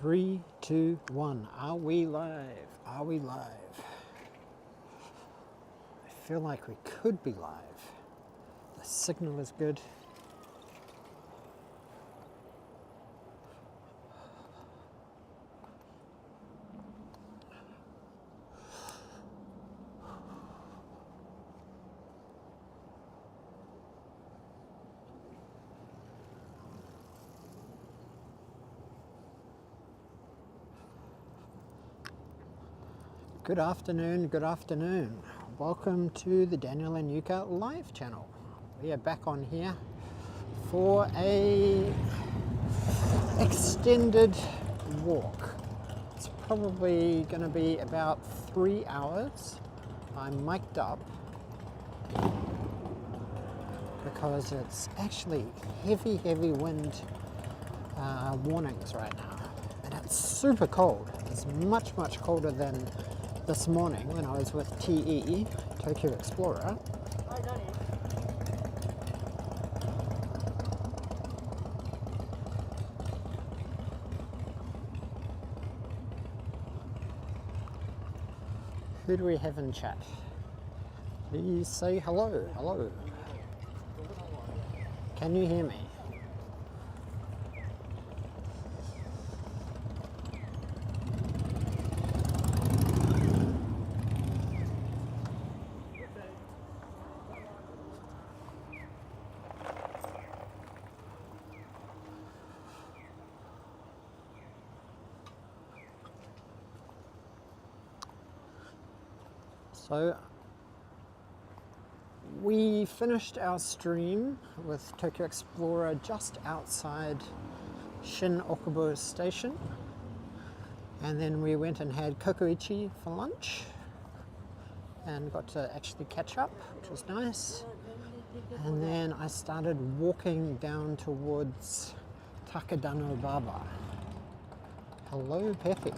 Three, two, one. Are we live? Are we live? I feel like we could be live. The signal is good. Good afternoon, good afternoon. Welcome to the Daniel and Yuka live channel. We are back on here for a extended walk. It's probably going to be about 3 hours. I'm mic'd up because it's actually heavy wind warnings right now. And it's super cold. It's much colder than this morning when I was with TE, Tokyo Explorer. Who do we have in chat? Please say hello, hello. Can you hear me? So we finished our stream with Tokyo Explorer just outside Shin Okubo station, and then we went and had kokoichi for lunch and got to actually catch up, which was nice. And then I started walking down towards Takadanobaba. Hello, Peppy.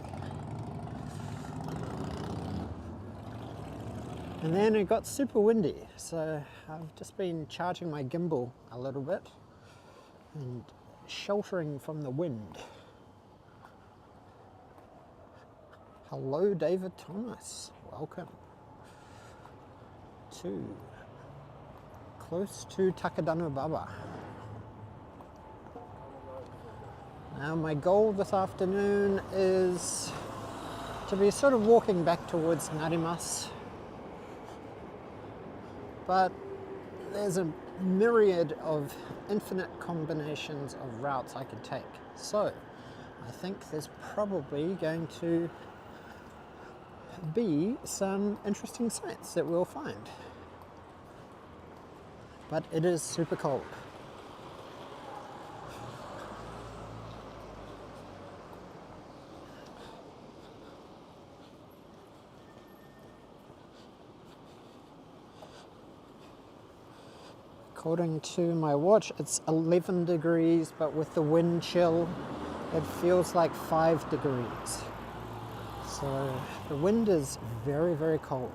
And then it got super windy, so I've just been charging my gimbal a little bit and sheltering from the wind. Hello, David Thomas. Welcome to close to Takadanobaba. Now my goal this afternoon is to be sort of walking back towards Narimas. But there's a myriad of infinite combinations of routes I could take. So I think there's probably going to be some interesting sights that we'll find. But it is super cold. According to my watch, it's 11 degrees, but with the wind chill, it feels like 5 degrees. So the wind is very cold.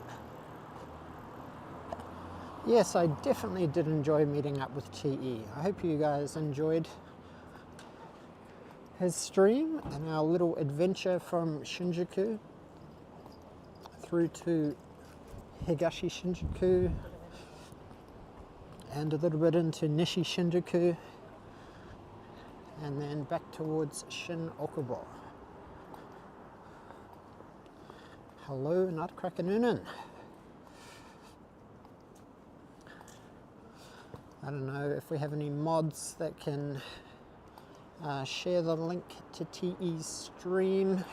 Yes, I definitely did enjoy meeting up with TE. I hope you guys enjoyed his stream and our little adventure from Shinjuku through to Higashi Shinjuku, and a little bit into Nishi Shinjuku, and then back towards Shin Okubo. Hello, Nutcracker Noonan. I don't know if we have any mods that can share the link to TE's stream,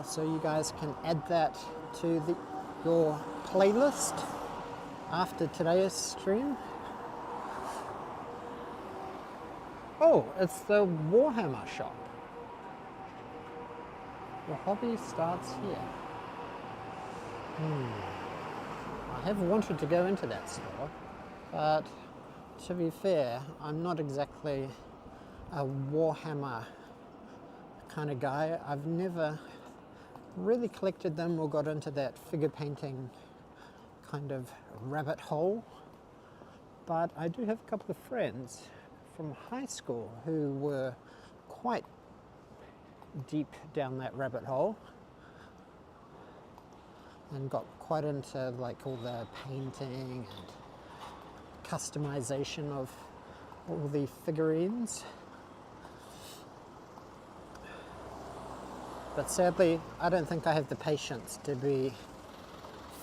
so you guys can add that to your playlist after today's stream. Oh, it's the Warhammer shop. Your hobby starts here. I have wanted to go into that store, but to be fair, I'm not exactly a Warhammer kind of guy. I've never really collected them or got into that figure painting kind of rabbit hole, but I do have a couple of friends from high school who were quite deep down that rabbit hole and got quite into like all the painting and customization of all the figurines. But sadly, I don't think I have the patience to be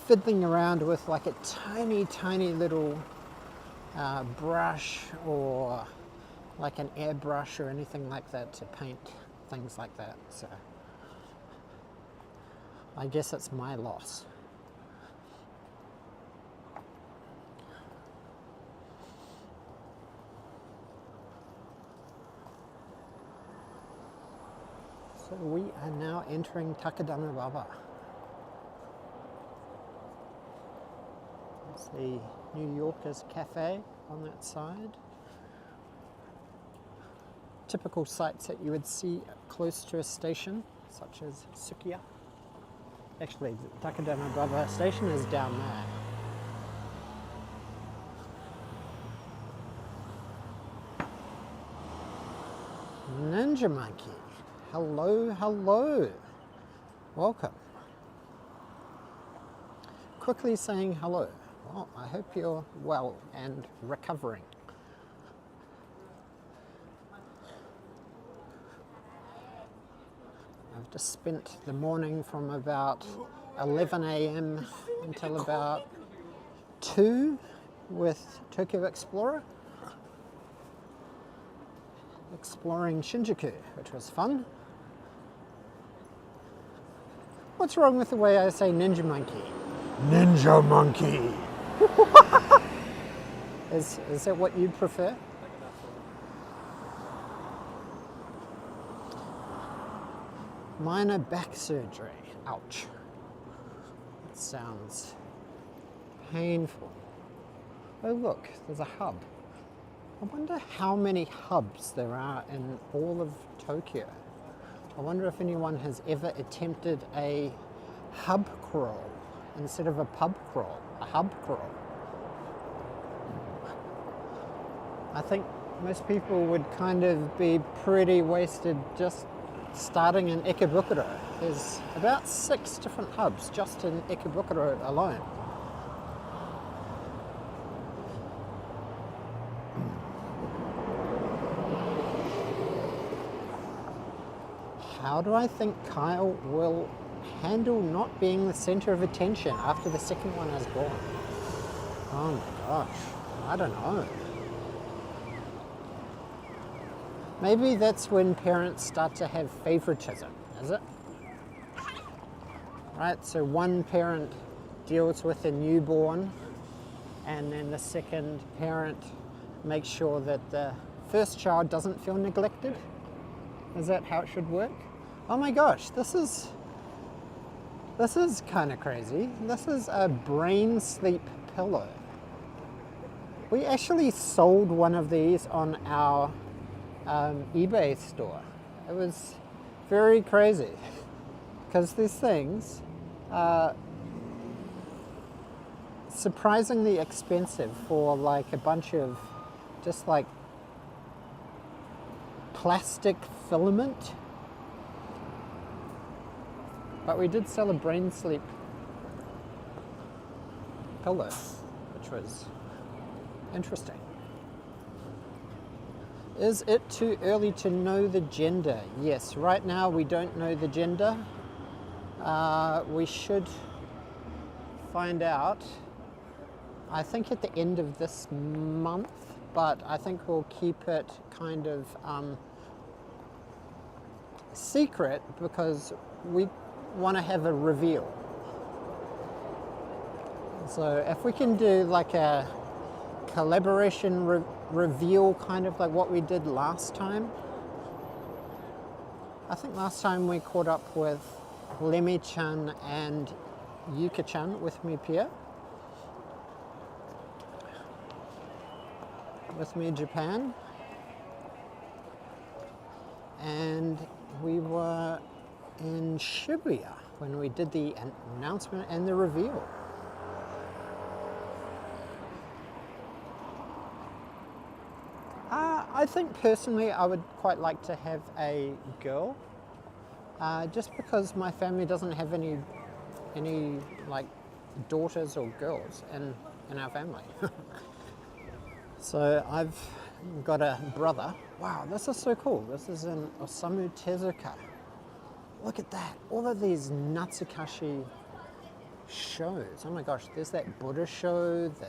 fiddling around with like a tiny, tiny little brush or like an airbrush or anything like that to paint things like that. So I guess it's my loss. So we are now entering Takadanobaba. There's the New Yorkers Cafe on that side. Typical sites that you would see close to a station, such as Sukiya. Actually, the Takadanobaba station is down there. Ninja Monkey. Hello, hello. Welcome. Quickly saying hello. Well, I hope you're well and recovering. I've just spent the morning from about 11 a.m. until about 2 with Tokyo Explorer, exploring Shinjuku, which was fun. What's wrong with the way I say Ninja Monkey? Ninja Monkey! Is that what you prefer? Minor back surgery. Ouch. That sounds painful. Oh look, there's a hub. I wonder how many hubs there are in all of Tokyo. I wonder if anyone has ever attempted a hub crawl instead of a pub crawl, a hub crawl. I think most people would kind of be pretty wasted just starting in Ikebukuro. There's about 6 different hubs just in Ikebukuro alone. How do I think Kyle will handle not being the center of attention after the second one is born? Oh my gosh, I don't know. Maybe that's when parents start to have favoritism, is it? Right, so one parent deals with a newborn and then the second parent makes sure that the first child doesn't feel neglected. Is that how it should work? Oh my gosh, this is kind of crazy. This is a brain sleep pillow. We actually sold one of these on our eBay store. It was very crazy because these things are surprisingly expensive for like a bunch of just like plastic filament. But we did sell a brain sleep pillow, which was interesting. Is it too early to know the gender? Yes, right now we don't know the gender. We should find out, I think at the end of this month, but I think we'll keep it kind of secret because we want to have a reveal. So if we can do like a collaboration reveal, kind of like what we did last time. I think last time we caught up with Lemmy-chan and Yuka-chan with me Pierre. With me Japan. And we were in Shibuya when we did the announcement and the reveal. I think personally I would quite like to have a girl. just because my family doesn't have any like daughters or girls in our family. So I've got a brother. Wow, this is so cool. This is in Osamu Tezuka. Look at that. All of these Natsukashi shows. Oh my gosh, there's that Buddha show, the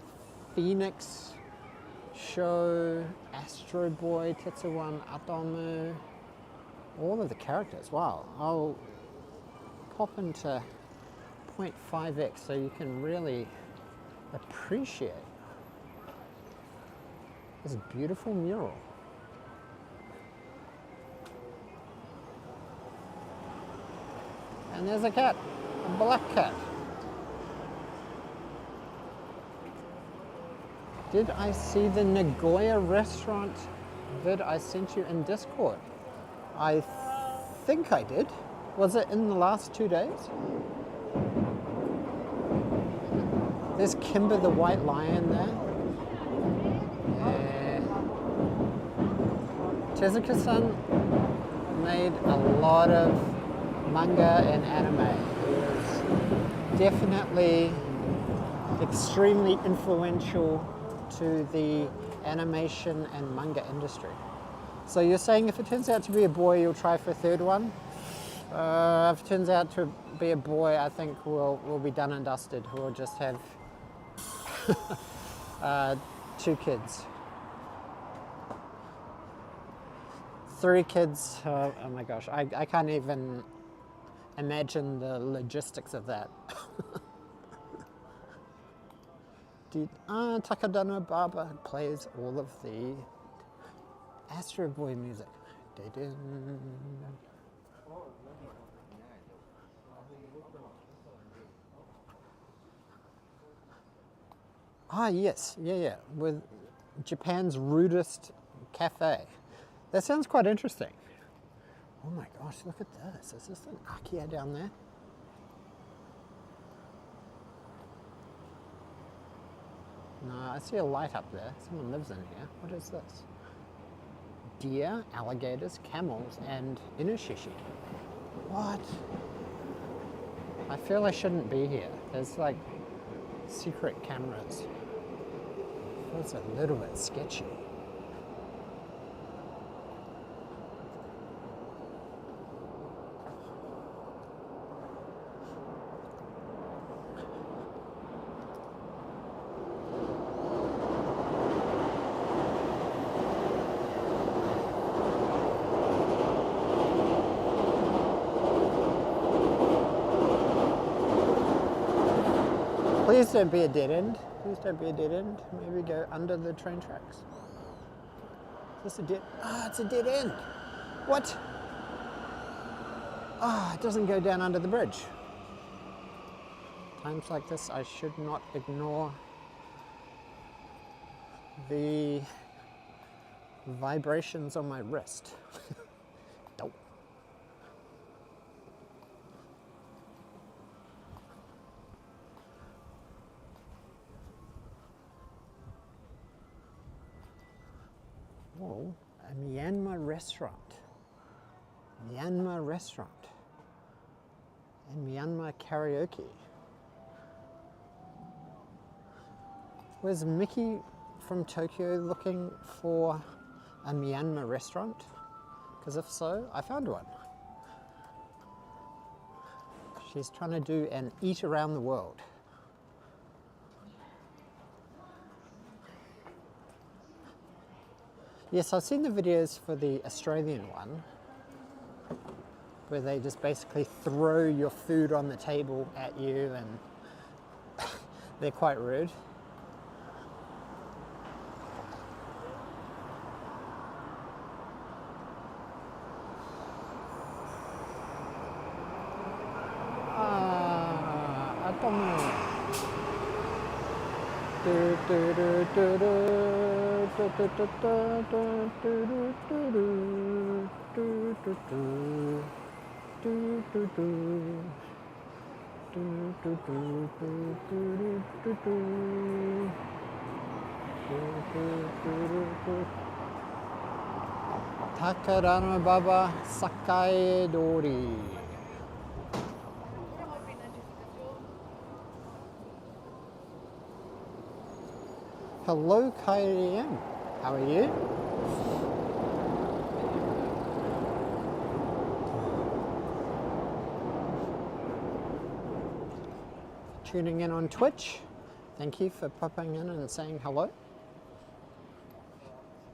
Phoenix show, Astro Boy, Tetsuwan Atomu, all of the characters. Wow, I'll pop into 0.5x so you can really appreciate this beautiful mural. And there's a cat, a black cat. Did I see the Nagoya restaurant vid I sent you in Discord? I think I did. Was it in the last 2 days? There's Kimber the White Lion there. Yeah. Tezuka-san made a lot of manga and anime. He was definitely extremely influential to the animation and manga industry. So you're saying if it turns out to be a boy, you'll try for a third one? If it turns out to be a boy, I think we'll be done and dusted. We'll just have 2 kids. 3 kids, oh my gosh, I can't even imagine the logistics of that. Takadanobaba plays all of the Astro Boy music. Ah, yes, yeah, with Japan's rudest cafe. That sounds quite interesting. Oh my gosh, look at this. Is this an Akia down there? No, I see a light up there. Someone lives in here. What is this? Deer, alligators, camels, and inoshishi. What? I feel I shouldn't be here. There's like secret cameras. Feels a little bit sketchy. Please don't be a dead end. Please don't be a dead end. Maybe go under the train tracks. Is this a dead? Ah, it's a dead end. What? Ah, it doesn't go down under the bridge. Times like this, I should not ignore the vibrations on my wrist. Dope. Whoa, a Myanmar restaurant. Myanmar restaurant. And Myanmar karaoke. Was Mickey from Tokyo looking for a Myanmar restaurant? Because if so, I found one. She's trying to do an eat around the world. Yes, I've seen the videos for the Australian one, where they just basically throw your food on the table at you and they're quite rude. Takadanobaba Sakai Dori. Hello, KM. How are you? Tuning in on Twitch. Thank you for popping in and saying hello.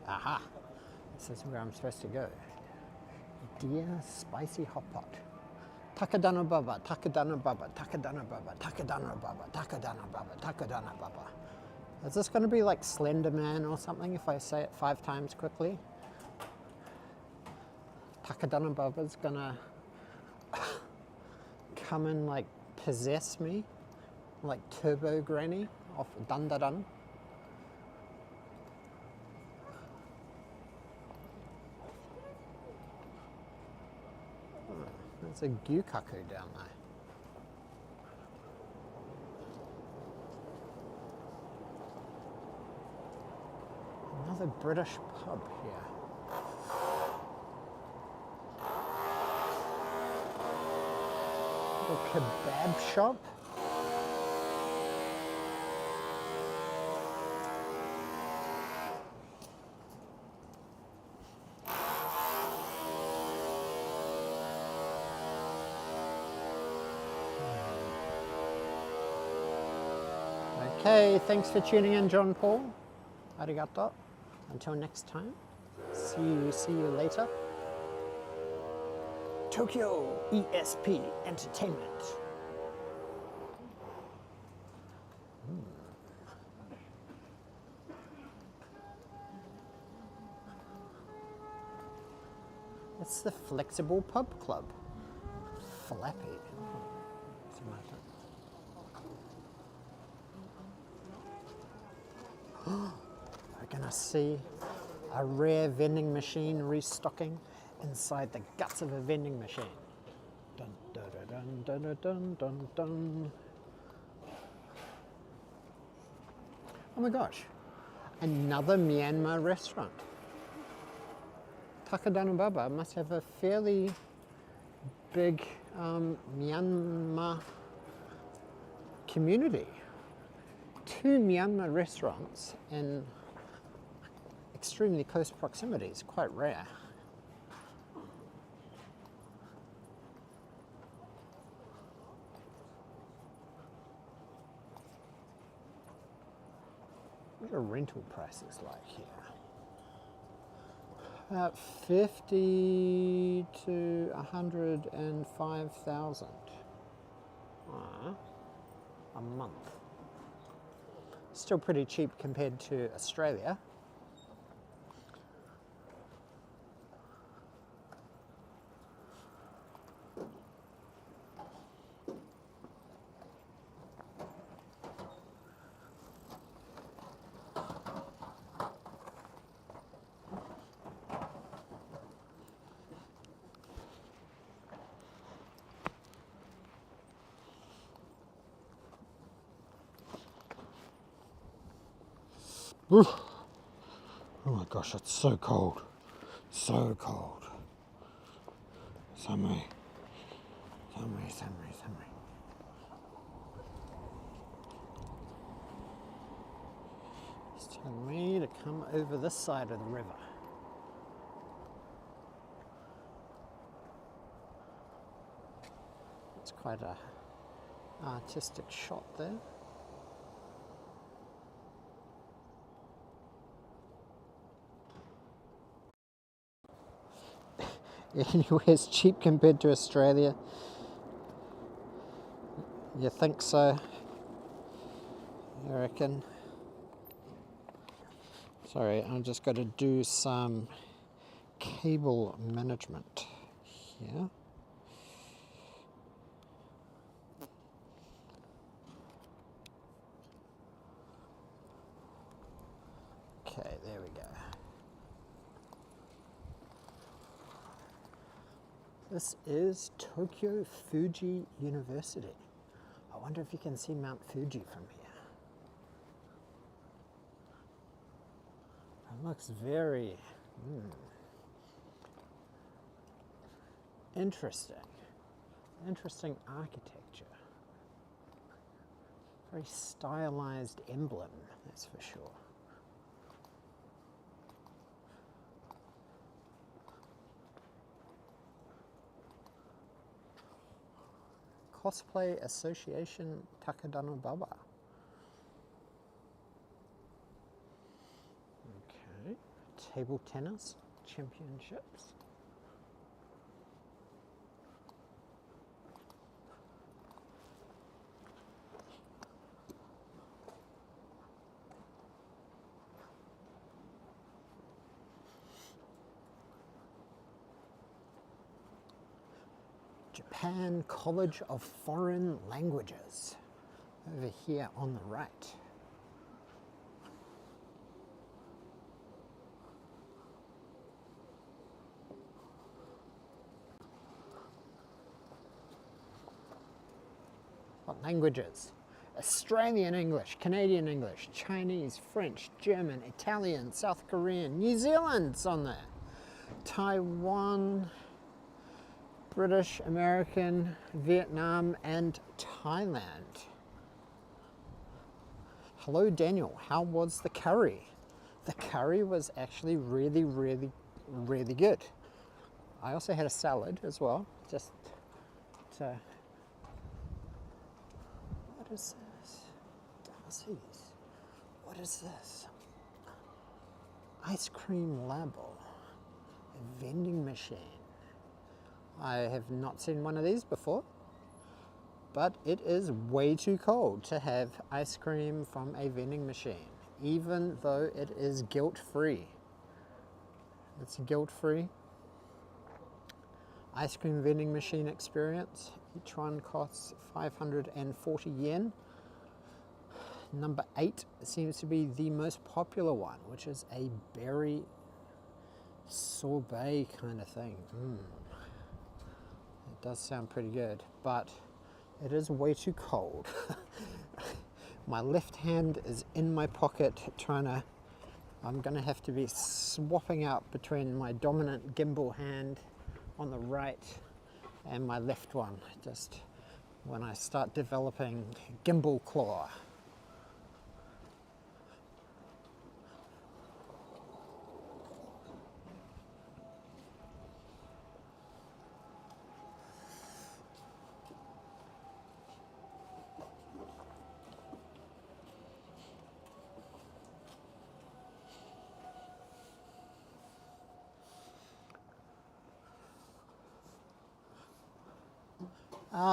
Aha, this is where I'm supposed to go. Dear Spicy Hot Pot. Takadanobaba, Takadanobaba, Takadanobaba, Takadanobaba, Takadanobaba, Takadanobaba. Is this going to be like Slender Man or something if I say it 5 times quickly? Takadanobaba's gonna come and like possess me, like Turbo Granny off Dun Da Dun. There's a gyukaku down there. Another British pub here. A kebab shop. Okay, thanks for tuning in, John Paul. Arigato. Until next time, see you later. Tokyo ESP Entertainment. It's the Flexible Pub Club. Flappy. We're gonna see a rare vending machine restocking inside the guts of a vending machine. Dun, dun, dun, dun, dun, dun, dun. Oh my gosh, another Myanmar restaurant. Takadanobaba must have a fairly big Myanmar community. 2 Myanmar restaurants in extremely close proximity is quite rare. What are rental prices like here? About 50 to 105,000 a month. Still pretty cheap compared to Australia. Oof. Oh my gosh, it's so cold. So cold. Samui. Samui, samui, samui. It's telling me to come over this side of the river. It's quite a artistic shot there. Anywhere's cheap compared to Australia. You think so? You reckon? Sorry, I'm just going to do some cable management here. Okay, there we go. This is Tokyo Fuji University. I wonder if you can see Mount Fuji from here. It looks very interesting. Interesting architecture. Very stylized emblem, that's for sure. Cosplay Association Takadanobaba. Okay, table tennis championships. Japan College of Foreign Languages, over here on the right. What languages? Australian English, Canadian English, Chinese, French, German, Italian, South Korean, New Zealand's on there. Taiwan, British, American, Vietnam, and Thailand. Hello Daniel, how was the curry? The curry was actually really, really, really good. I also had a salad as well, just to... What is this? Darcy's. What is this? Ice cream label. A vending machine. I have not seen one of these before, but it is way too cold to have ice cream from a vending machine, even though it is guilt-free. It's guilt-free. Ice cream vending machine experience. Each one costs 540 yen. Number 8 seems to be the most popular one, which is a berry sorbet kind of thing. It does sound pretty good, but it is way too cold. My left hand is in my pocket I'm gonna have to be swapping out between my dominant gimbal hand on the right and my left one, just when I start developing gimbal claw.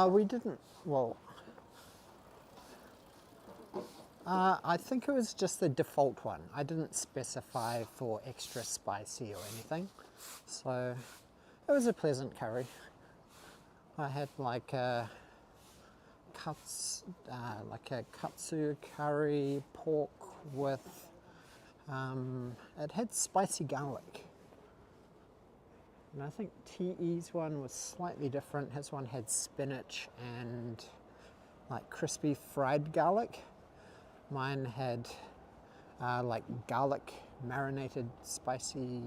We didn't, well, I think it was just the default one. I didn't specify for extra spicy or anything, so it was a pleasant curry. I had like a katsu curry pork with, it had spicy garlic. And I think TE's one was slightly different. His one had spinach and like crispy fried garlic. Mine had like garlic marinated spicy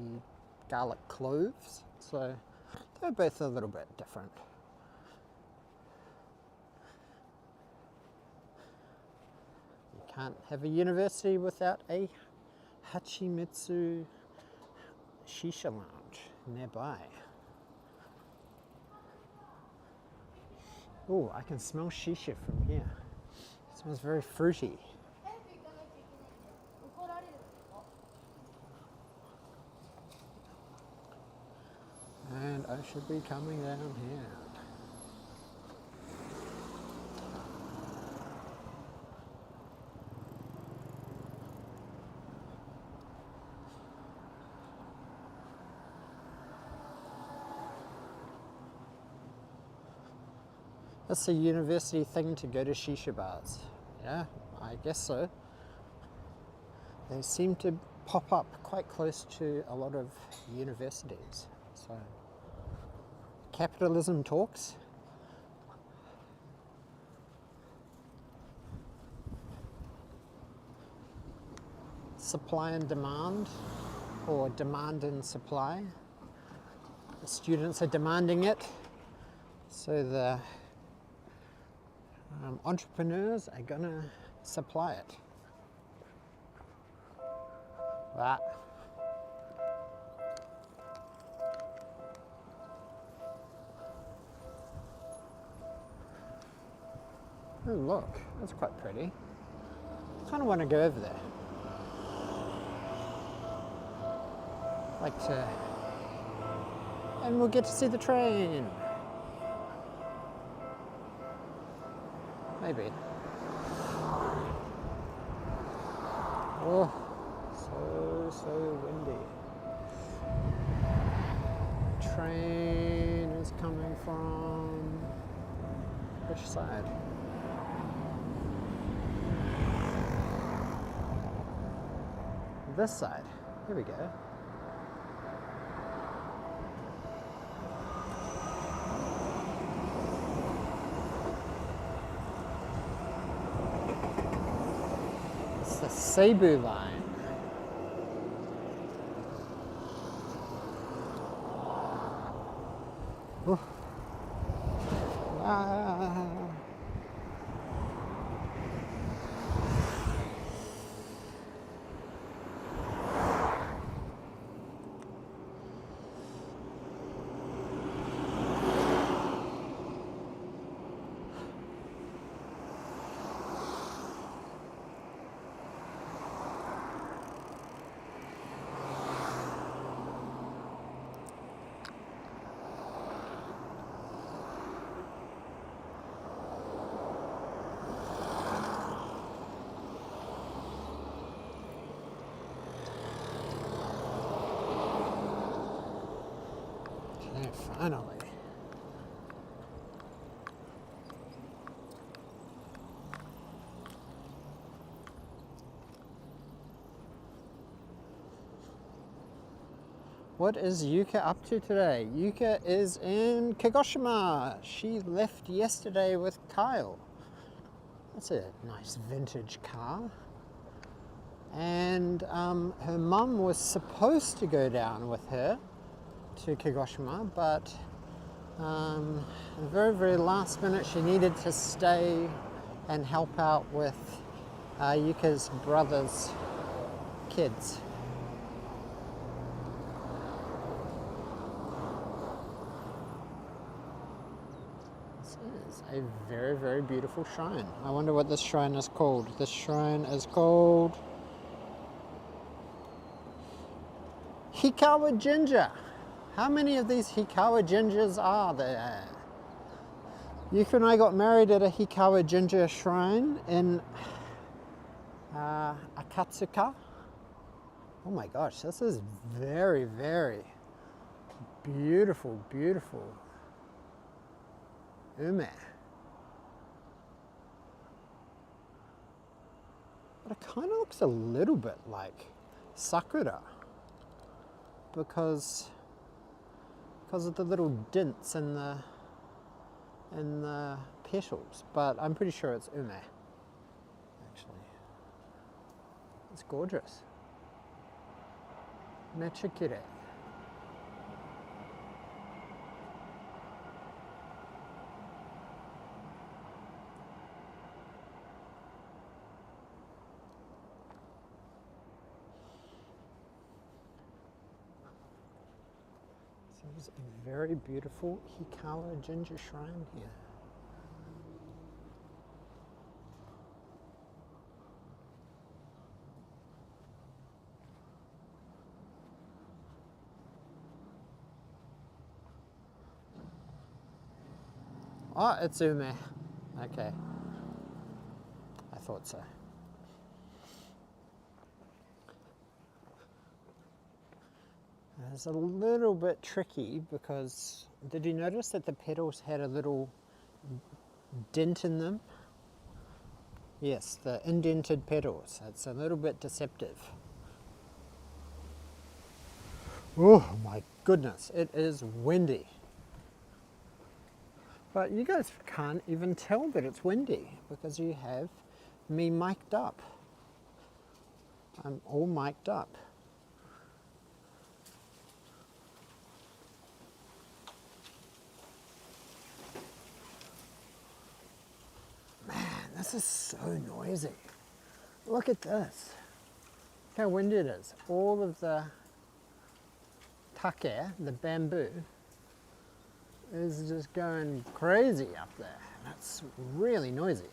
garlic cloves. So they're both a little bit different. You can't have a university without a Hachimitsu shisha lounge nearby. Oh, I can smell shisha from here. It smells very fruity. And I should be coming down here. That's a university thing to go to shisha bars. Yeah, I guess so. They seem to pop up quite close to a lot of universities. So, capitalism talks. Supply and demand, or demand and supply. The students are demanding it, so the entrepreneurs are gonna supply it. That. Oh look, that's quite pretty. I kind of want to go over there. Like to, and we'll get to see the train. Maybe. Oh, so windy. Train is coming from which side? This side. Here we go. It's the Cebu line. Ooh. Ah. Okay, finally. What is Yuka up to today? Yuka is in Kagoshima. She left yesterday with Kyle. That's a nice vintage car. And her mum was supposed to go down with her to Kagoshima, but the very, very last minute she needed to stay and help out with Yuka's brother's kids. This is a very, very beautiful shrine. I wonder what this shrine is called. This shrine is called Hikawa Jinja. How many of these Hikawa Jinjas are there? Yuka and I got married at a Hikawa Jinja shrine in Akatsuka. Oh my gosh, this is very, very beautiful, beautiful ume. But it kind of looks a little bit like sakura because of the little dents in the petals, but I'm pretty sure it's ume. Actually, it's gorgeous. Mecha kirei. There's a very beautiful Hikawa Jinja shrine here. Oh, it's ume. Okay. I thought so. It's a little bit tricky because did you notice that the petals had a little dent in them? Yes, the indented petals. It's a little bit deceptive. Oh my goodness, it is windy. But you guys can't even tell that it's windy because you have me mic'd up. I'm all mic'd up. This is so noisy. Look at this. Look how windy it is. All of the take, the bamboo, is just going crazy up there. That's really noisy.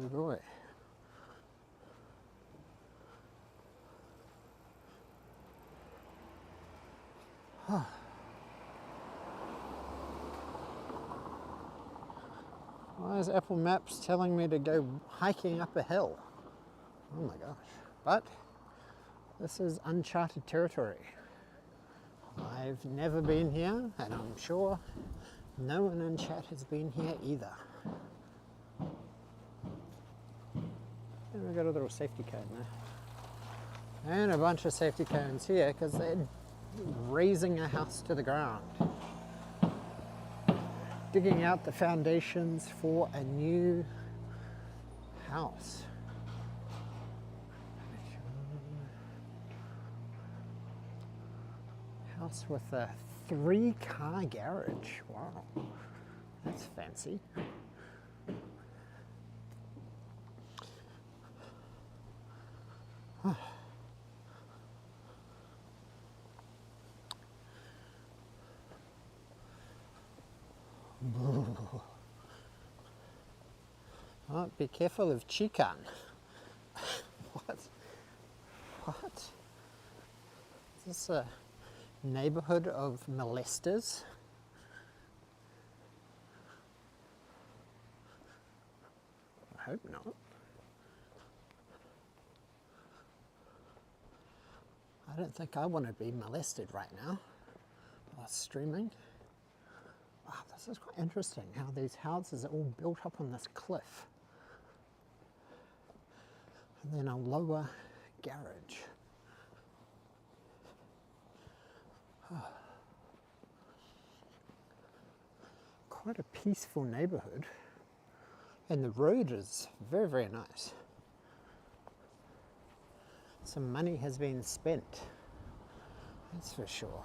Oh boy. Why is Apple Maps telling me to go hiking up a hill? Oh my gosh. But this is uncharted territory. I've never been here, and I'm sure no one in chat has been here either. And we've got a little safety cone there. And a bunch of safety cones here because they're raising a house to the ground. Digging out the foundations for a new house. House with a 3-car garage. Wow, that's fancy. Oh, be careful of chikan. What? What? Is this a neighborhood of molesters? I hope not. I don't think I want to be molested right now while streaming. Wow, this is quite interesting how these houses are all built up on this cliff. And then a lower garage. Quite a peaceful neighborhood. And the road is very, very nice. Some money has been spent, that's for sure.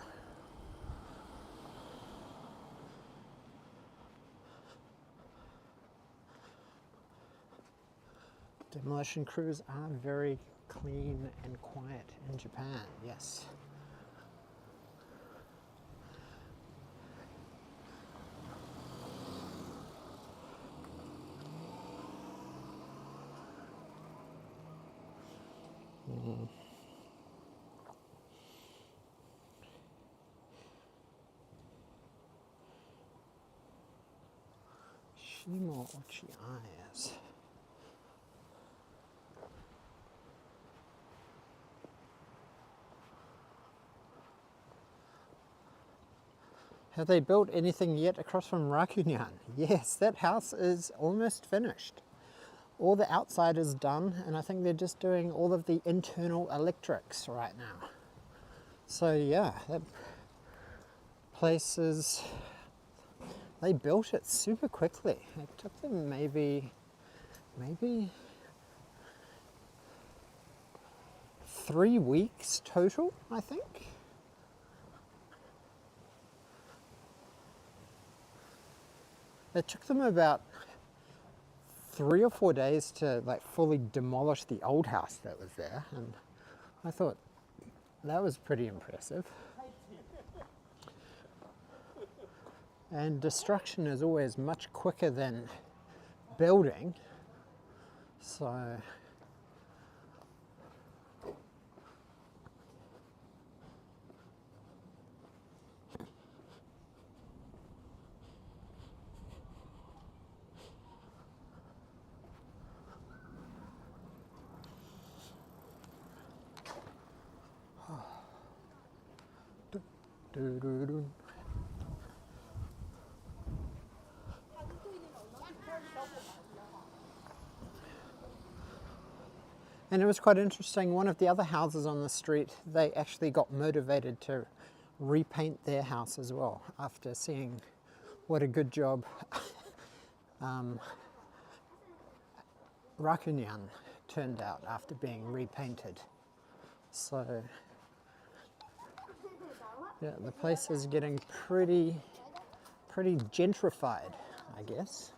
Demolition crews are very clean and quiet in Japan, yes. Shimo Ochi eyes. Have they built anything yet across from Rakunyan? Yes, that house is almost finished. All the outside is done, and I think they're just doing all of the internal electrics right now. So yeah, that place is, they built it super quickly. It took them maybe 3 weeks total, I think. It took them about 3 or 4 days to like fully demolish the old house that was there, and I thought that was pretty impressive. And destruction is always much quicker than building, so and it was quite interesting. One of the other houses on the street, they actually got motivated to repaint their house as well after seeing what a good job Rakunyan turned out after being repainted. So yeah, the place is getting pretty gentrified, I guess.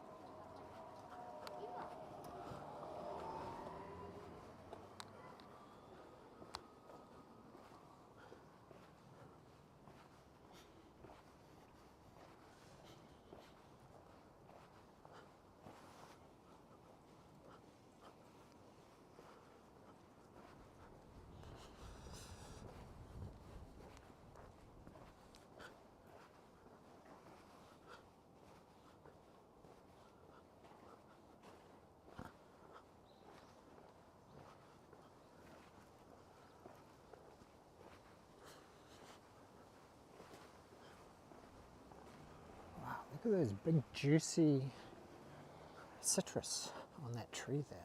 Look at those big juicy citrus on that tree there.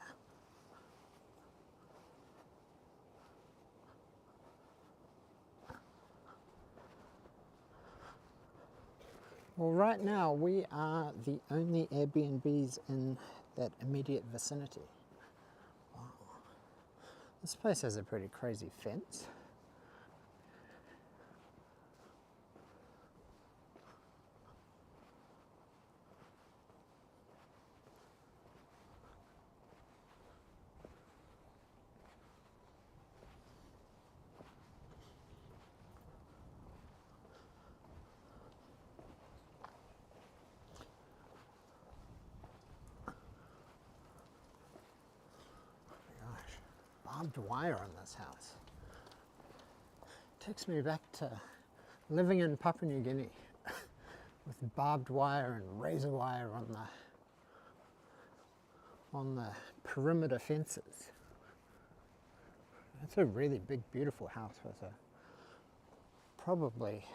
Well, right now we are the only Airbnbs in that immediate vicinity. Wow. This place has a pretty crazy fence. Barbed wire on this house. Takes me back to living in Papua New Guinea with barbed wire and razor wire on the perimeter fences. It's a really big, beautiful house with a probably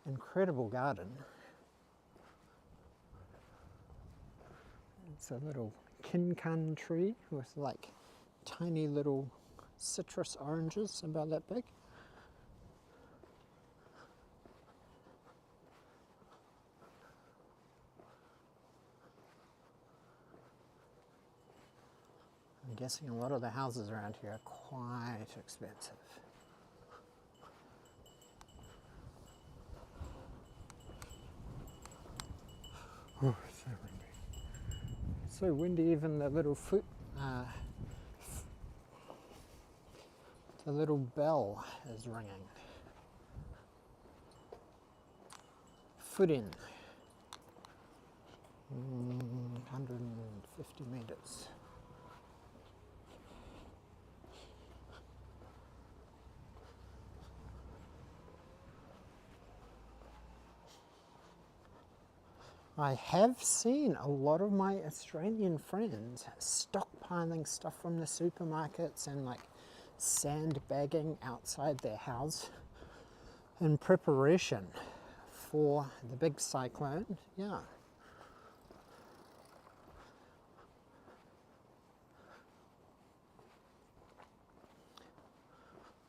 incredible garden. It's a little kinkan tree with like tiny little citrus oranges about that big. I'm guessing a lot of the houses around here are quite expensive. Oh, it's so windy. So windy, even the little the little bell is ringing. Foot in. 150 meters. I have seen a lot of my Australian friends stockpiling stuff from the supermarkets and like sandbagging outside their house in preparation for the big cyclone. Yeah.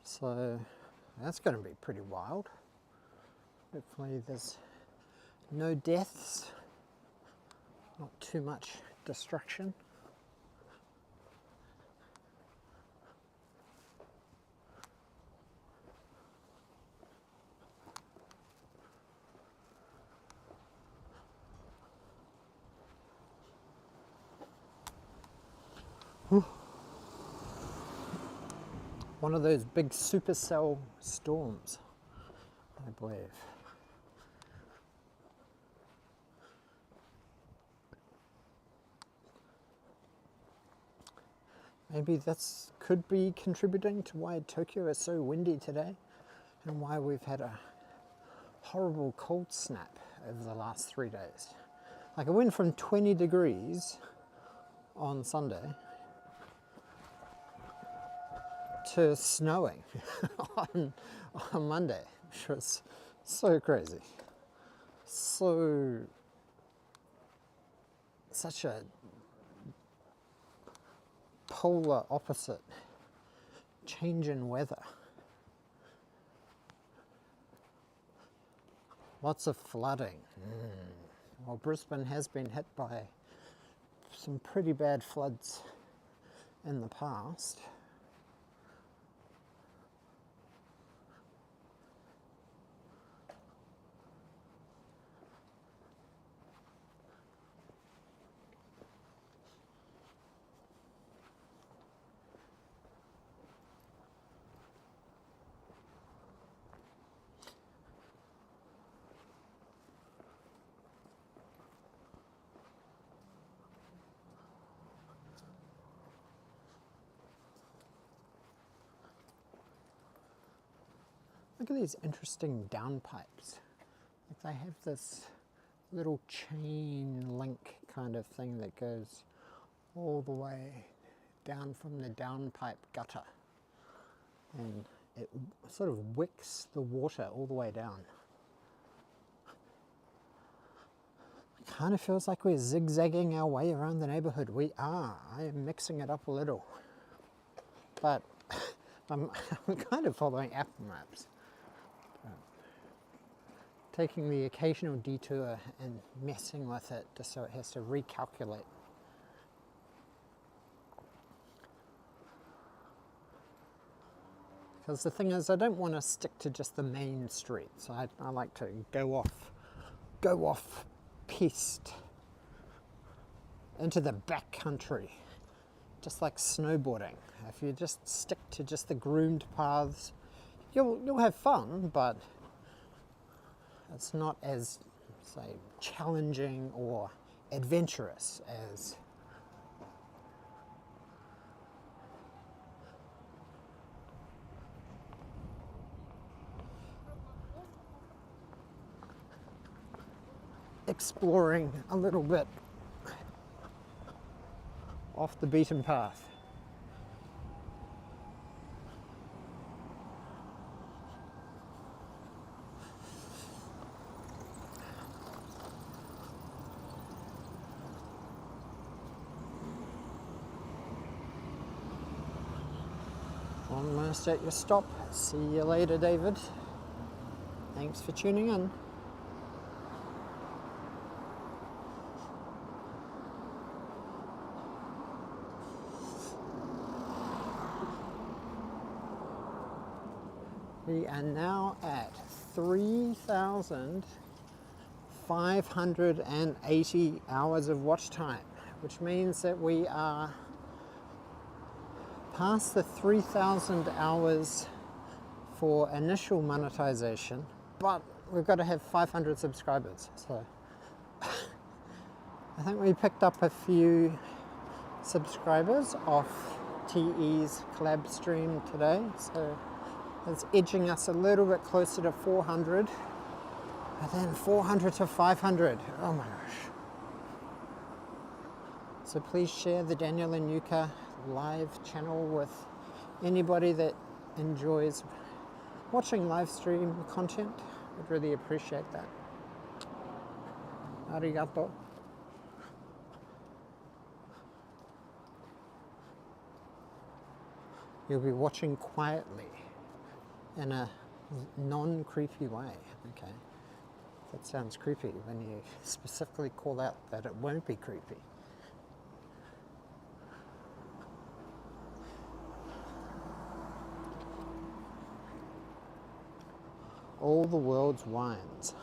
So that's going to be pretty wild. Hopefully there's no deaths, not too much destruction. One of those big supercell storms, I believe. Maybe that's could be contributing to why Tokyo is so windy today and why we've had a horrible cold snap over the last 3 days. Like it went from 20 degrees on Sunday to snowing on Monday, which was so crazy. Such a polar opposite change in weather. Lots of flooding. Well, Brisbane has been hit by some pretty bad floods in the past. Look at these interesting downpipes. Like they have this little chain link kind of thing that goes all the way down from the downpipe gutter. And it sort of wicks the water all the way down. kind of feels like we're zigzagging our way around the neighborhood. We are. I am mixing it up a little. But I'm kind of following Apple Maps. Taking the occasional detour and messing with it just so it has to recalculate. Because the thing is, I don't want to stick to just the main streets. I like to go off piste into the back country, just like snowboarding. If you just stick to just the groomed paths, you'll have fun, but it's not as, say, challenging or adventurous as exploring a little bit off the beaten path. Almost at your stop. See you later, David. Thanks for tuning in. We are now at 3,580 hours of watch time, which means that we are past the 3,000 hours for initial monetization, but we've got to have 500 subscribers. So I think we picked up a few subscribers off TE's collab stream today, so it's edging us a little bit closer to 400, and then 400 to 500. Oh my gosh. So please share the Daniel and Yuka live channel with anybody that enjoys watching live stream content. I'd really appreciate that. Arigato. You'll be watching quietly in a non-creepy way. Okay, that sounds creepy when you specifically call out that it won't be creepy. All the world's wines.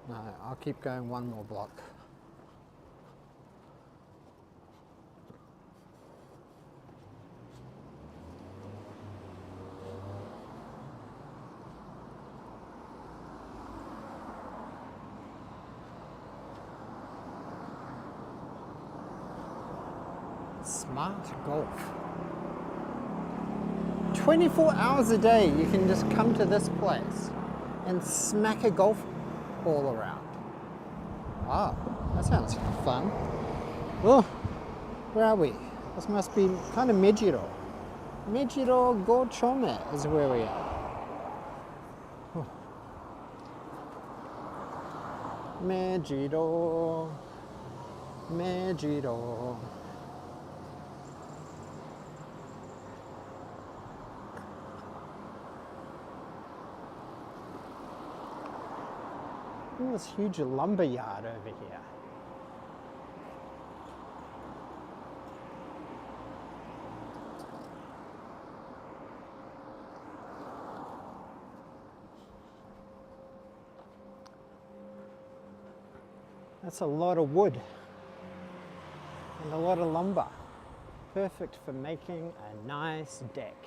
No, I'll keep going one more block. Smart golf. 24 hours a day you can just come to this place and smack a golf ball around. Wow, that sounds fun. Oh, where are we? This must be kind of Mejiro. Mejiro Gochome is where we are. Oh. Mejiro. Mejiro. Look at this huge lumber yard over here. That's a lot of wood and a lot of lumber. Perfect for making a nice deck.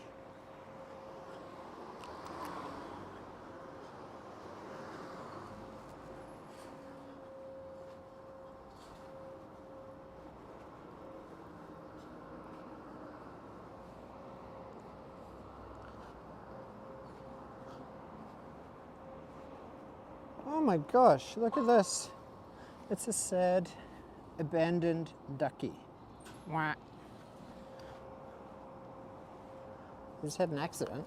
Oh my gosh, look at this. It's a sad, abandoned ducky. Wah. He's had an accident.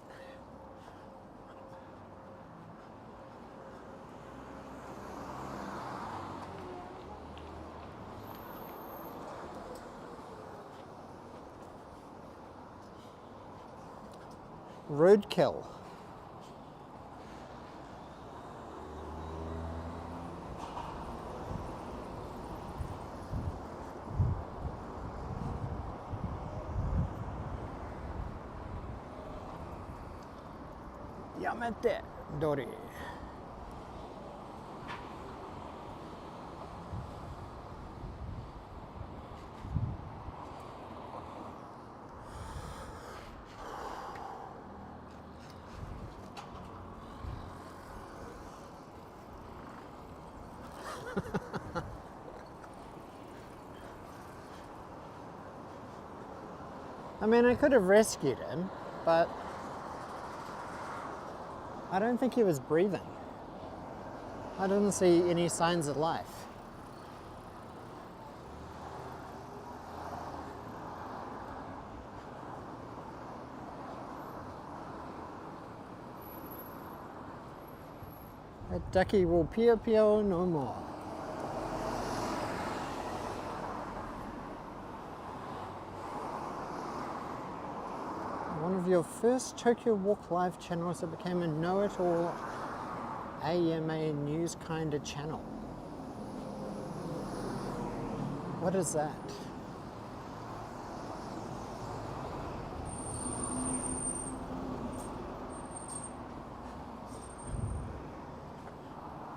Roadkill. Yamete Dori. I mean, I could have rescued him, but I don't think he was breathing. I didn't see any signs of life. That ducky will pio pio no more. One of your first Tokyo Walk Live channels that became a know-it-all AMA news kind of channel. What is that?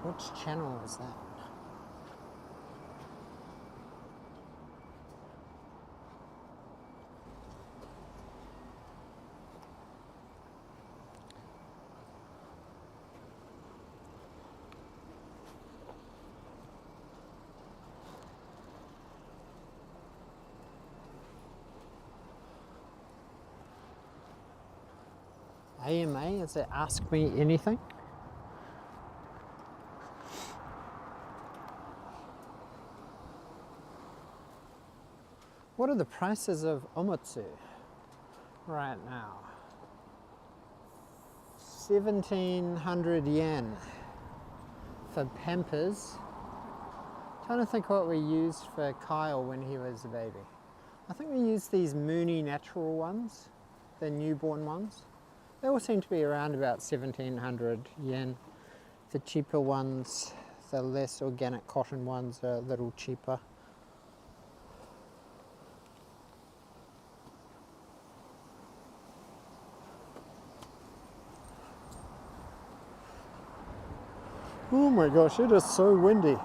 Which channel is that? AMA, is it Ask Me Anything? What are the prices of omotsu right now? 1,700 yen for Pampers. Trying to think what we used for Kyle when he was a baby. I think we used these Mooney natural ones, the newborn ones. They all seem to be around about 1,700 yen. The cheaper ones, the less organic cotton ones, are a little cheaper. Oh my gosh, it is so windy.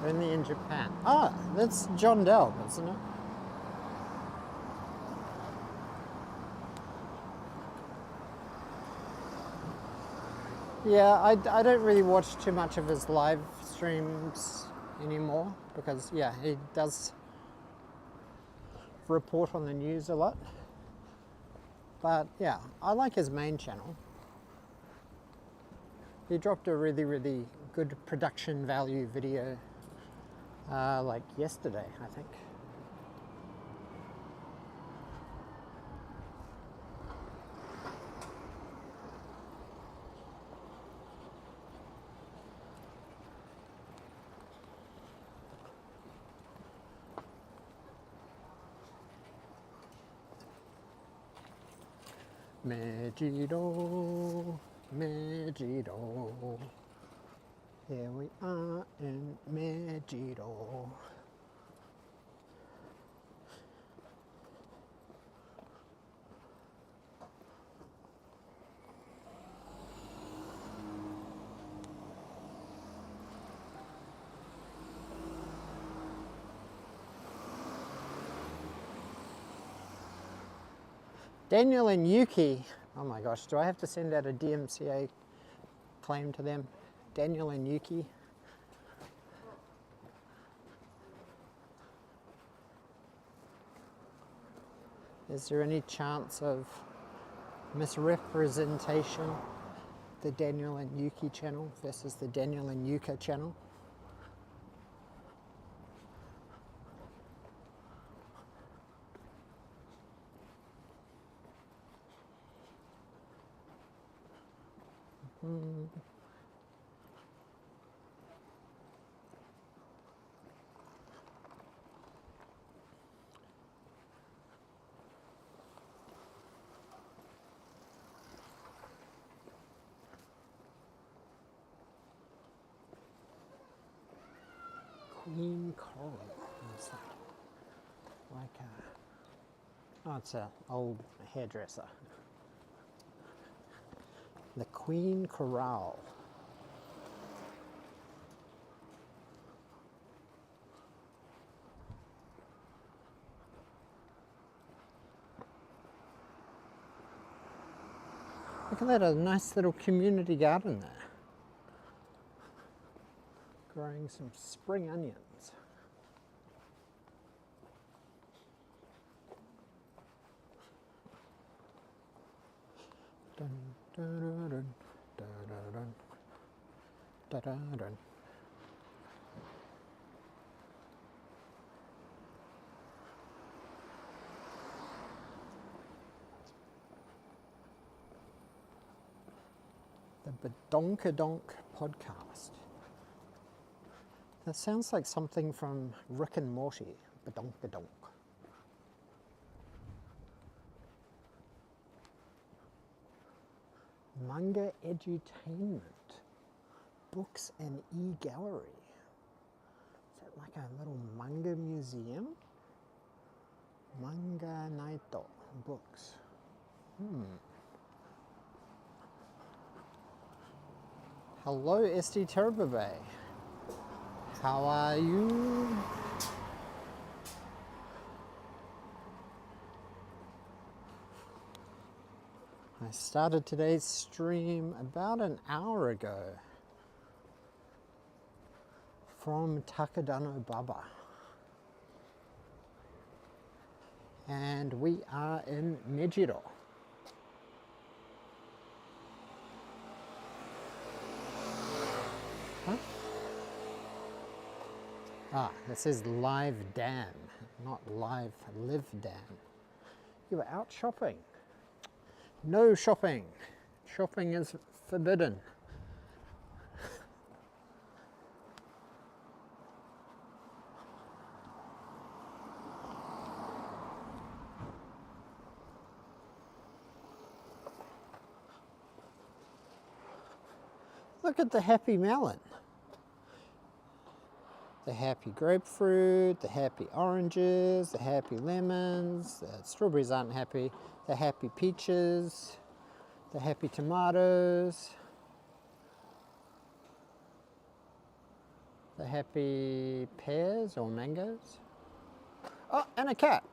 Only in Japan. Ah, that's John Delp, isn't it? Yeah, I don't really watch too much of his live streams anymore because, yeah, he does report on the news a lot. But, yeah, I like his main channel. He dropped a really, really good production value video like yesterday, I think. Mejido, Mejido. Here we are in Mejido. Daniel and Yuki. Oh my gosh, do I have to send out a DMCA claim to them? Daniel and Yuki. Is there any chance of misrepresentation? The Daniel and Yuki channel versus the Daniel and Yuka channel? Queen coral. What's that? Like a... Oh, it's an old hairdresser. The Queen Coral. Look at that, a nice little community garden there. Growing some spring onions. Dun, dun, dun, dun, dun, dun, dun, dun. The Badonkadonk podcast. That sounds like something from Rick and Morty. Badonkadonk. Manga edutainment. Books and e-gallery. Is that like a little manga museum? Manga Naito books. Hello, SD Takadanobaba. How are you? I started today's stream about an hour ago from Takadanobaba. And we are in Mejiro. Huh? Ah, it says live Dan, not live Dan. You were out shopping. No shopping. Shopping is forbidden. Look at the happy melon. The happy grapefruit, the happy oranges, the happy lemons, the strawberries aren't happy, the happy peaches, the happy tomatoes, the happy pears or mangoes. Oh, and a cat.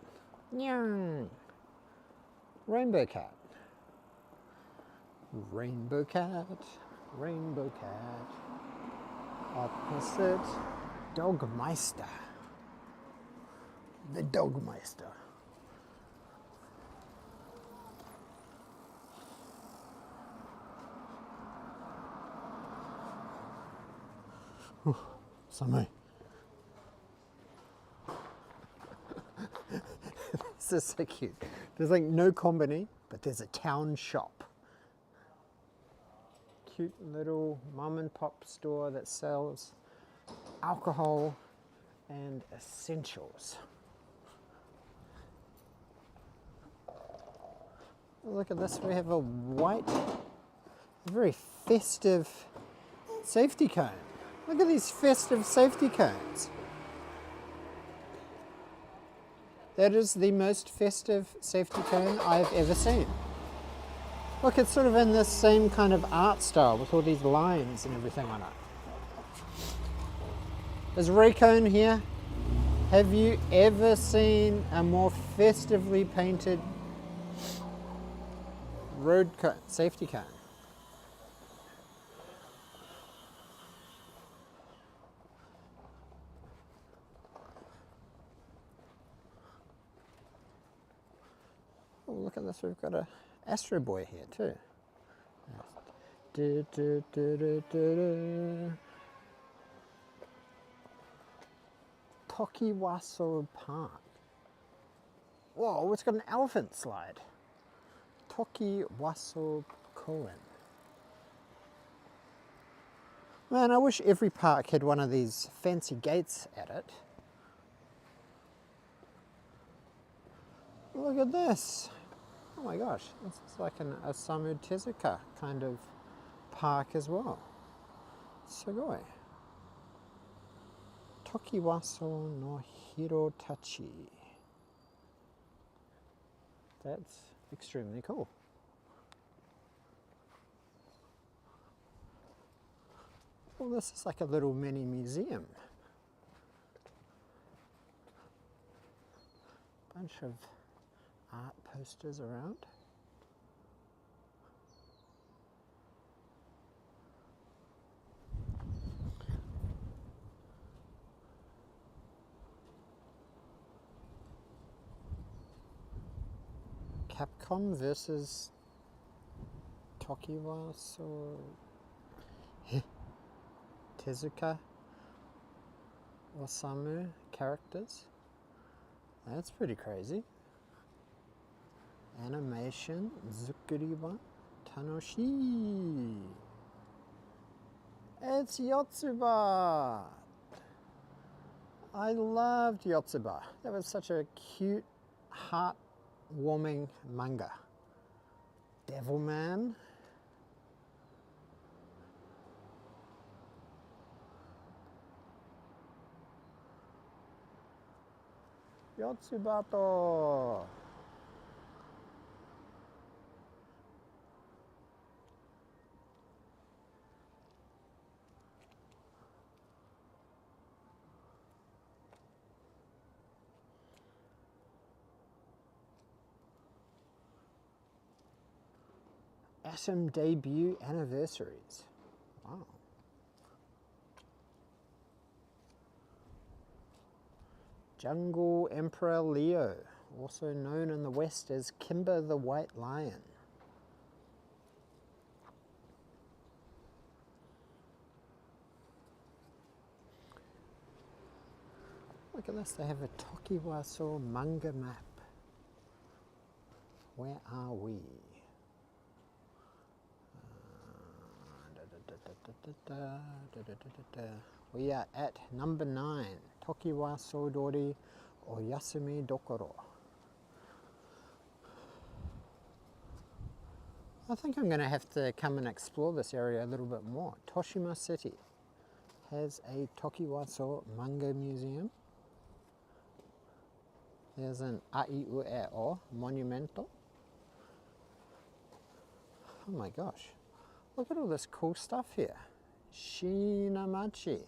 Nyang. Rainbow cat. Rainbow cat. Rainbow cat. Opposite. Dogmeister. The Dogmeister. Samui. This is so cute. There's like no combini, but there's a town shop. Cute little mom and pop store that sells alcohol and essentials. Look at this, we have a white, very festive safety cone. Look at these festive safety cones. That is the most festive safety cone I've ever seen. Look, it's sort of in this same kind of art style with all these lines and everything on it. Is Raycone here? Have you ever seen a more festively painted road cone, safety cone. Oh, look at this, we've got a Astro Boy here too. Du, du, du, du, du, du. Tokiwaso Park. Whoa, it's got an elephant slide. Tokiwaso Koen. Man, I wish every park had one of these fancy gates at it. Look at this. Oh my gosh, this is like an Osamu Tezuka kind of park as well. Sugoi. Tokiwaso no Hirotachi. That's extremely cool. Well, this is like a little mini museum. Bunch of art posters around. Capcom versus Tokiwaso Tezuka Osamu characters. That's pretty crazy. Animation Zukuri wa Tanoshii. It's Yotsuba. I loved Yotsuba. That was such a cute, heart-warming manga. Devilman. Yotsubato. Atom debut anniversaries. Wow. Jungle Emperor Leo, also known in the West as Kimber the White Lion. Look at this, they have a Tokiwaso manga map. Where are we? We are at number 9, Tokiwaso Dori Oyasumi Dokoro. I think I'm going to have to come and explore this area a little bit more. Toshima City has a Tokiwaso manga museum. There's an Aiueo monumental. Oh my gosh, look at all this cool stuff here. Shinamachi.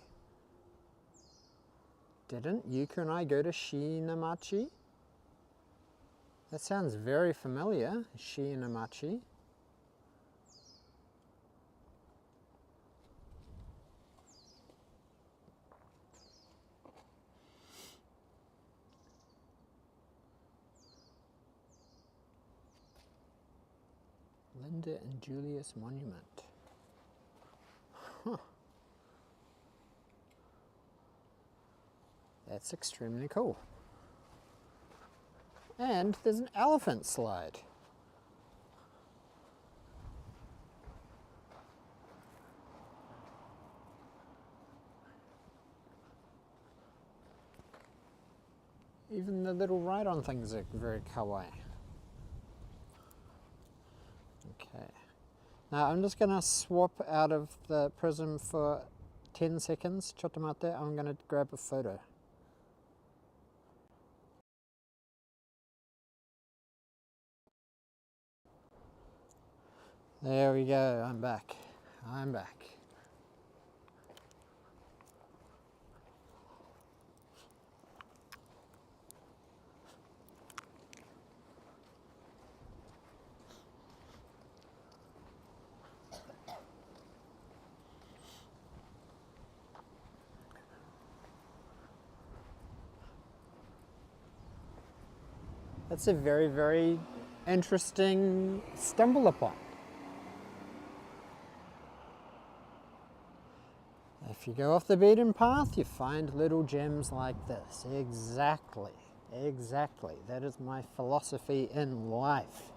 Didn't Yuka and I go to Shinamachi? That sounds very familiar, Shinamachi. Linda and Julius Monument. Huh. That's extremely cool. And there's an elephant slide. Even the little ride-on things are very kawaii. Okay. Now I'm just going to swap out of the prism for 10 seconds. Chotomate, I'm going to grab a photo. There we go, I'm back. I'm back. That's a very, very interesting stumble upon. If you go off the beaten path, you find little gems like this. Exactly, exactly. That is my philosophy in life.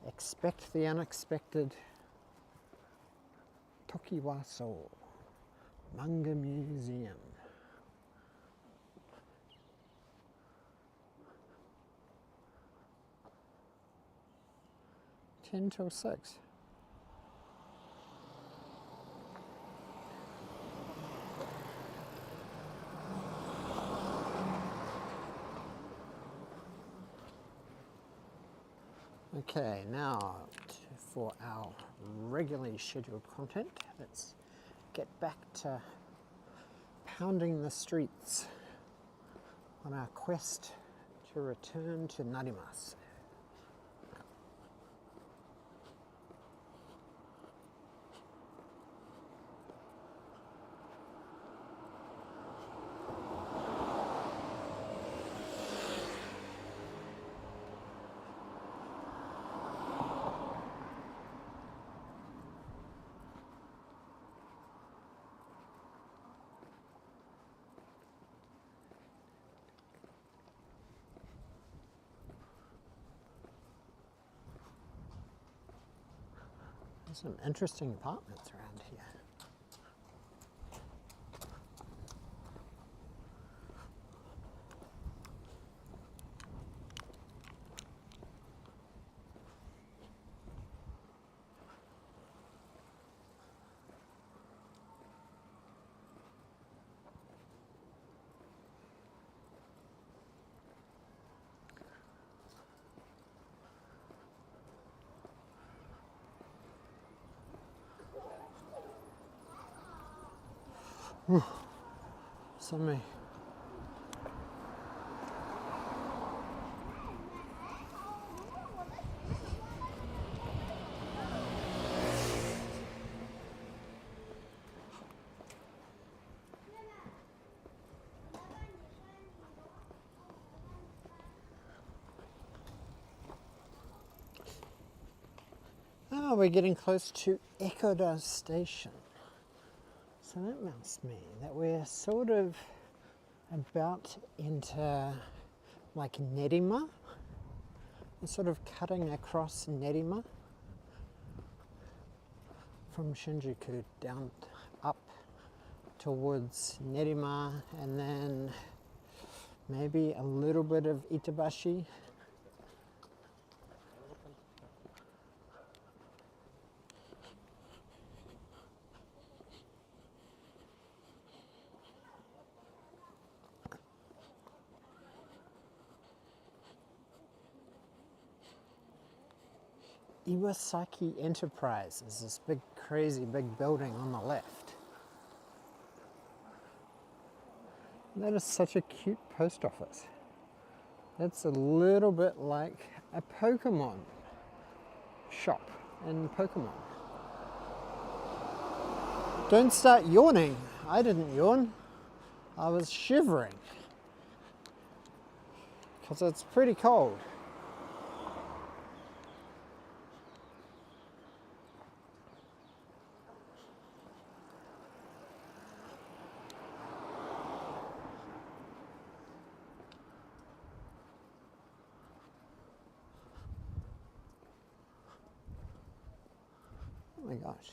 Expect the unexpected. Tokiwaso Manga Museum. 10 till 6. Okay, now for our regularly scheduled content, let's get back to pounding the streets on our quest to return to Narimasu. There's some interesting apartments around here. Somebody. Oh, we're getting close to Ekoda Station. So that must mean that we're sort of about into like Nerima. We're sort of cutting across Nerima from Shinjuku down up towards Nerima, and then maybe a little bit of Itabashi. Iwasaki Enterprise is this big, crazy big building on the left. That is such a cute post office. It's a little bit like a Pokemon shop in Pokemon. Don't start yawning. I didn't yawn. I was shivering because it's pretty cold. Oh my gosh.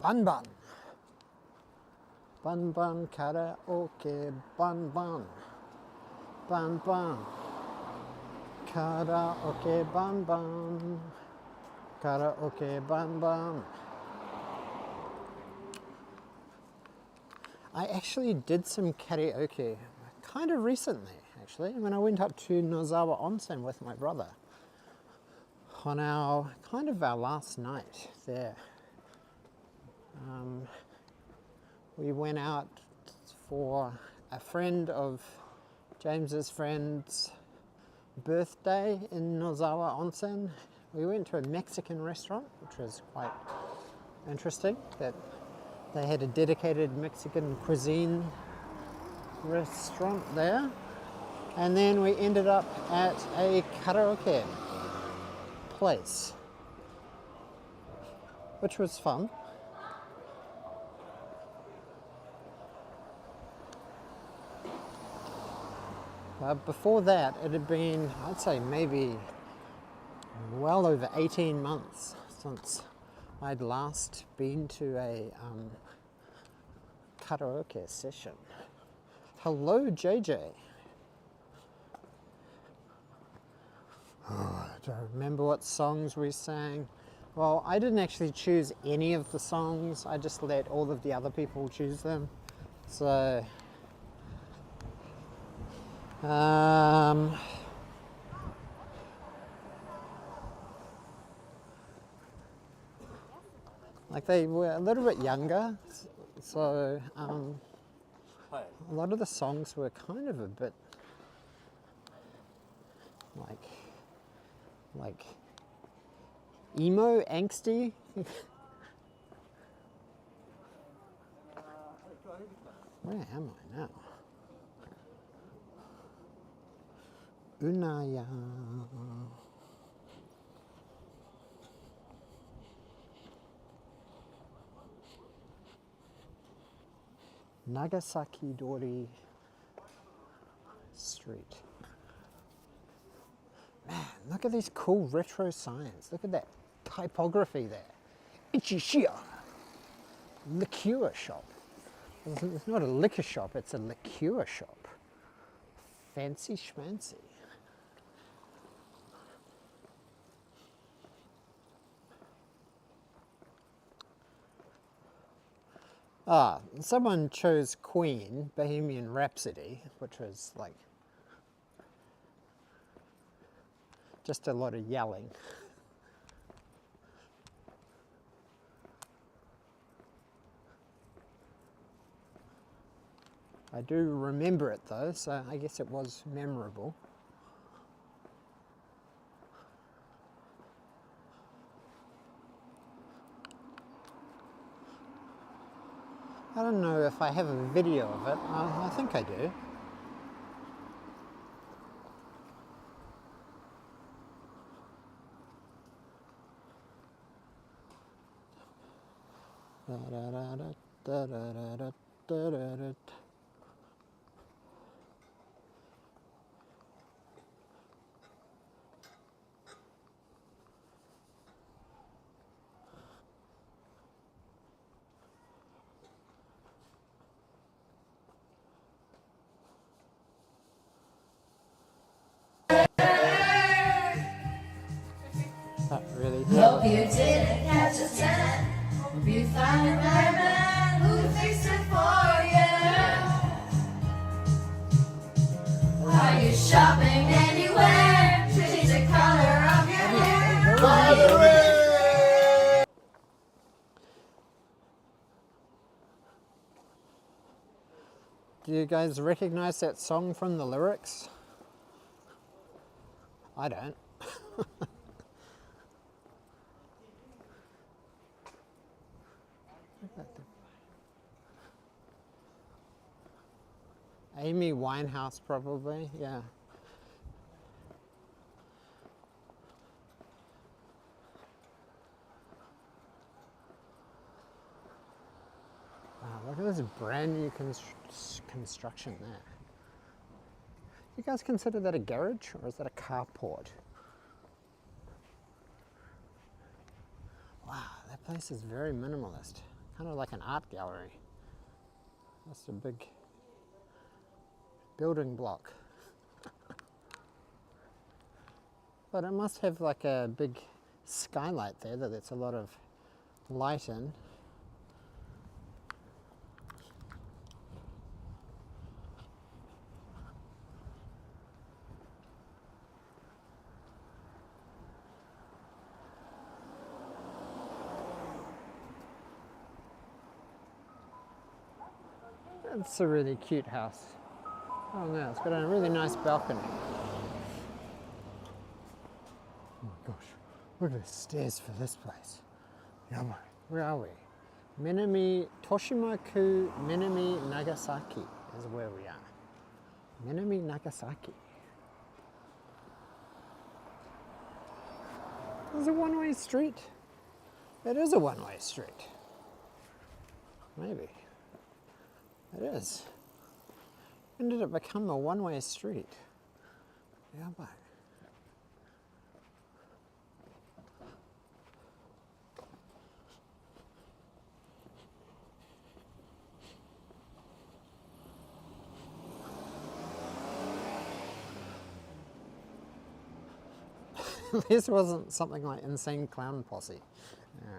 Bun bun. Bun bun karaoke bun bun. Bun bun. Karaoke bun bun. Karaoke bun bun. I actually did some karaoke kind of recently, actually, when I went up to Nozawa Onsen with my brother on our last night there. We went out for a friend of James's friend's birthday in Nozawa Onsen. We went to a Mexican restaurant, which was quite interesting, that they had a dedicated Mexican cuisine restaurant there. And then we ended up at a karaoke place, which was fun. Before that, it had been, I'd say, maybe well over 18 months since I'd last been to a karaoke session. Hello, JJ. Do I remember what songs we sang? Well, I didn't actually choose any of the songs. I just let all of the other people choose them. So, like they were a little bit younger, so a lot of the songs were kind of a bit like emo, angsty. Where am I now? Unaya. Nagasaki Dori Street. Man, look at these cool retro signs. Look at that typography there. Ichishiya. Liqueur shop. It's not a liquor shop, it's a liqueur shop. Fancy schmancy. Someone chose Queen, Bohemian Rhapsody, which was like just a lot of yelling. I do remember it though, so I guess it was memorable. I don't know if I have a video of it. I think I do. Not really. Hope you didn't catch a ten. Hope you found a right man who fixed it for you. Are you shopping anywhere? Change the color of your hair. Do you guys recognize that song from the lyrics? I don't. Amy Winehouse, probably, yeah. Wow, look at this brand new construction there. You guys consider that a garage or is that a carport? Wow, that place is very minimalist. Kind of like an art gallery. That's a big building block. But it must have like a big skylight there that lets a lot of light in. That's a really cute house. Oh no, it's got a really nice balcony. Oh my gosh, look at the stairs for this place. Yama, where are we? Minami, Toshimaku Minami Nagasaki is where we are. Minami Nagasaki. Is it a one-way street? It is a one-way street. Maybe. It is. When did it become a one-way street? Yeah, but. This wasn't something like Insane Clown Posse. Yeah.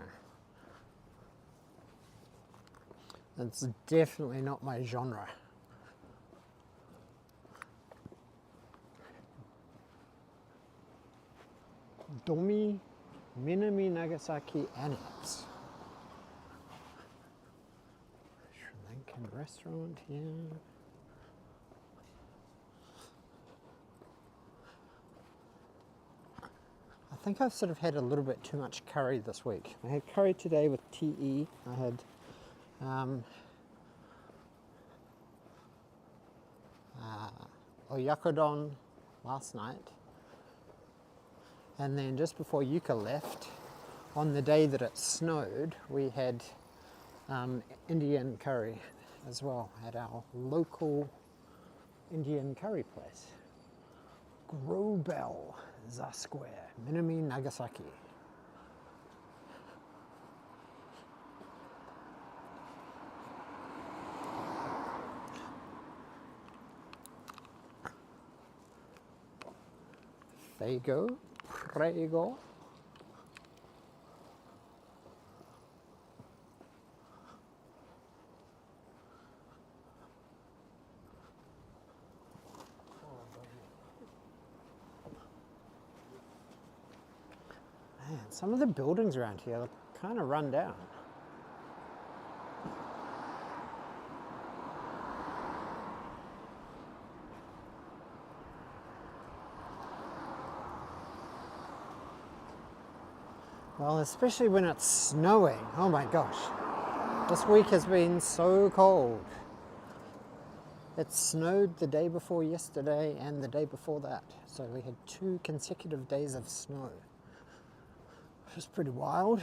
It's definitely not my genre. Domi Minami Nagasaki Annex. Sri Lankan restaurant here. I think I've sort of had a little bit too much curry this week. I had curry today with TE. I had oyakodon last night. And then just before Yuka left, on the day that it snowed, we had Indian curry as well at our local Indian curry place. Grobel Square, Minami Nagasaki. Fago, prego. Man, some of the buildings around here look kind of run down. Well, especially when it's snowing. Oh my gosh. This week has been so cold. It snowed the day before yesterday and the day before that. So we had 2 consecutive days of snow. Which is pretty wild.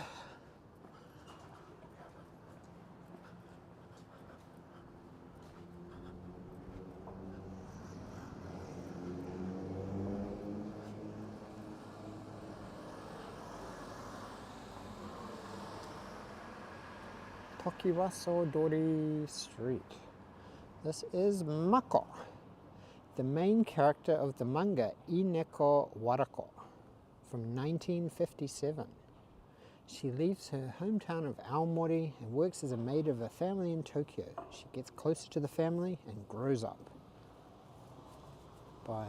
Tokiwaso Dori Street. This is Mako, the main character of the manga Ineko Warako from 1957. She leaves her hometown of Aomori and works as a maid of a family in Tokyo. She gets closer to the family and grows up. By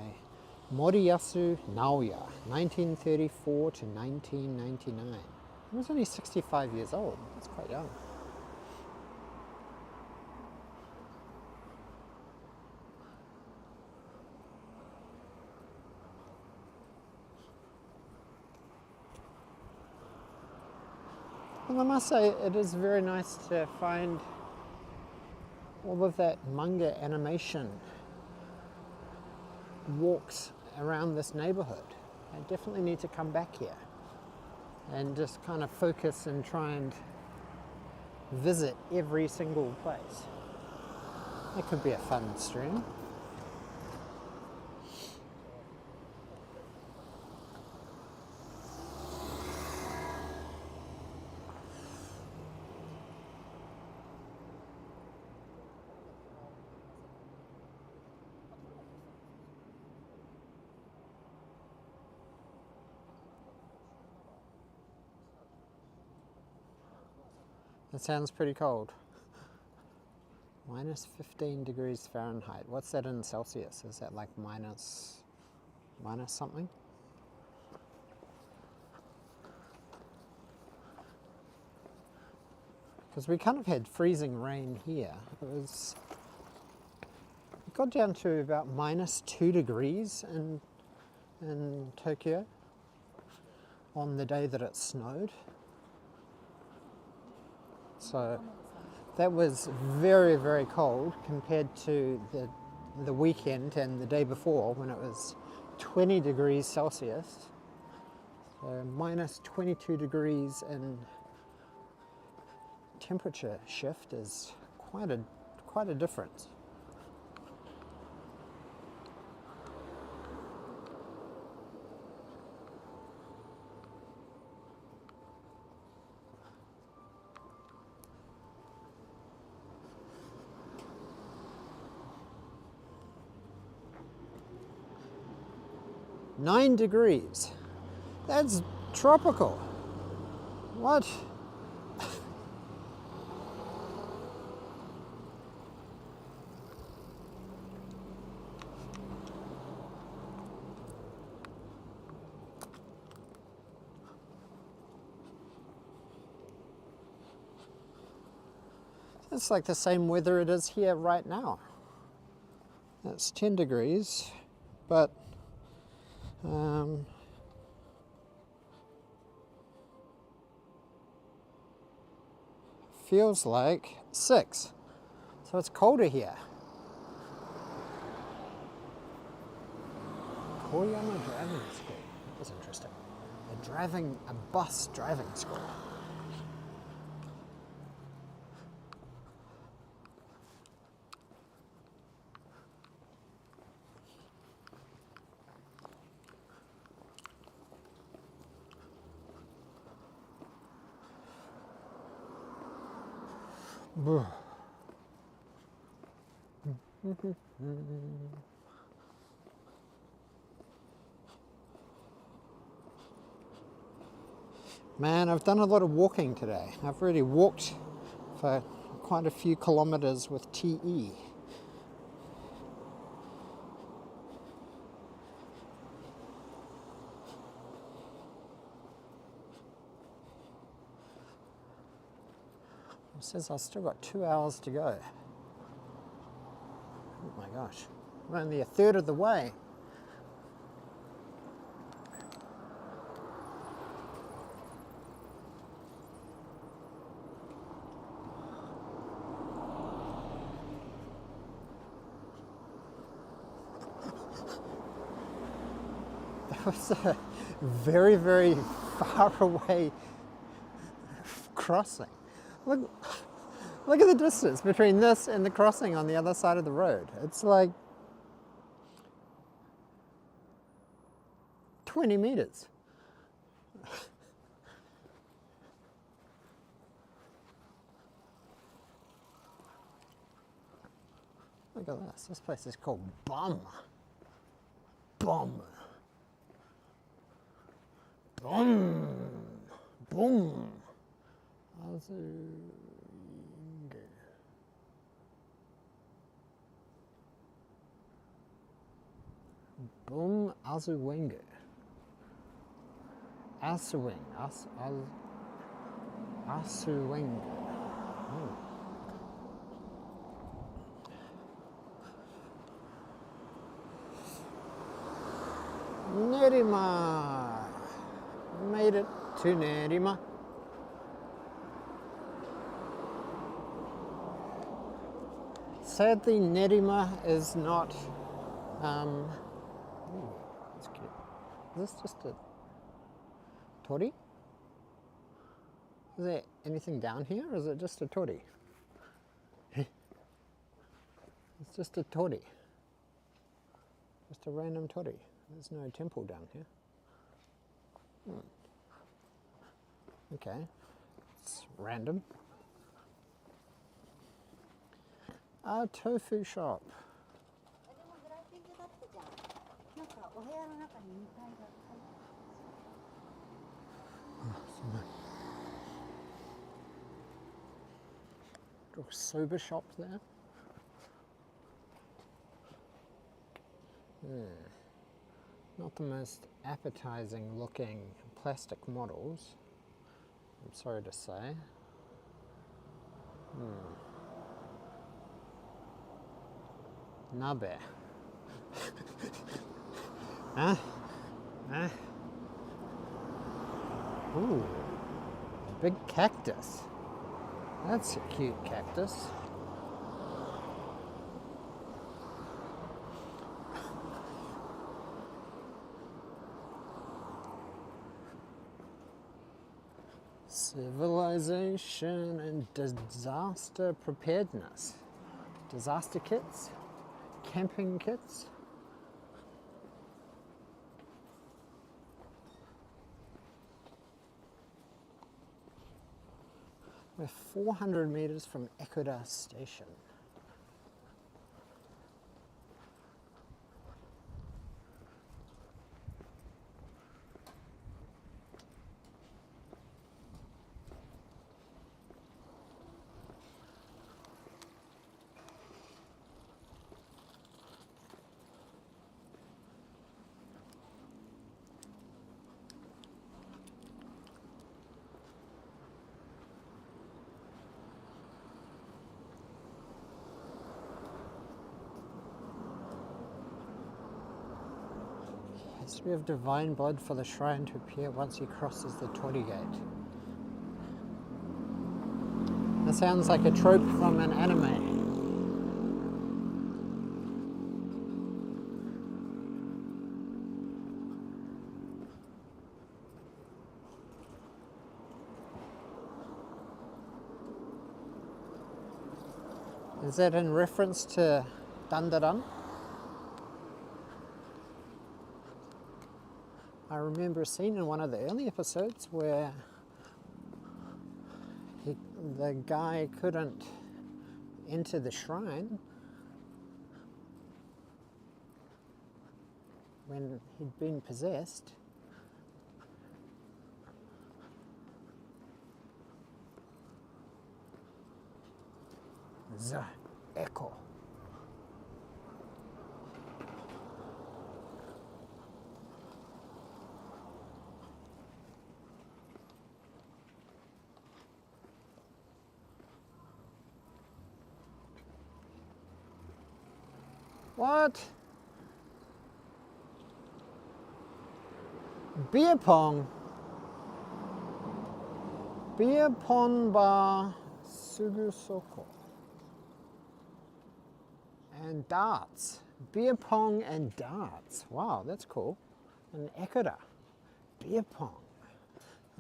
Moriyasu Naoya, 1934 to 1999. He was only 65 years old. That's quite young. Well, I must say, it is very nice to find all of that manga animation walks around this neighborhood. I definitely need to come back here and just kind of focus and try and visit every single place. That could be a fun stream. That sounds pretty cold. Minus 15 degrees Fahrenheit. What's that in Celsius? Is that like minus something? Because we kind of had freezing rain here. It was got down to about -2 degrees in Tokyo on the day that it snowed. So that was very, very cold compared to the weekend and the day before when it was 20 degrees Celsius. So -22 degrees in temperature shift is quite a difference. Nine degrees. That's tropical. What? It's like the same weather it is here right now. It's 10 degrees, but feels like 6. So it's colder here. Koyama driving school. That was interesting. A bus driving school. Man, I've done a lot of walking today. I've really walked for quite a few kilometers with TE. It says I've still got 2 hours to go. Oh my gosh, I'm only a third of the way. That was a very, very far away crossing. Look at the distance between this and the crossing on the other side of the road. It's like 20 meters. Look at this. This place is called Bum. Bum. Bum. Boom. Boom Azuwenge. Asuwing. Asuwenge. Nerima. Made it to Nerima. Sadly, Nerima is not. That's cute. Is this just a tori? Is there anything down here, or is it just a tori? It's just a tori. Just a random tori. There's no temple down here. Okay, it's random. A tofu shop. Little soba shop there. Not the most appetizing looking plastic models, I'm sorry to say. Takadanobabe. Huh? Huh? Ooh, big cactus. That's a cute cactus. Civilization and disaster preparedness. Disaster kits, camping kits. We're 400 meters from Ekuda Station. History of divine blood for the shrine to appear once he crosses the Tori Gate. That sounds like a trope from an anime. Is that in reference to Dandadan? I remember a scene in one of the early episodes where the guy couldn't enter the shrine when he'd been possessed. The echo. What? Beer pong. Beer pong bar Sugusoko. And darts. Beer pong and darts. Wow, that's cool. And Ekuda. Beer pong.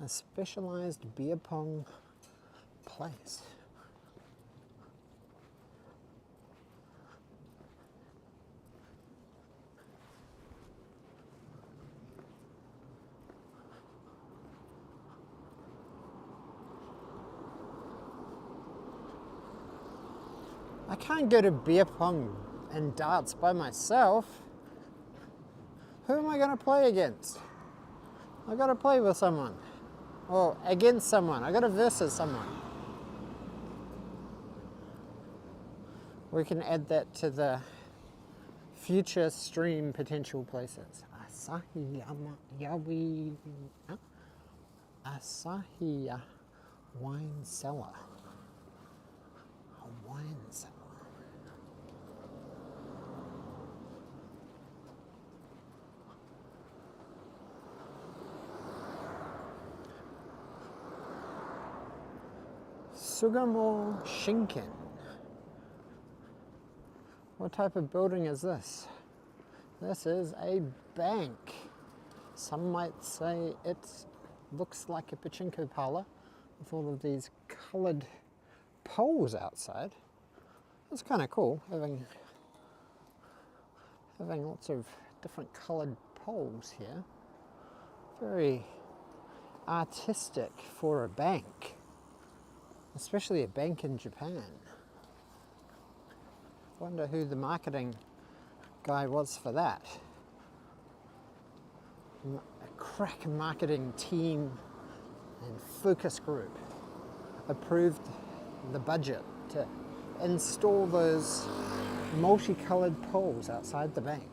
A specialized beer pong place. I can't go to beer pong and darts by myself. Who am I going to play against? I got to play with someone. Or against someone. I got to versus someone. We can add that to the future stream potential places. Asahiya wine cellar. A wine cellar. Sugamo Shinken. What type of building is this? This is a bank. Some might say it looks like a pachinko parlor with all of these coloured poles outside. It's kind of cool having lots of different coloured poles here. Very artistic for a bank, especially a bank in Japan. I wonder who the marketing guy was for that. A crack marketing team and focus group approved the budget to install those multicolored poles outside the bank.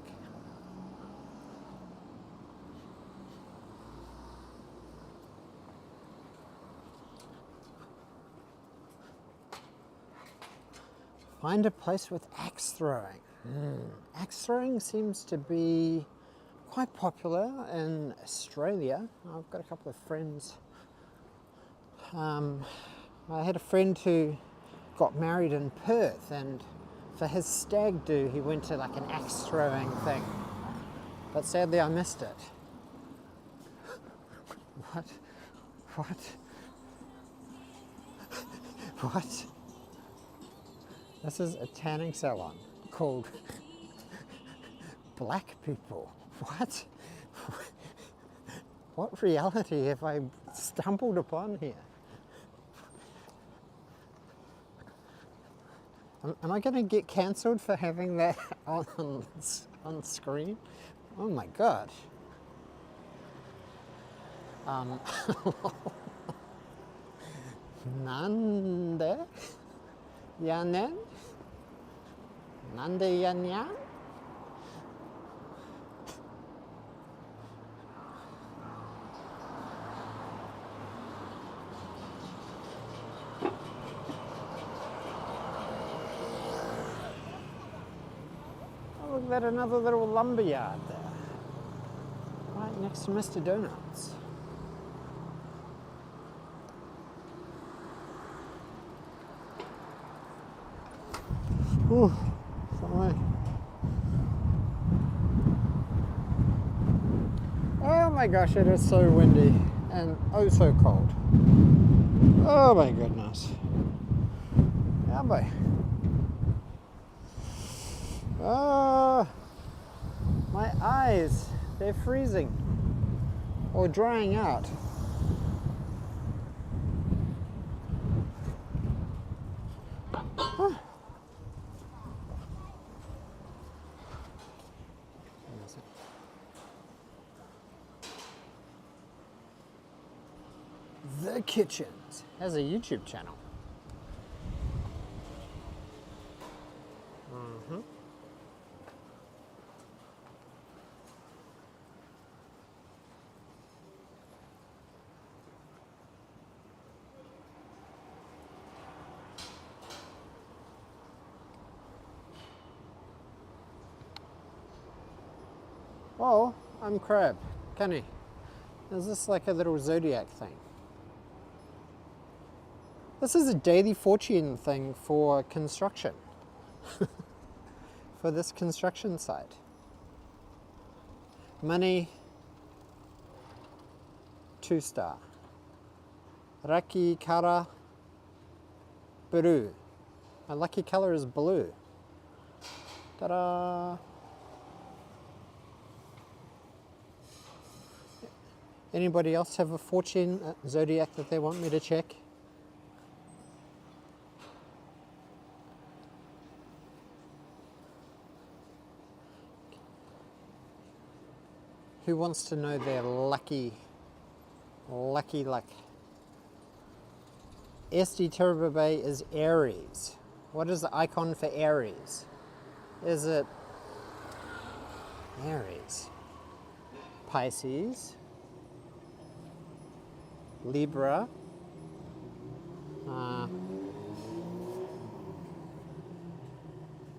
Find a place with axe throwing. Axe throwing seems to be quite popular in Australia. I've got a couple of friends. I had a friend who got married in Perth, and for his stag do he went to like an axe throwing thing. But sadly I missed it. What? What? What? This is a tanning salon called Black People. What? What reality have I stumbled upon here? Am I going to get cancelled for having that on screen? Oh my god. Nande? Yanen? Nande yanyan? Oh, look at that, another little lumber yard there. Right next to Mr. Donuts. Ooh, sorry. Oh my gosh, it is so windy and oh so cold. Oh my goodness. Yeah, boy. Oh, my eyes, they're freezing or drying out. Oh. The Kitchens has a YouTube channel. Oh, I'm Crab. Kenny. Is this like a little zodiac thing? This is a daily fortune thing for construction. For this construction site. Money, 2-star. Raki kara, blue. My lucky color is blue. Ta-da! Anybody else have a fortune zodiac that they want me to check? Who wants to know their lucky luck? Takadanobaba is Aries. What is the icon for Aries? Is it Aries? Pisces, Libra,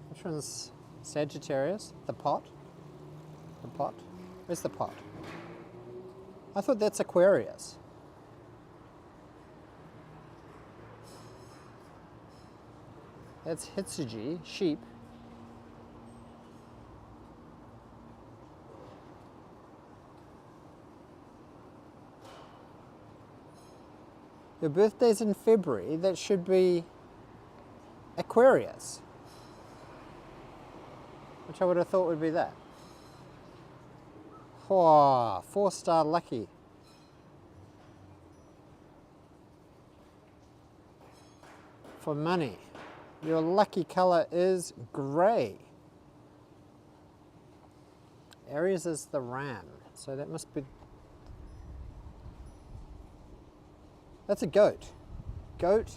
which one's Sagittarius? The pot? The pot? Where's the pot? I thought that's Aquarius. That's Hitsuji, sheep. Your birthday's in February, that should be Aquarius. Which I would have thought would be that. Oh, 4-star lucky. For money, your lucky color is grey. Aries is the ram, so that must be... That's a goat. Goat,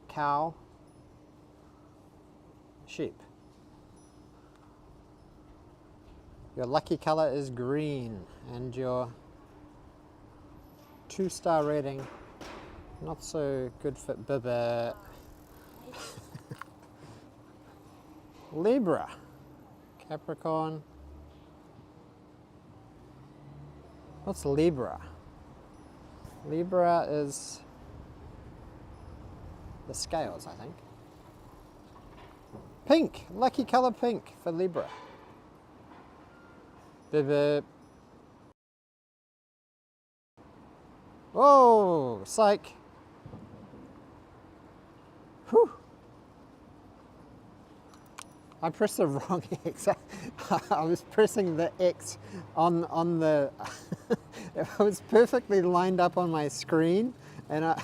cow, sheep. Your lucky color is green, and your 2-star rating, not so good for Bibba. Libra, Capricorn. What's Libra? Libra is the scales, I think. Pink, lucky color pink for Libra. Bip. Whoa, psych. Whew. I pressed the wrong X. I was pressing the X on the, it was perfectly lined up on my screen, and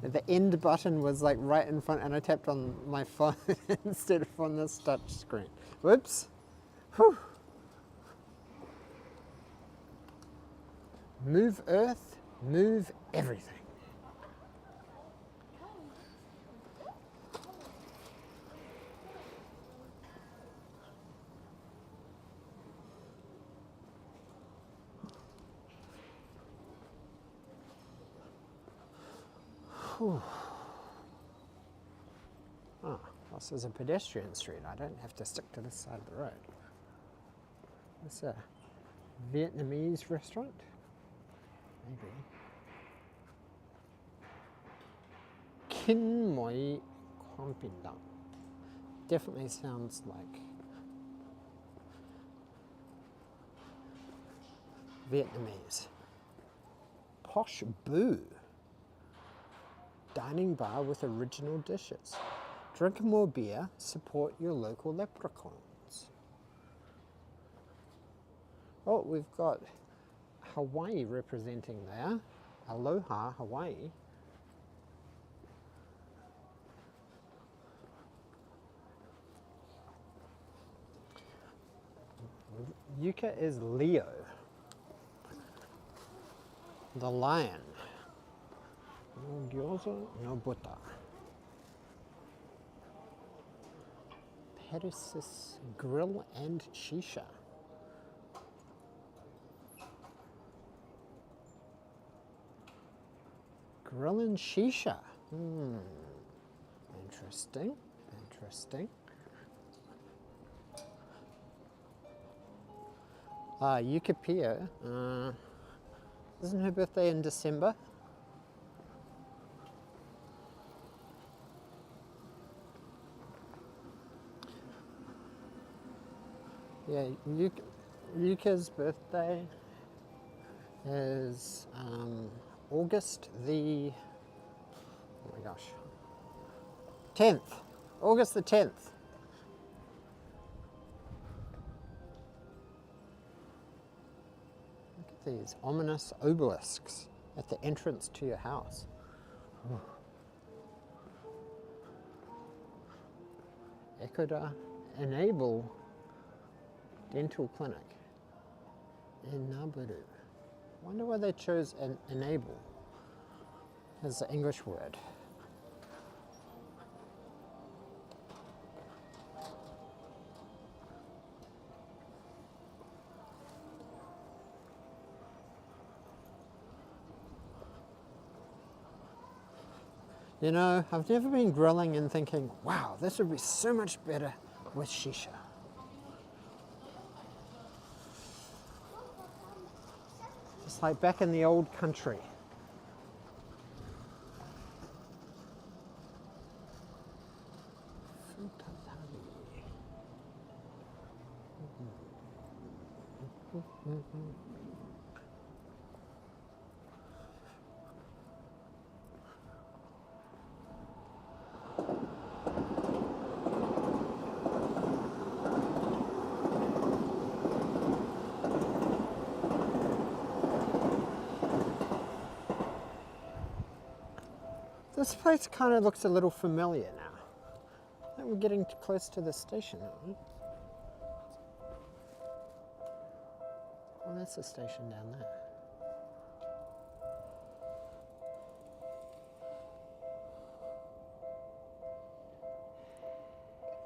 the end button was like right in front, and I tapped on my phone instead of on this touch screen. Whoops. Whew. Move Earth, move everything. Whew. Oh, this is a pedestrian street. I don't have to stick to this side of the road. It's a Vietnamese restaurant. Maybe. Kin Moi Quang Pin Dang. Definitely sounds like Vietnamese. Posh Boo. Dining bar with original dishes. Drink more beer, support your local leprechauns. Oh, we've got Hawaii representing there. Aloha, Hawaii. Yuka is Leo. The lion. No gyoza, no butter. Paris Grill and Shisha. Grill and Shisha. Interesting, interesting. Yuka Pio. Isn't her birthday in December? Yeah, Yuka's birthday is August the, oh my gosh, 10th, August the 10th. Look at these ominous obelisks at the entrance to your house. Ekoda Enable Dental Clinic in Nabaru. Wonder why they chose an enable as the English word. You know, I've never been grilling and thinking, wow, this would be so much better with shisha. It's like back in the old country. This place kind of looks a little familiar now. I think we're getting close to the station, aren't we? Well, that's the station down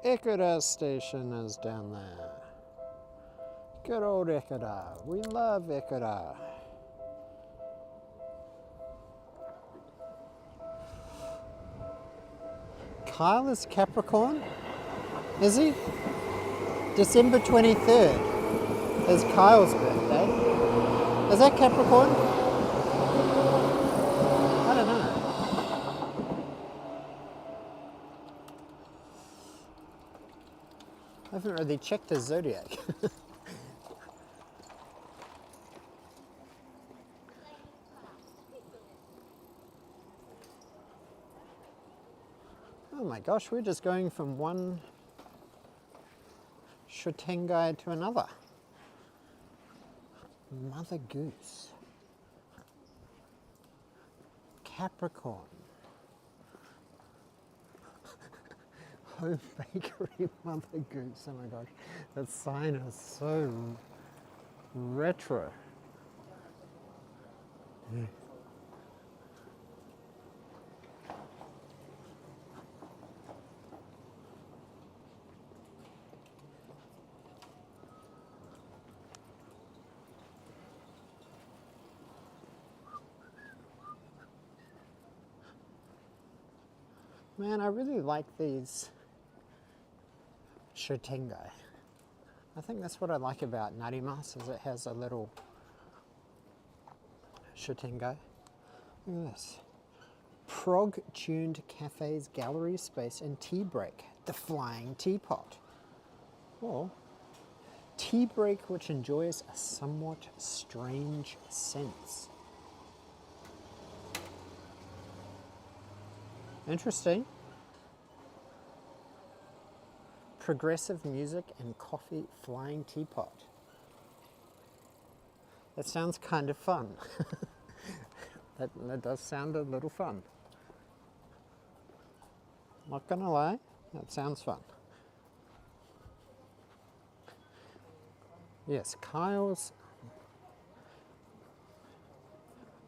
there. Ikuda station is down there. Good old Ikuda. We love Ikuda. Kyle is Capricorn? Is he? December 23rd is Kyle's birthday. Is that Capricorn? I don't know. I haven't really checked his zodiac. Oh my gosh, we're just going from one Shutengai to another. Mother Goose. Capricorn. Home Bakery Mother Goose. Oh my gosh, that sign is so retro. Yeah. Man, I really like these Shutengai. I think that's what I like about Narimas, is it has a little Shutengai. Look at this. Prog-tuned cafes, gallery space and tea break. The flying teapot. Or tea break which enjoys a somewhat strange sense. Interesting. Progressive music and coffee flying teapot. That sounds kind of fun. that does sound a little fun. Not gonna lie, that sounds fun. Yes, Kyle's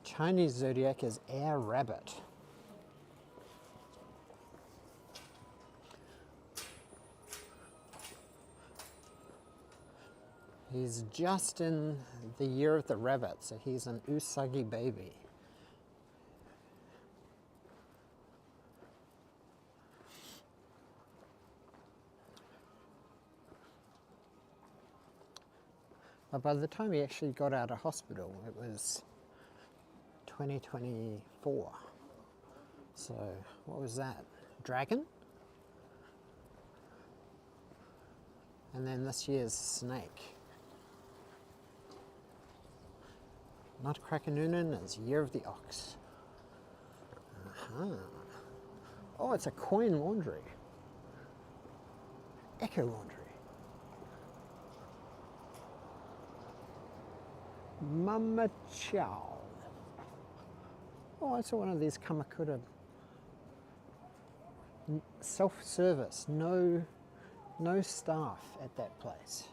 Chinese zodiac is Air Rabbit. He's just in the year of the rabbit, so he's an Usagi baby. But by the time he actually got out of hospital, it was 2024. So, what was that? Dragon? And then this year's snake. Nutcracker Noonan is Year of the Ox. Oh, it's a coin laundry. Echo laundry. Mama Chow. Oh, I saw one of these Kamakura. Self-service, no staff at that place.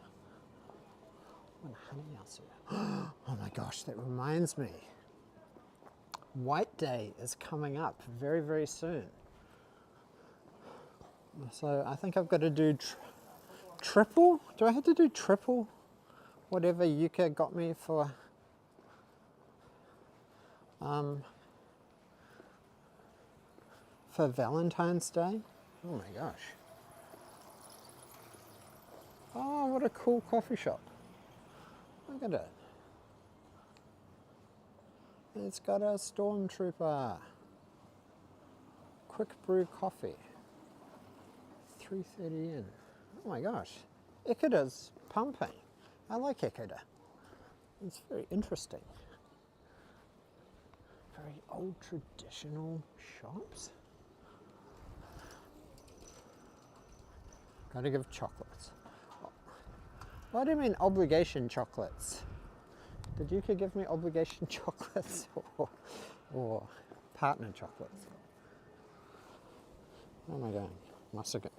Oh my gosh, that reminds me. White Day is coming up very, very soon. So I think I've got to do triple. Do I have to do triple? Whatever Yuka got me for Valentine's Day. Oh my gosh. Oh, what a cool coffee shop. Look at it. It's got a Stormtrooper. Quick brew coffee. 3:30 in. Oh my gosh. Ikeda's pumping. I like Ikeda. It's very interesting. Very old traditional shops. Gotta give chocolates. What do you mean obligation chocolates? Did you give me obligation chocolates or partner chocolates? Where am I going? My second.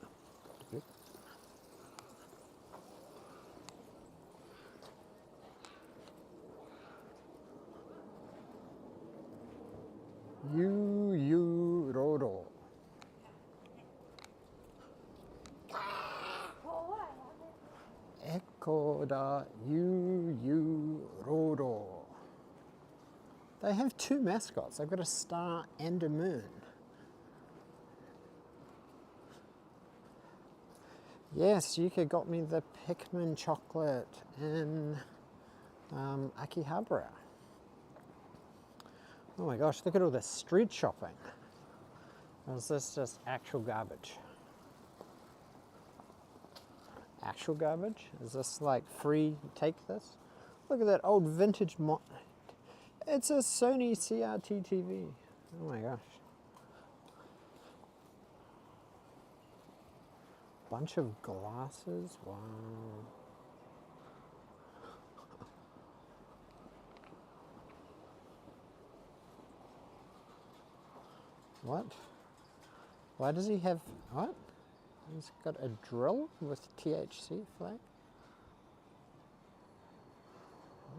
Yu Roro. Ekoda Yu Roro. They have two mascots. They've got a star and a moon. Yes, Yuka got me the Pikmin chocolate in Akihabara. Oh my gosh, look at all this street shopping. Or is this just actual garbage? Actual garbage? Is this like free, take this? Look at that old vintage it's a Sony CRT TV. Oh my gosh. Bunch of glasses, wow. What? Why does he have, what? He's got a drill with THC flag?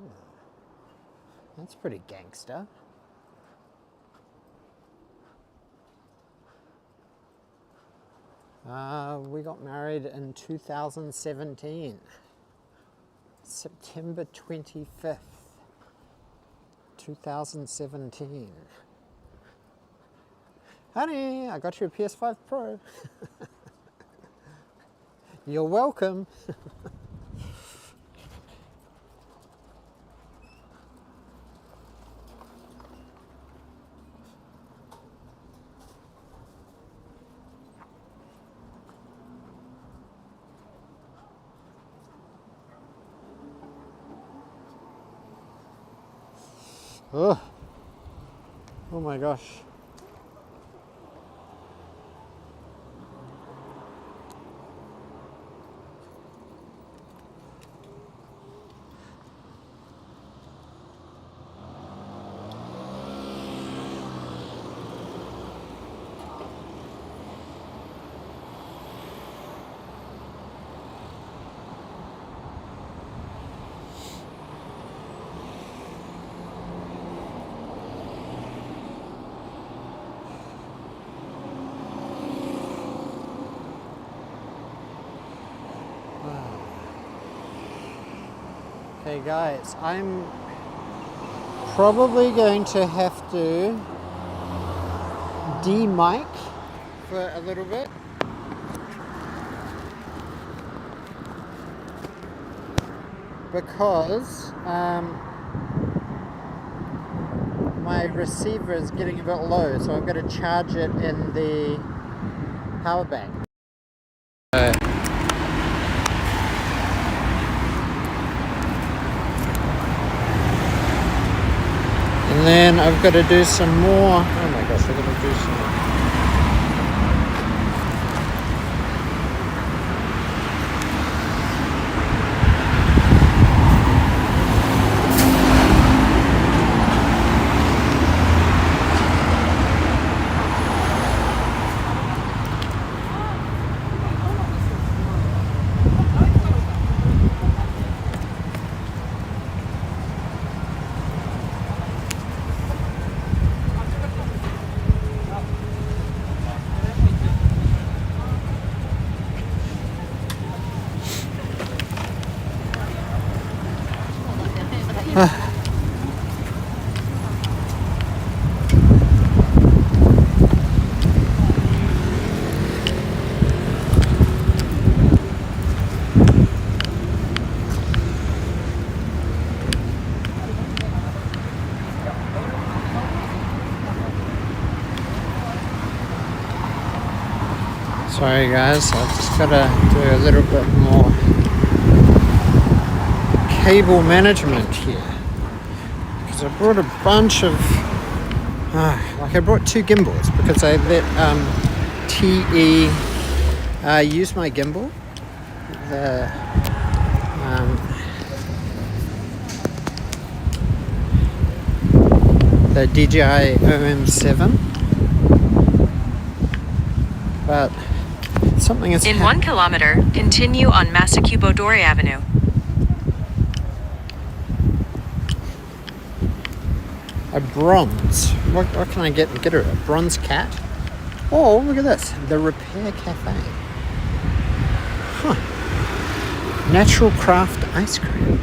Ooh. That's pretty gangster. We got married in 2017, September 25th, 2017. Honey, I got you a PS5 Pro. You're welcome. Oh, oh my gosh. Okay guys, I'm probably going to have to de-mic for a little bit. Because my receiver is getting a bit low, so I've got to charge it in the power bank. And then I've got to do some more. Oh my gosh, I've got to do some. Sorry guys, I've just got to do a little bit more cable management here. Because I brought a bunch of, like I brought 2 gimbals because I let TE use my gimbal. The DJI OM7. But something is in 1 kilometer, continue on Massacubo-Dore Avenue. A bronze. What can I get her? A bronze cat? Oh, look at this. The Repair Cafe. Huh. Natural craft ice cream.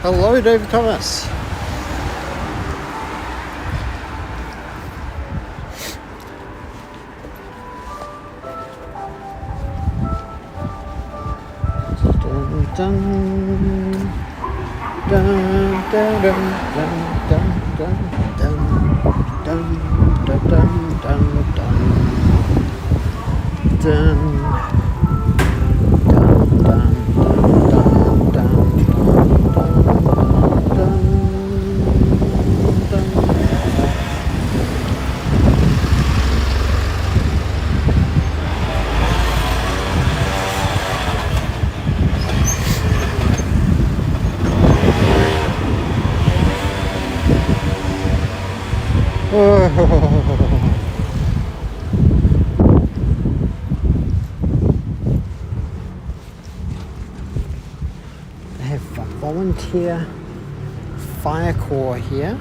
Hello, David Thomas. Dun, dun, dun, dun, dun, dun, dun, dun, dun, dun, dun, dun, dun. They have a volunteer fire corps here.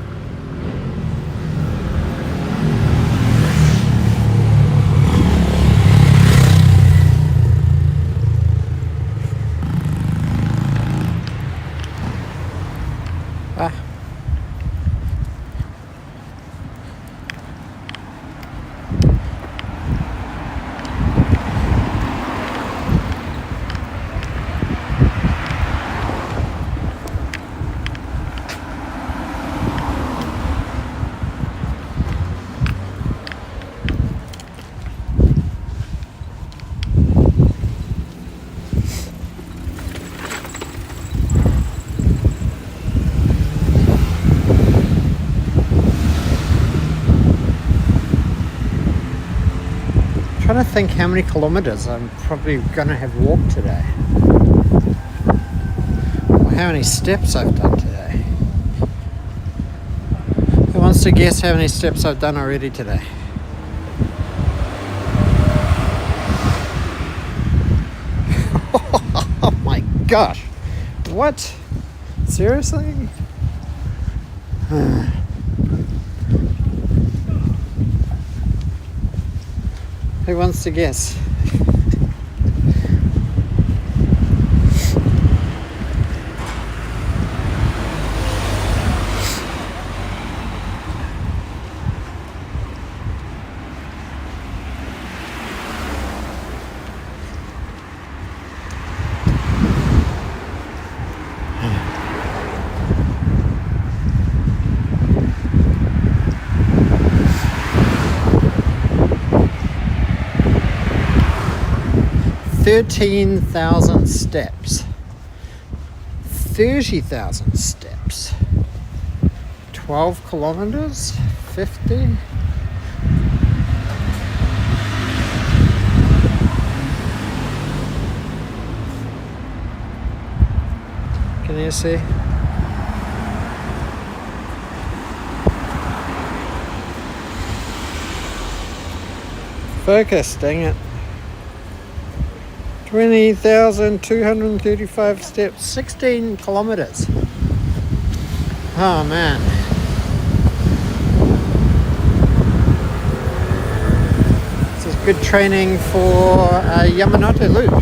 Ah. 'Trying to think how many kilometers I'm probably gonna have walked today, or how many steps I've done today. Who wants to guess how many steps I've done already today? Oh my gosh, what? Seriously? Who wants to guess? $13,000 steps, 30,000 steps, 12 kilometers, 50. Can you see? Focus, dang it. 20,235 steps, 16 kilometers. Oh man. This is good training for Yamanote Loop.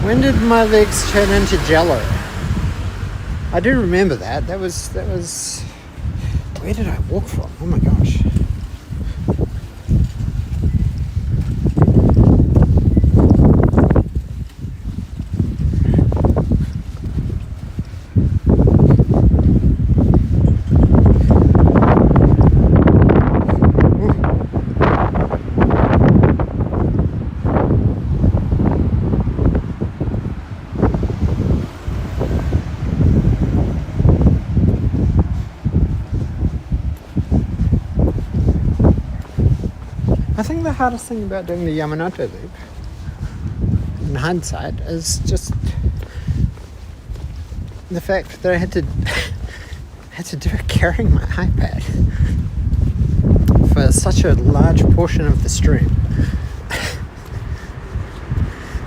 When did my legs turn into jello? I do remember that. That was. Where did I walk from? Oh my gosh. the hardest thing about doing the Yamanote loop, in hindsight, is just the fact that I had to do it carrying my iPad for such a large portion of the stream.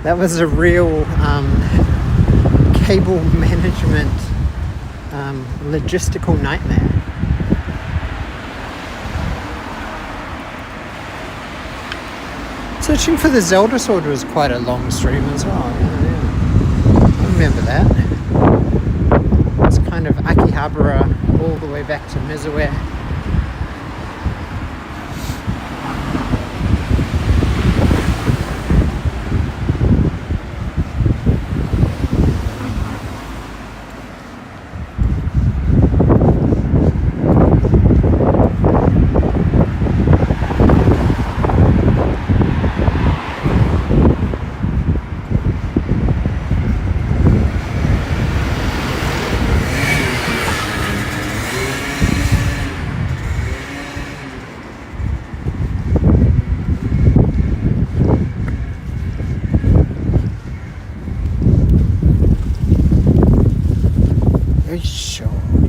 That was a real cable management logistical nightmare. Searching for the Zelda sword was quite a long stream as well. Yeah. I remember that. It's kind of Akihabara all the way back to Mizuwe.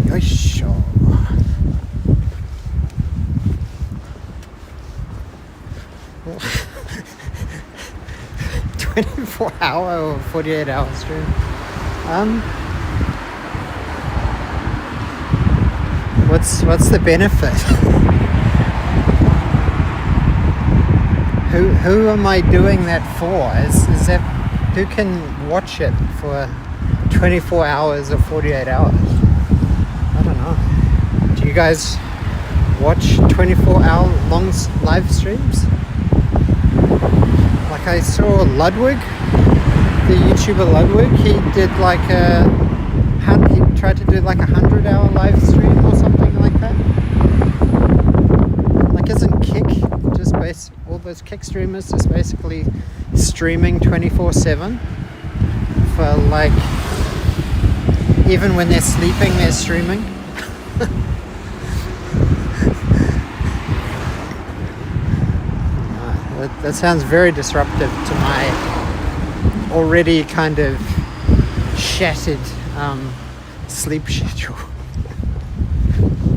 Yoisho. 24-hour or 48-hour stream. What's the benefit? Who am I doing that for? Is that who can watch it for 24 hours or 48 hours? I don't know. Do you guys watch 24-hour long live streams? Like I saw Ludwig, the YouTuber Ludwig, he did like he tried to do like 100-hour live stream or something like that. Like isn't Kick just all those Kick streamers just basically streaming 24/7 for like, even when they're sleeping they're streaming? That sounds very disruptive to my already kind of shattered sleep schedule,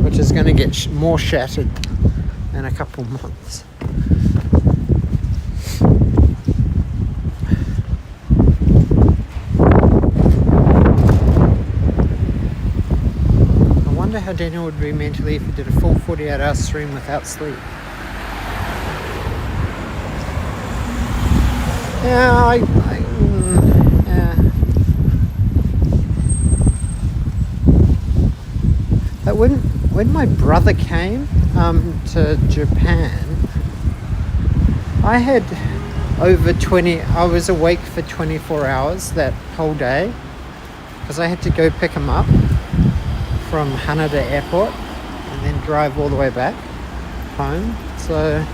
which is going to get more shattered in a couple months. I wonder how Daniel would be mentally if he did a full 48-hour stream without sleep. Yeah, yeah. But when my brother came to Japan, I had I was awake for 24 hours that whole day because I had to go pick him up from Haneda Airport and then drive all the way back home. So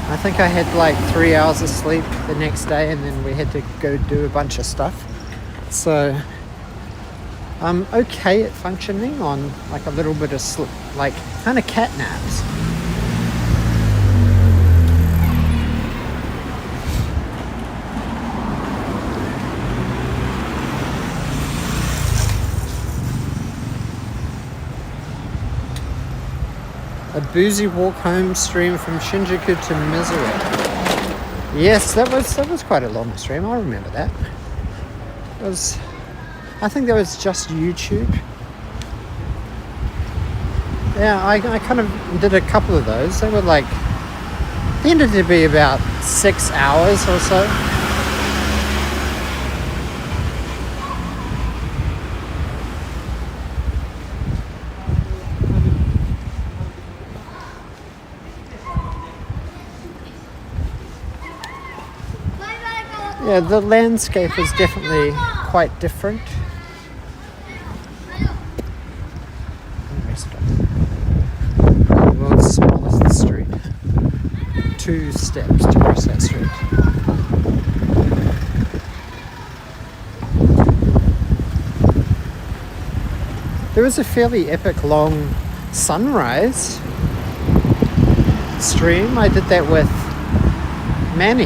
I think I had like 3 hours of sleep the next day, and then we had to go do a bunch of stuff. So I'm okay at functioning on like a little bit of sleep, like kind of cat naps. A boozy walk home stream from Shinjuku to Mizuwe. Yes, that was quite a long stream. I remember that. I think that was just YouTube. Yeah, I kind of did a couple of those. They were like, they ended to be about 6 hours or so. Yeah, the landscape is definitely quite different. The world's smallest street. 2 steps to cross that street. There was a fairly epic long sunrise stream. I did that with Manny.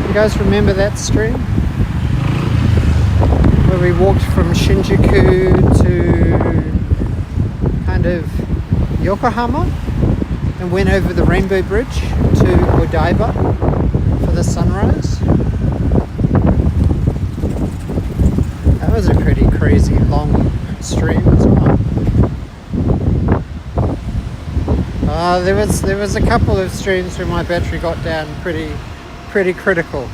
You guys remember that stream? Where we walked from Shinjuku to kind of Yokohama and went over the Rainbow Bridge to Odaiba for the sunrise. That was a pretty crazy long stream as well. There was a couple of streams where my battery got down pretty critical.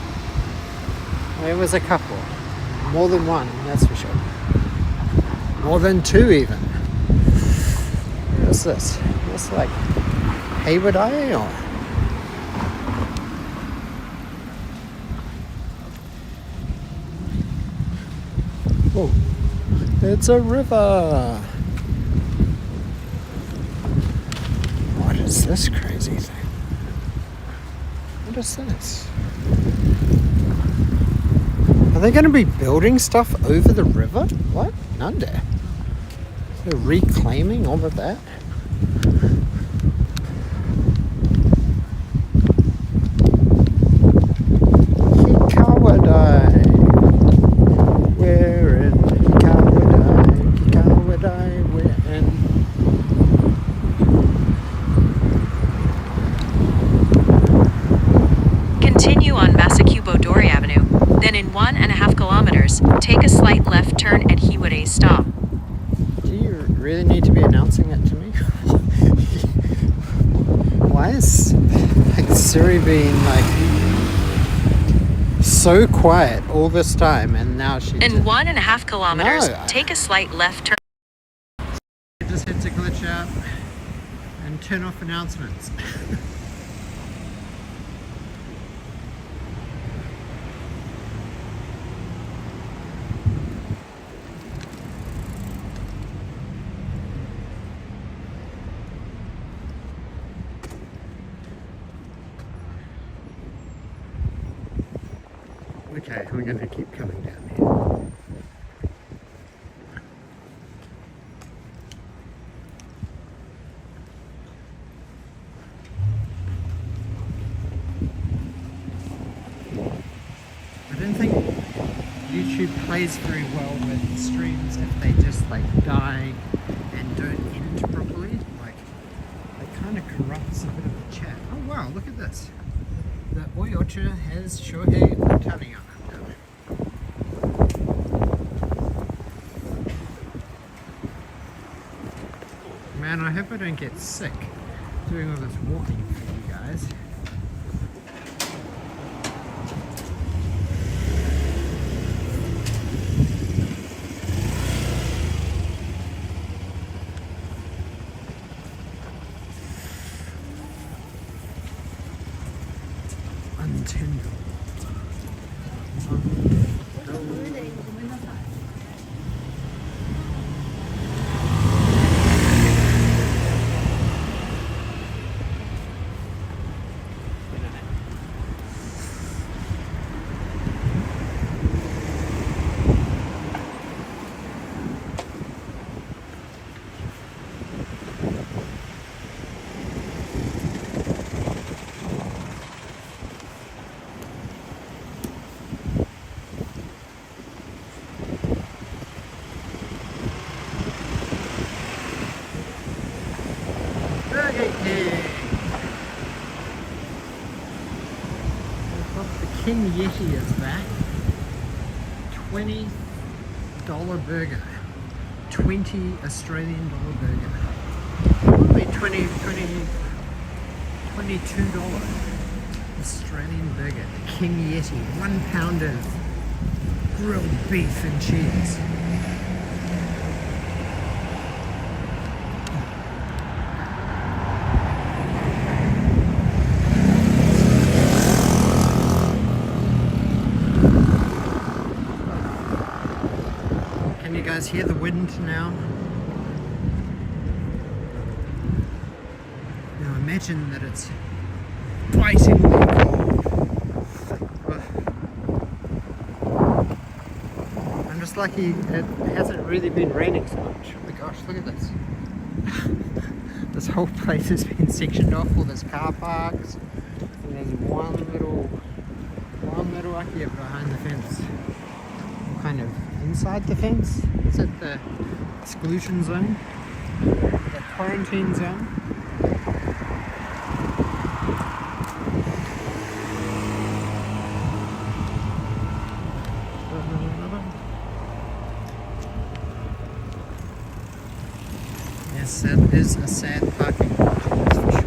There was a couple. More than one, that's for sure. More than two even. What's this? It's like Hayward Eye or? Oh, it's a river. What is this crazy thing? What is this? Are they going to be building stuff over the river? What? Nande. They're reclaiming all of that? Hikawadai. We're in Hikawadai. Hikawadai, we're in. Continue on Massacubo-Dori Avenue. Then in 1.5 kilometers, take a slight left turn at Hiware stop. Do you really need to be announcing it to me? Why is Siri being so quiet all this time and now she In 1.5 kilometers, No. take a slight left turn. I just had to glitch out and turn off announcements. Okay, we're going to keep coming down here. I don't think YouTube plays very well with streams if they just die and don't end properly. It kind of corrupts a bit of the chat. Oh wow, look at this. The Oyocha has Shohei Ohtani on it. Man, I hope I don't get sick doing all this walking for you guys. Untenable. King Yeti is back. $20 burger. 20 Australian dollar burger. Probably $22 Australian burger. The King Yeti. 1 pound of grilled beef and cheese. Hear the wind now. Now imagine that it's bitingly cold. I'm just lucky it hasn't really been raining so much. Oh my gosh, look at this. The this whole place has been sectioned off, all there's car parks, and there's one little area behind the fence, kind of inside the fence. Is it the exclusion zone? The quarantine zone? Yes, that is a sad parking lot, that's for sure.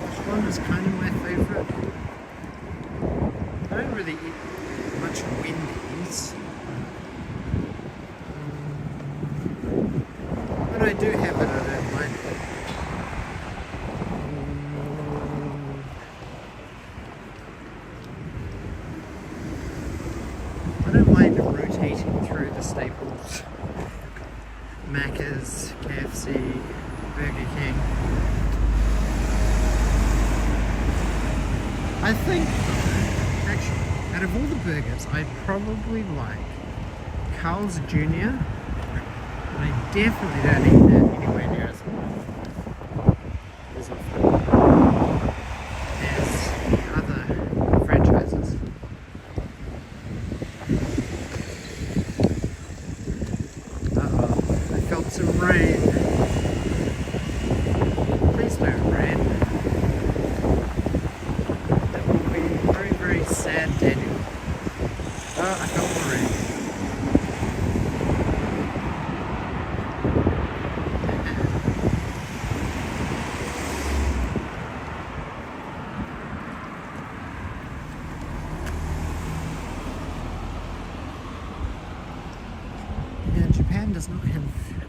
Which one is kind of my favourite? I don't really eat much Wendy's. When I do have it, I don't mind it. I don't mind rotating through the staples. Macca's, KFC, Burger King. I think, actually, out of all the burgers, I'd probably like Carl's Jr. And I definitely don't eat that anywhere near as often as other franchises. Uh-oh, I felt some rain. Please don't rain. That will be very, very sad, Daniel. Oh, I felt the rain. Japan does not have.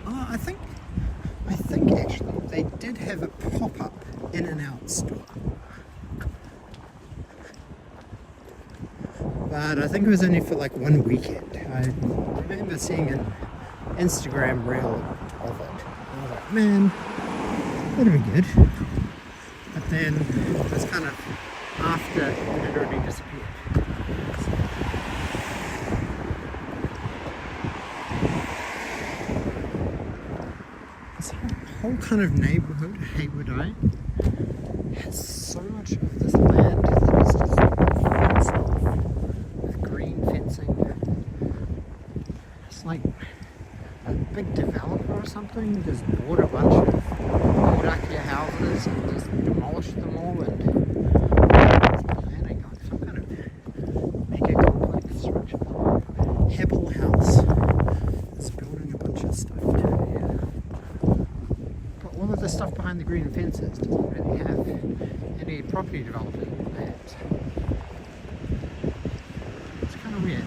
Oh, I think actually they did have a pop-up In-N-Out store, but I think it was only for like one weekend. I remember seeing an Instagram reel of it. I was like, man, that'd be good. But then it was kind of after it had already disappeared. Whole kind of neighborhood, Haywardite, has so much of this land that is just fenced off with green fencing. It's like a big developer or something just bought a bunch of old IKEA houses and just demolished them all and planning on some kind of mega complex structure. Hebel House is building a bunch of stuff too. All of the stuff behind the green fences doesn't really have any property development plans. It's kind of weird.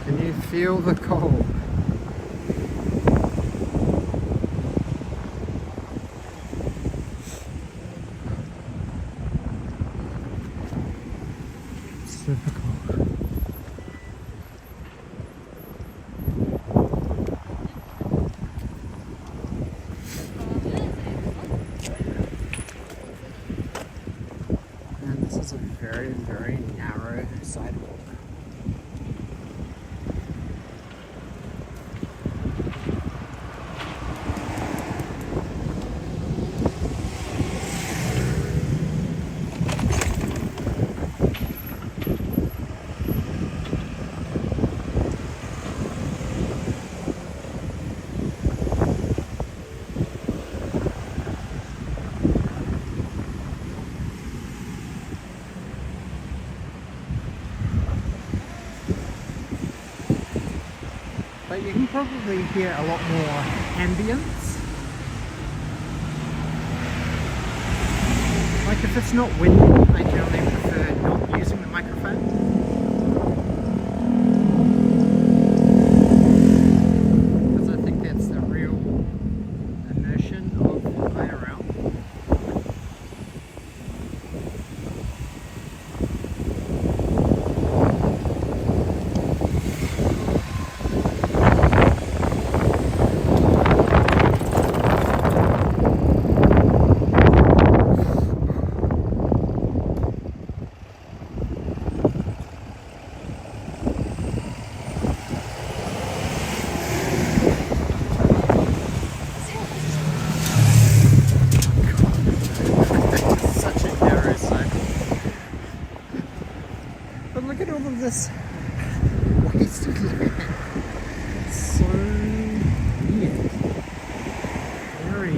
Can you feel the cold? Super cold. And this is a very, very narrow sidewalk. you can probably hear a lot more ambience. Like if it's not windy, I generally prefer not using the microphone. Because I think that's the real immersion of IRL. Such a narrow cycle. But look at all of this wasted land. It's so weird. Very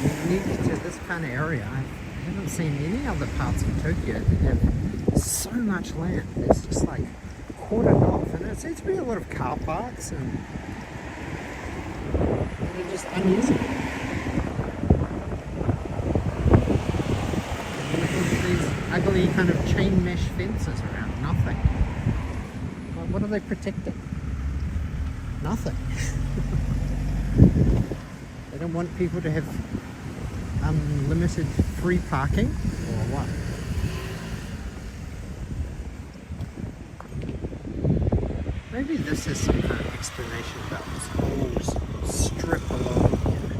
unique to this kind of area. I haven't seen any other parts of Tokyo that have so much land. It's just like cordoned off, and it seems to be a lot of car parks and they're just unusable. These ugly kind of chain mesh fences around, nothing. Well, what are they protecting? Nothing. They don't want people to have unlimited free parking, or what? Maybe this is some kind of explanation about this whole strip along here.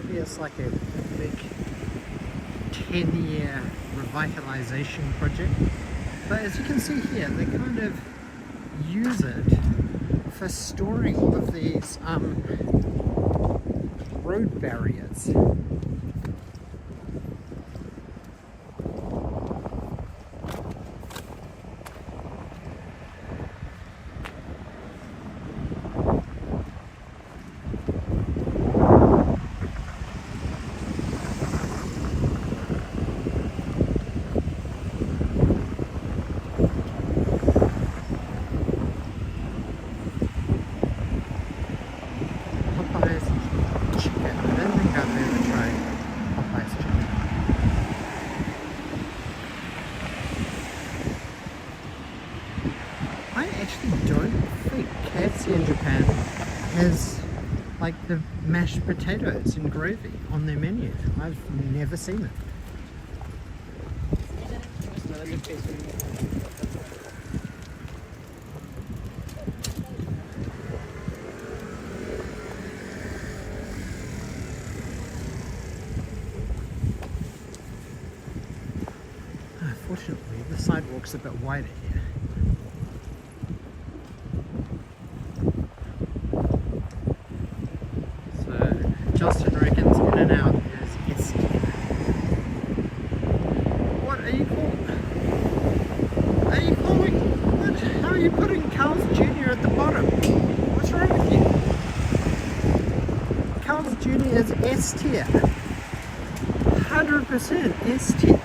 Maybe it's like a big 10-year revitalization project. But as you can see here, they kind of use it for storing all of these road barriers. I actually don't think KFC in Japan has like the mashed potatoes and gravy on their menu. I've never seen it. Fortunately, the sidewalk's a bit wider here. So Justin reckons in and out is S. What are you calling? Are you calling? What? How are you putting Carl's Jr. at the bottom? What's wrong with you? Carl's Jr. is S tier. 100% S tier.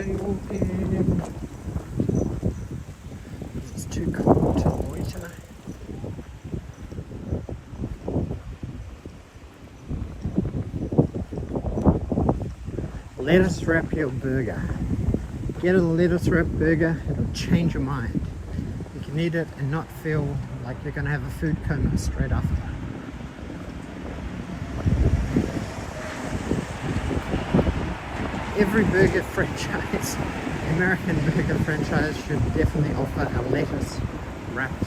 Walking. It's too cold to loiter. Lettuce wrap your burger. Get a lettuce wrap burger, it'll change your mind. You can eat it and not feel like you're going to have a food coma straight after. Every burger franchise, American burger franchise, should definitely offer a lettuce wrapped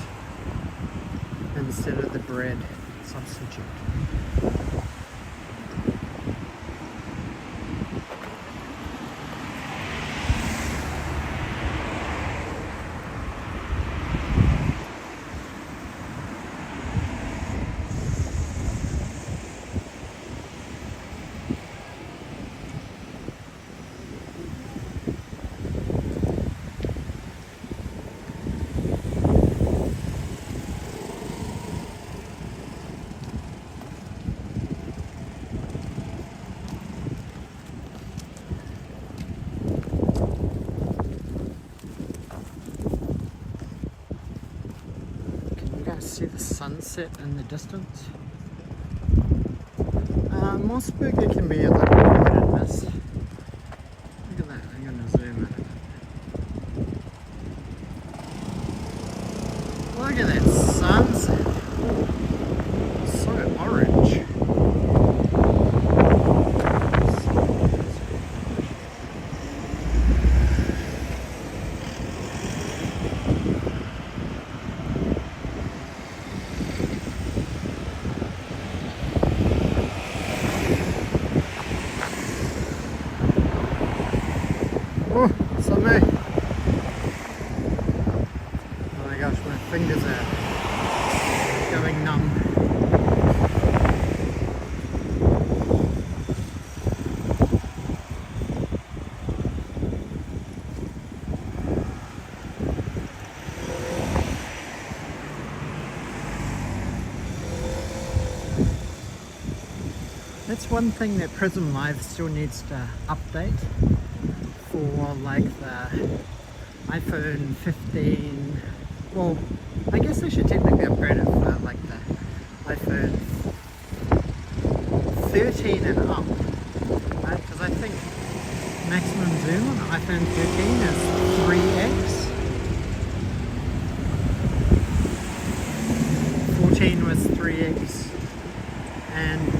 instead of the bread substitute. See the sunset in the distance. Mossberger can be a little hit and miss. Look at that, I'm going to zoom in. Look at that sunset. So orange. Oh, something. Oh my gosh, my fingers are going numb. That's one thing that Prism Live still needs to update. For like the iPhone 15, well, I guess they should technically upgrade it for like the iPhone 13 and up, right? Because I think maximum zoom on the iPhone 13 is 3x, 14 was 3x, and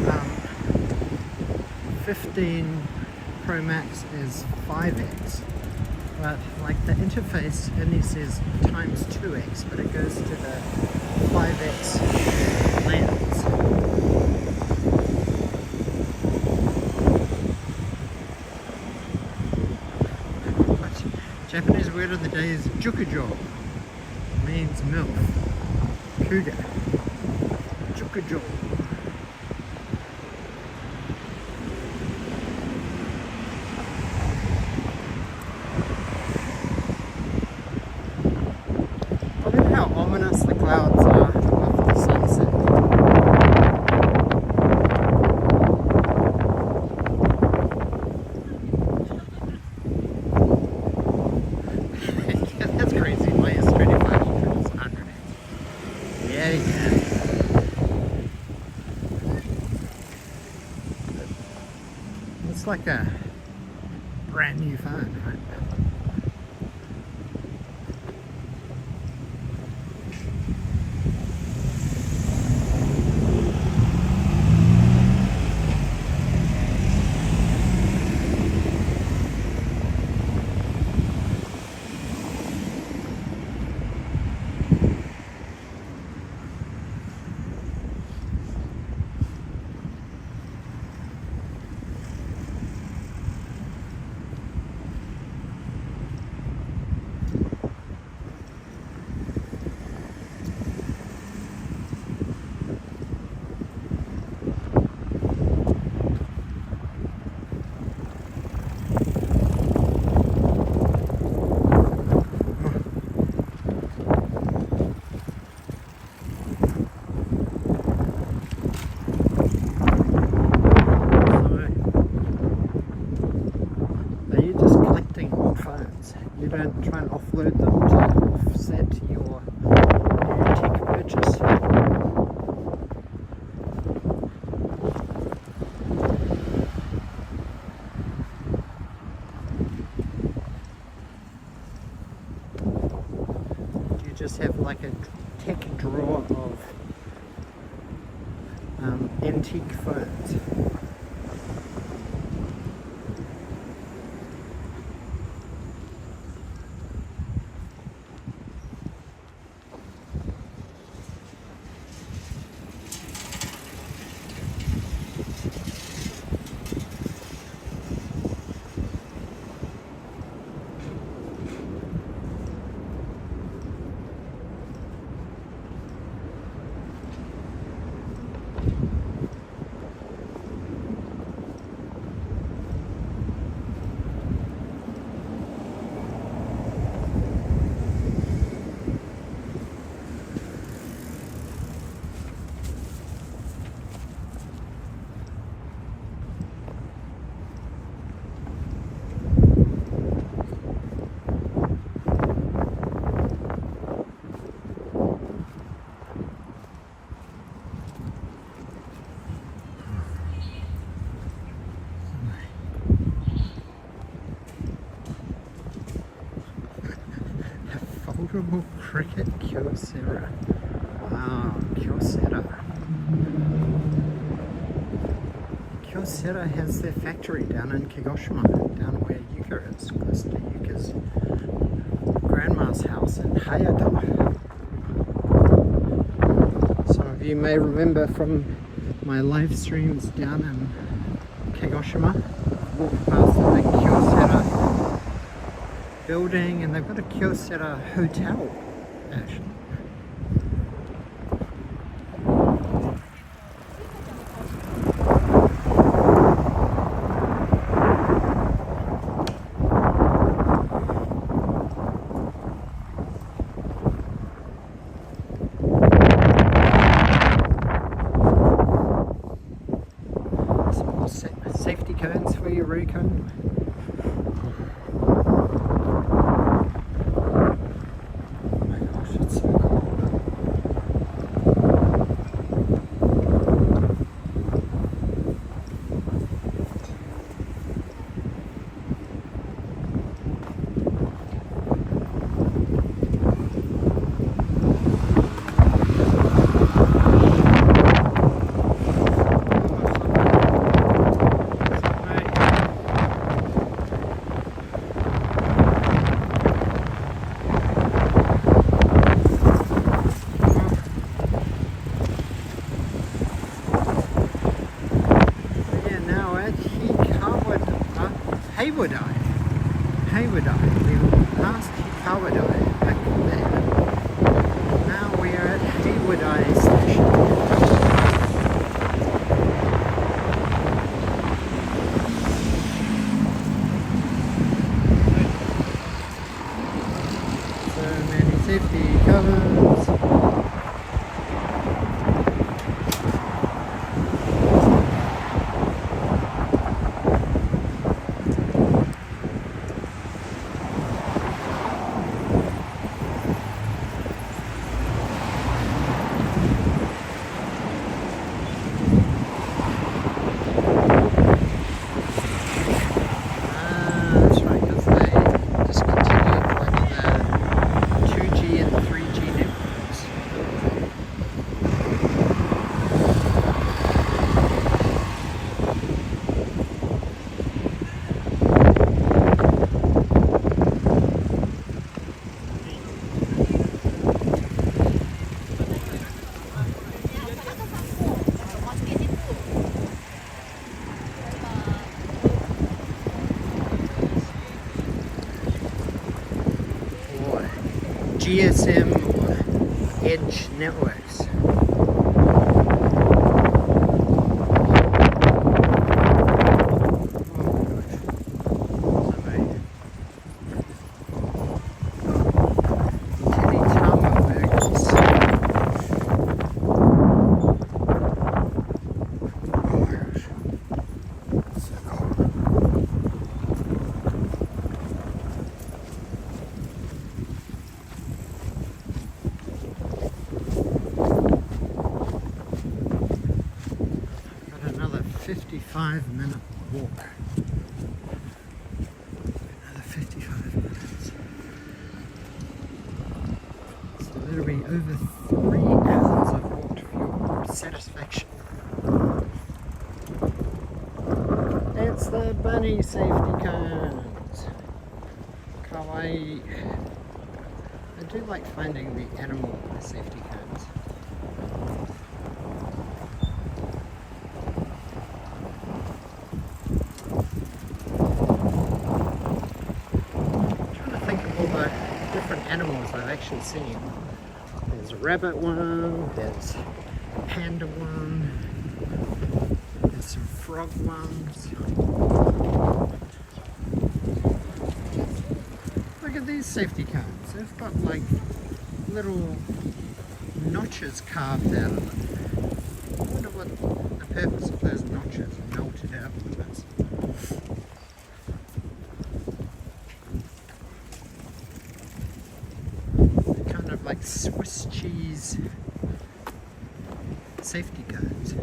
15 Pro Max is 5x, but like the interface in this says times 2x, but it goes to the 5x lens. But Japanese word of the day is jukujo, means milk. Cougar. Jukujo. How ominous the clouds are above the sunset. Yeah, that's crazy. Minus 25 equals 100. Yeah, yeah. It's like a brand new phone, right? You don't try and offload them to offset your new tech purchase. You just have like a tech drawer of antique phones. Oh, cricket Kyocera. Wow, Kyocera. Kyocera has their factory down in Kagoshima, down where Yuka is, close to Yuka's grandma's house in Hayata. Some of you may remember from my live streams down in Kagoshima, walked past the big Kyocera building, and they've got a Kyocera hotel actually. Safety cones for your recon. Oh my gosh, it's so cold. Haywardai. We were past Haywardai back there. Now we are at Haywardai station. So many safety covers. GSM or Edge networks. Another 55-minute walk. Another 55 minutes. So that'll be over 3 hours of walk to your satisfaction. It's the bunny safety cones. Kawaii. I do like finding the animal safety cones. Different animals I've actually seen. There's a rabbit one, there's a panda one, there's some frog ones. Look at these safety cones. They've got like little notches carved out of them. I wonder what the purpose of those notches are melted out of them is. Like Swiss cheese safety cones.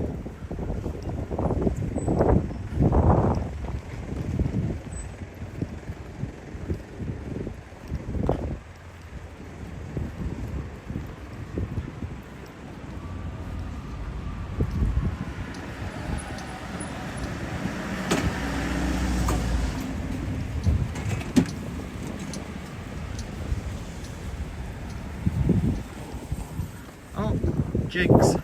jigs.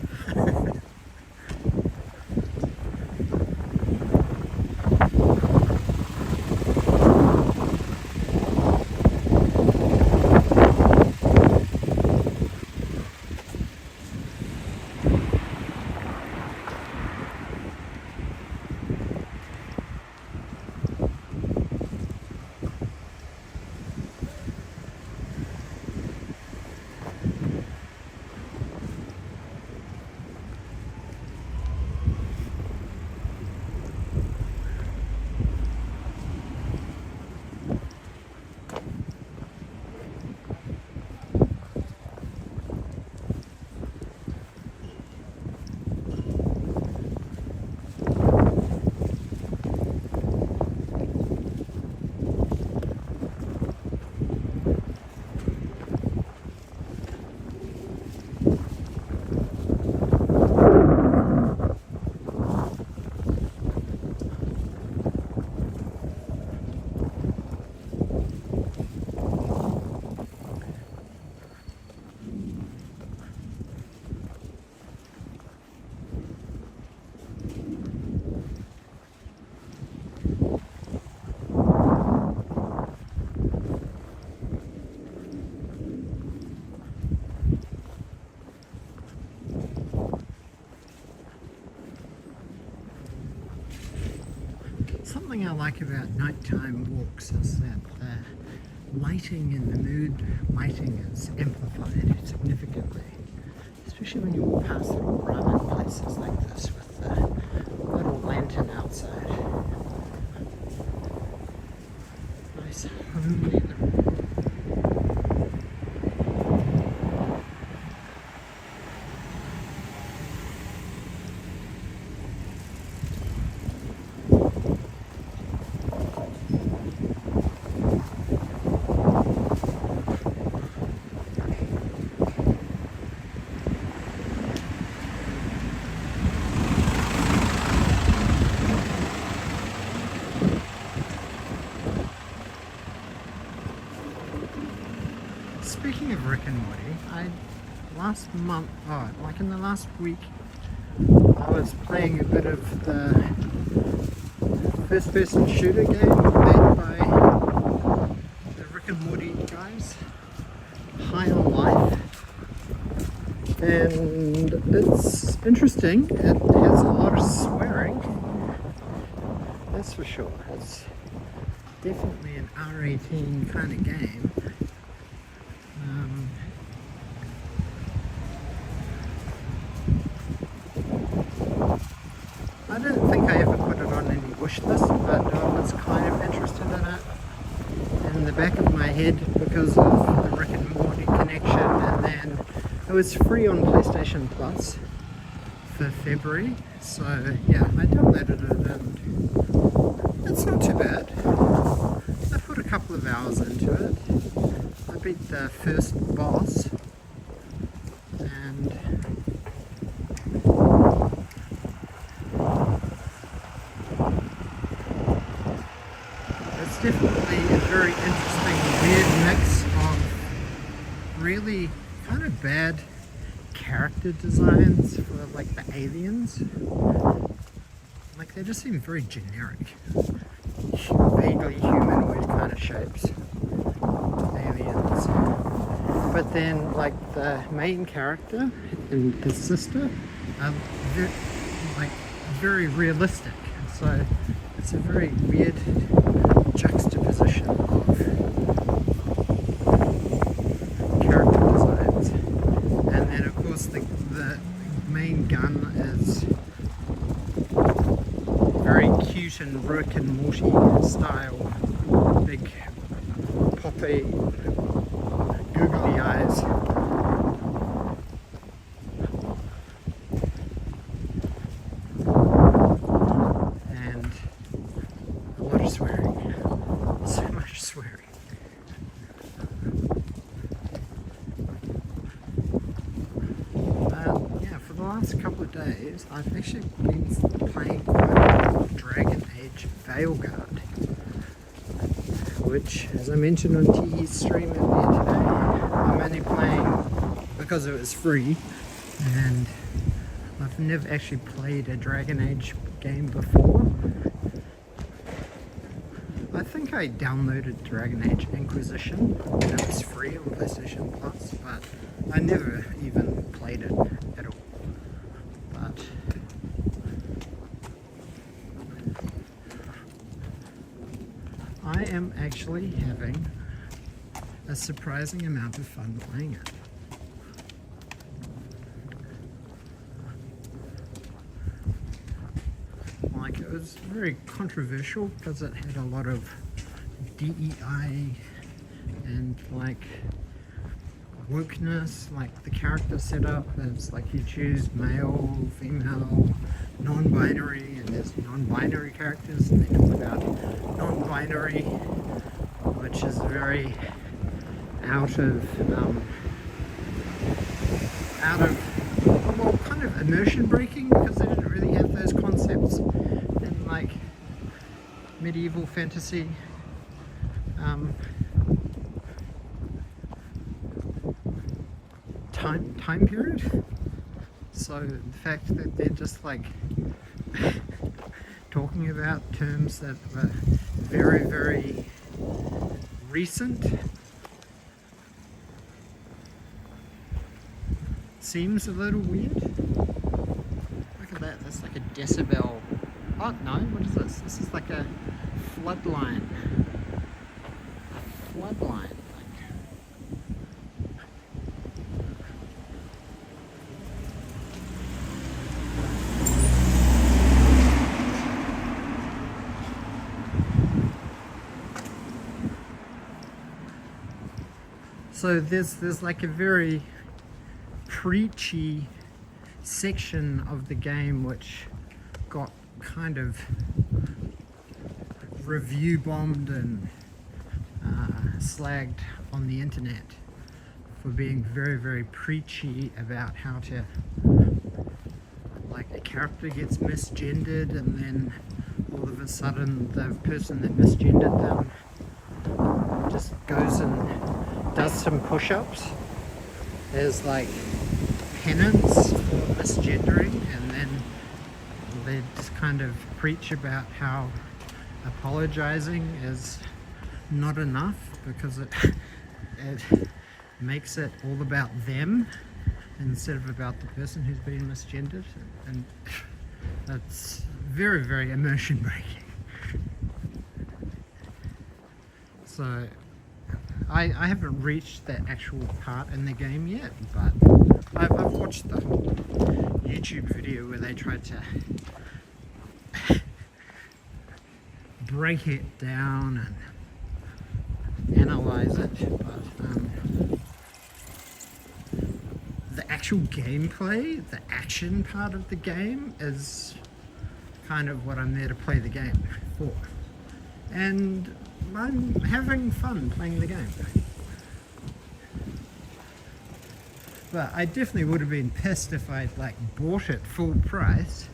Something I like about nighttime walks is that the lighting and the mood lighting is amplified significantly, especially when you walk past little Brahmin places like this with the little lantern outside. Nice homely little. Speaking of Rick and Morty, last month, like in the last week, I was playing a bit of the first-person shooter game made by the Rick and Morty guys, High on Life, and it's interesting. It has a lot of swearing, that's for sure. It's definitely an R18 kind of game. I don't think I ever put it on any wish list, but I was kind of interested in it in the back of my head because of the Rick and Morty connection, and then it was free on PlayStation Plus for February, so yeah, I downloaded it and it's not too bad. I put a couple of hours into it. I beat the first boss, and it's definitely a very interesting, weird mix of really kind of bad character designs for like the aliens. Like they just seem very generic, vaguely humanoid kind of shapes, aliens. But then like the main character and his sister are very realistic, so it's a very weird juxtaposition of character designs. And then of course the main gun is very cute and Rick and Morty style, big poppy googly eyes. And a lot of swearing. So much swearing. Yeah, for the last couple of days I've actually been playing Dragon Age Veilguard, which, as I mentioned on TE's stream earlier today, I'm only playing because it was free and I've never actually played a Dragon Age game before. I think I downloaded Dragon Age Inquisition, and it was free on PlayStation Plus, but I never even played it at all. But I am actually having a surprising amount of fun playing it. Like, it was very controversial because it had a lot of DEI and like wokeness, like the character setup is like you choose male, female, non-binary, and there's non-binary characters, and they talk about non-binary, which is very out of well, kind of immersion breaking, because they didn't really have those concepts in like medieval fantasy. Time period. So the fact that they're just like talking about terms that were very, very recent seems a little weird. Look at that, that's like a decibel. Oh no, what is this? This is like a floodline. Floodline. So there's like a very preachy section of the game which got kind of review bombed and slagged on the internet for being very, very preachy about how to, like, a character gets misgendered and then all of a sudden the person that misgendered them just goes and does some push-ups as like penance for misgendering, and then they just kind of preach about how apologizing is not enough because it makes it all about them instead of about the person who's been misgendered, and that's very, very immersion breaking. So I haven't reached that actual part in the game yet, but I've watched the whole YouTube video where they tried to break it down and analyze it, but the actual gameplay, the action part of the game is kind of what I'm there to play the game for. And I'm having fun playing the game. But I definitely would have been pissed if I'd like bought it full price,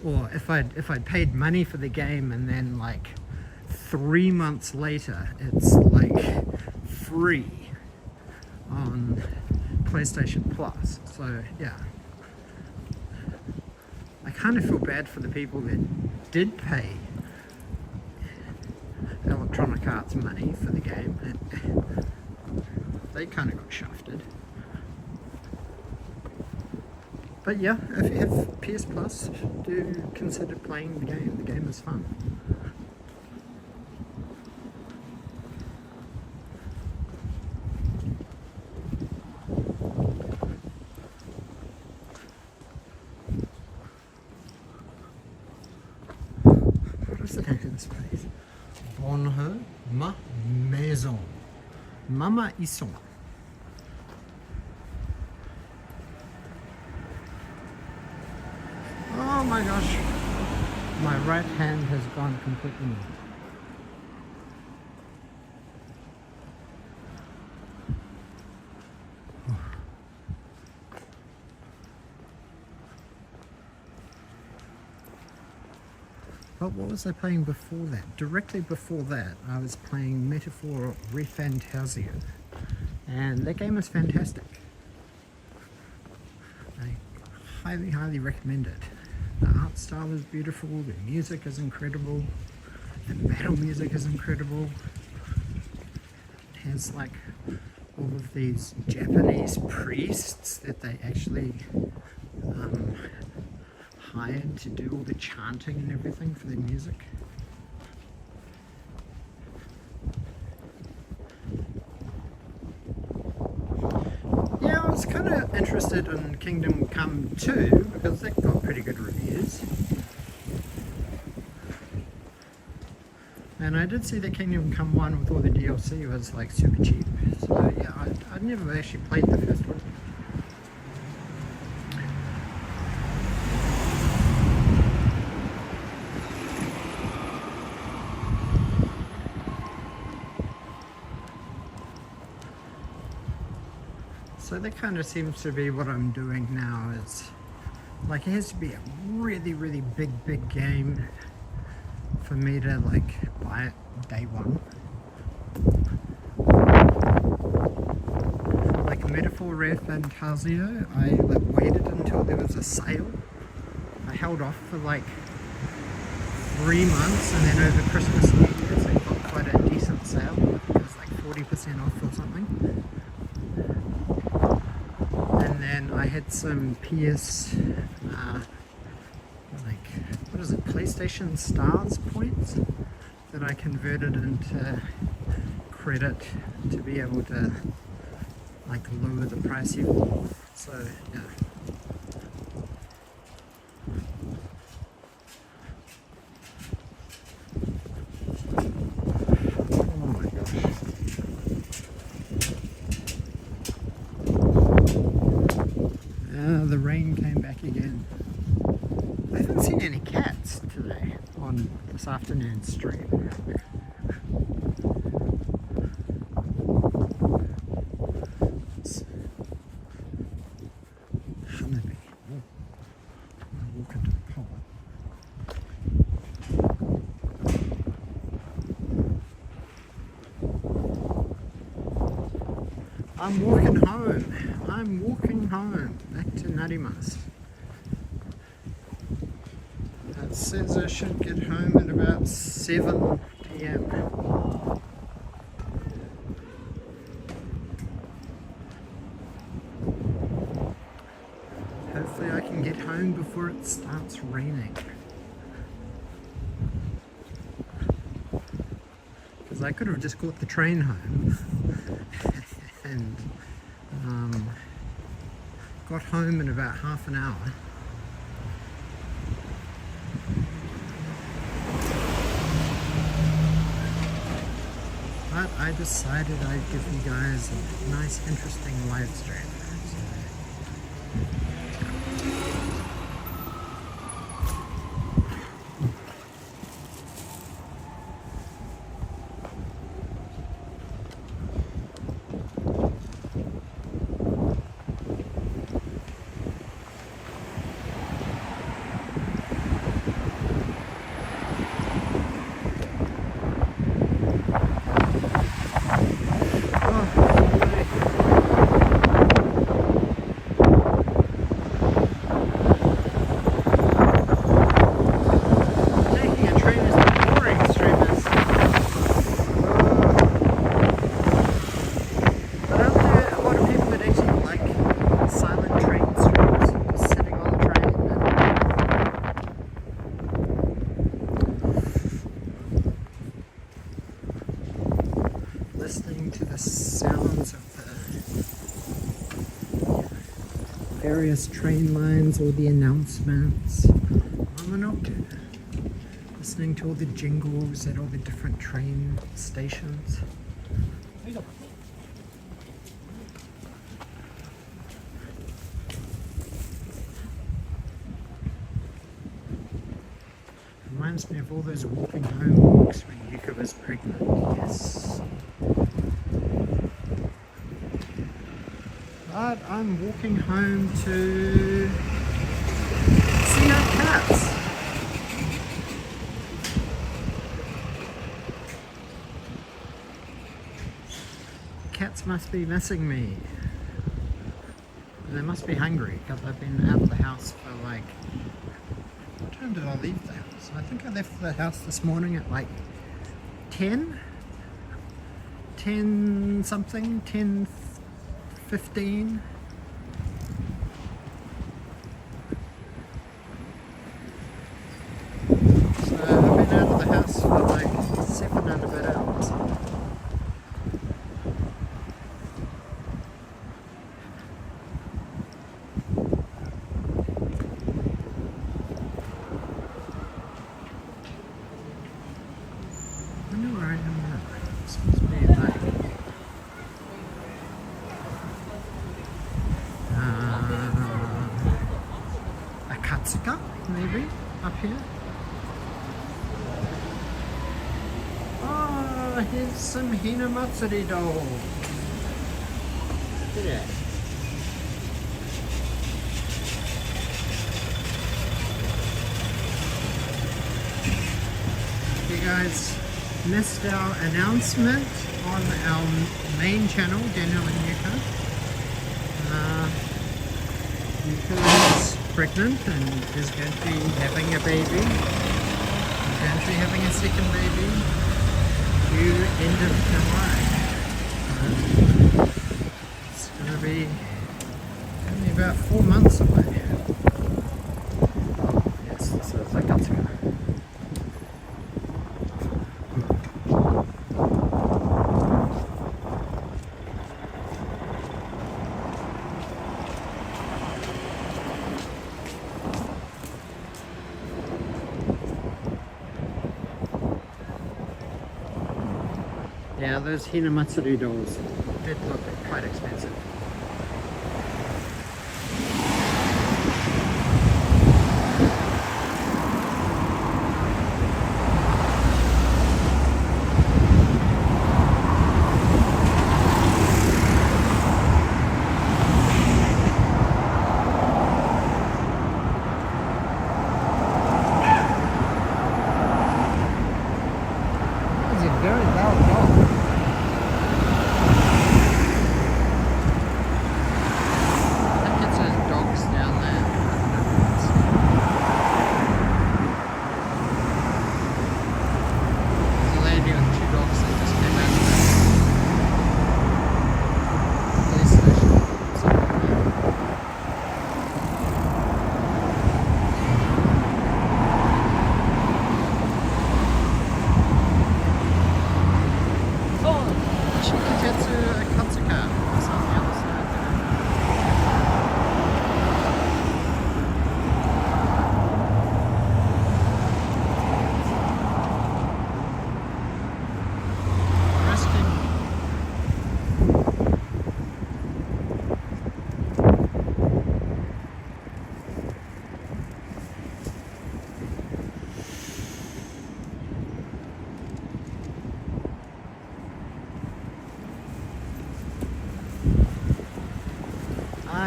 or if I'd paid money for the game and then like 3 months later it's like free on PlayStation Plus. So yeah, I kind of feel bad for the people that did pay Electronic Arts money for the game. They kind of got shafted. But yeah, if you have PS Plus, do consider playing the game. The game is fun. What is the name of this place? Bonheur Ma Maison. Mama Ison. Oh my gosh, my right hand has gone completely numb. But what was I playing before that? Directly before that, I was playing Metaphor Refantasio, and that game is fantastic. I highly, highly recommend it. The art style is beautiful, the music is incredible, the metal music is incredible. It has like all of these Japanese priests that they actually hired to do all the chanting and everything for their music. Yeah, I was kind of interested in Kingdom Come 2 because that got pretty good reviews. And I did see that Kingdom Come 1 with all the DLC was like super cheap. So yeah, I'd never actually played the first one. So that kind of seems to be what I'm doing now. Is like it has to be a really, really big game for me to like buy it day one. Like Metaphor Rare Fantasio, I like waited until there was a sale. I held off for like 3 months, and then over Christmas New Year's I got quite a decent sale. It was like 40% off or something. And then I had some PS, like, what is it, PlayStation Stars points that I converted into credit to be able to, like, lower the price even more. So, yeah. Oh my gosh. The rain came back again. I haven't seen any cats today on this afternoon stream. It's honeybee. Oh. I'll walk into the pole. I'm walking home. I'm walking home back to Narimas. It says I should get home at about 7 p.m. Hopefully I can get home before it starts raining. Because I could have just caught the train home and got home in about half an hour. But I decided I'd give you guys a nice, interesting live stream. Listening to the sounds of the various train lines or the announcements on the nocturne. Listening to all the jingles at all the different train stations. Reminds me of all those walking home walks when Yuka was pregnant. Yes. But I'm walking home to see our cats. Cats must be missing me. they must be hungry because I've been out of the house for like, what time did I leave the house? I think I left the house this morning at like 10 something, 10:15. So I've been out of the house for like 7 and a bit hours. I wonder where I am now. This must be like Akatsuka, maybe, up here. Oh, here's some Hinamatsuri doll. Look at that. You guys missed our announcement on our main channel, Daniel and Yuka. Yuka is pregnant and is going to be having a baby. Is going to be having a second baby due end of July. It's going to be only about 4 months away. Yes, this is Akatsuka. Yeah, those Hinamatsuri dolls did look quite expensive. It's a very loud dog.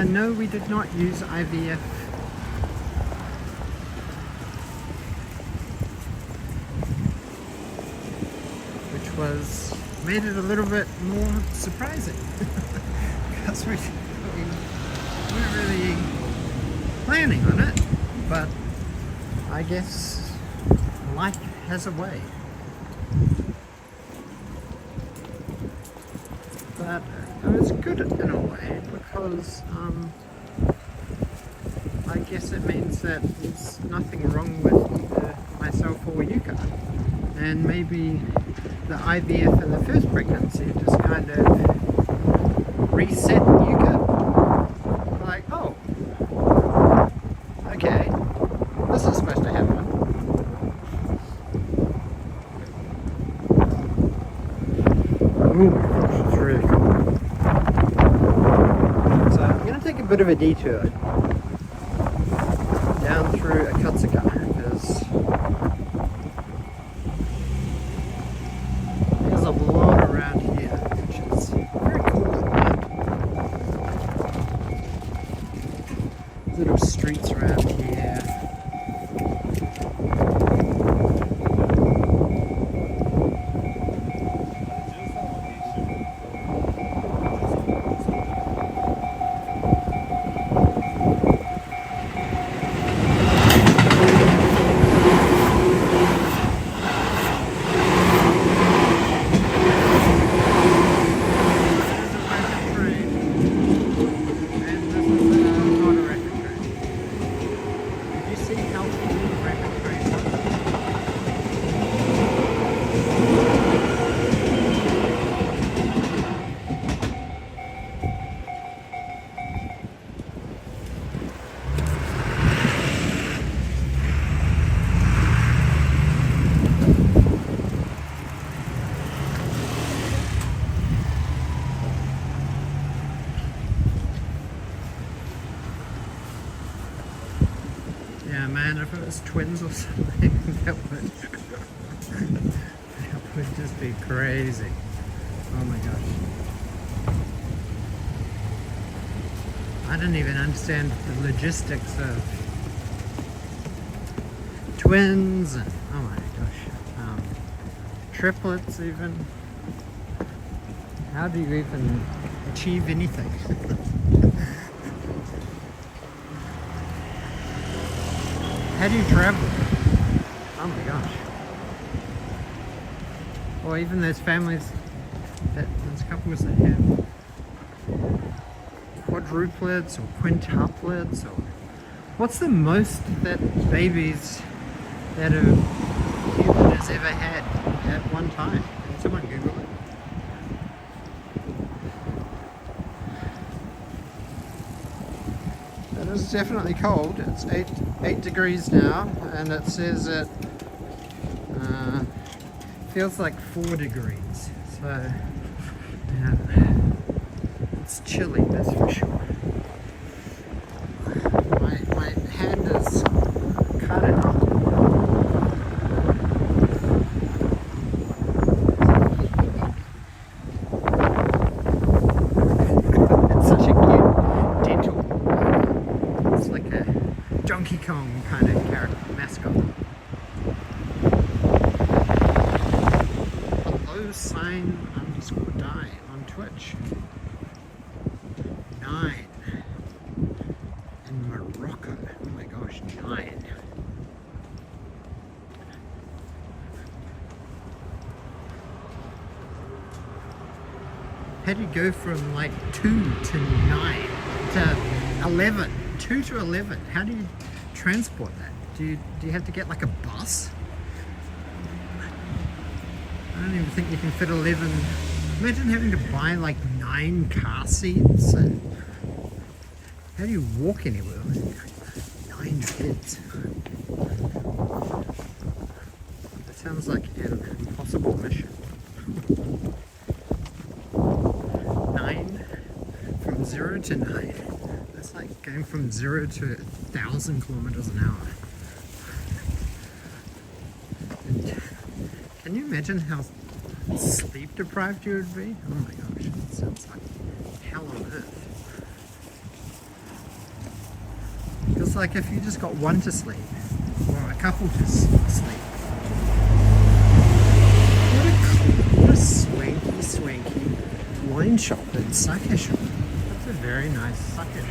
No, we did not use IVF. Which made it a little bit more surprising. Because we weren't really planning on it. But I guess life has a way. But it was good in a way because I guess it means that there's nothing wrong with either myself or Yuka, and maybe the IVF in the first pregnancy just kind of reset Yuka, like, oh, okay, this is supposed to happen. Ooh, it's really cool. So I'm going to take a bit of a detour down through Akatsuka because there's a lot around here, which is very cool at night. Little streets around here. Siamese twins or something. That would just be crazy. Oh my gosh. I don't even understand the logistics of twins and oh my gosh, triplets even. How do you even achieve anything? How do you travel? Oh my gosh. Or even those families, those couples that have quadruplets or quintuplets, or what's the most that babies that a human has ever had at one time? Can someone Google it? It is definitely cold. It's 8 degrees now, and it says it feels like 4 degrees. So yeah, it's chilly, that's for sure. My hand is cut out. It's such a cute dental. It's like a Donkey Kong kind of character, mascot. Sign_die on Twitch. 9 in Morocco. Oh my gosh, 9. How do you go from like 2 to 9 to 11? 2 to 11. How do you transport that? Do you have to get like a bus? I don't even think you can fit 11. Imagine having to buy like 9 car seats. And how do you walk anywhere with 9 kids? That sounds like an impossible mission. 9 from 0 to 9. That's like going from 0 to 1,000 kilometers an hour. Can you imagine how sleep deprived you would be? Oh my gosh, it sounds like hell on earth. Because like if you just got one to sleep, or a couple to sleep, what a swanky wine shop in sake shop. That's a very nice sake shop.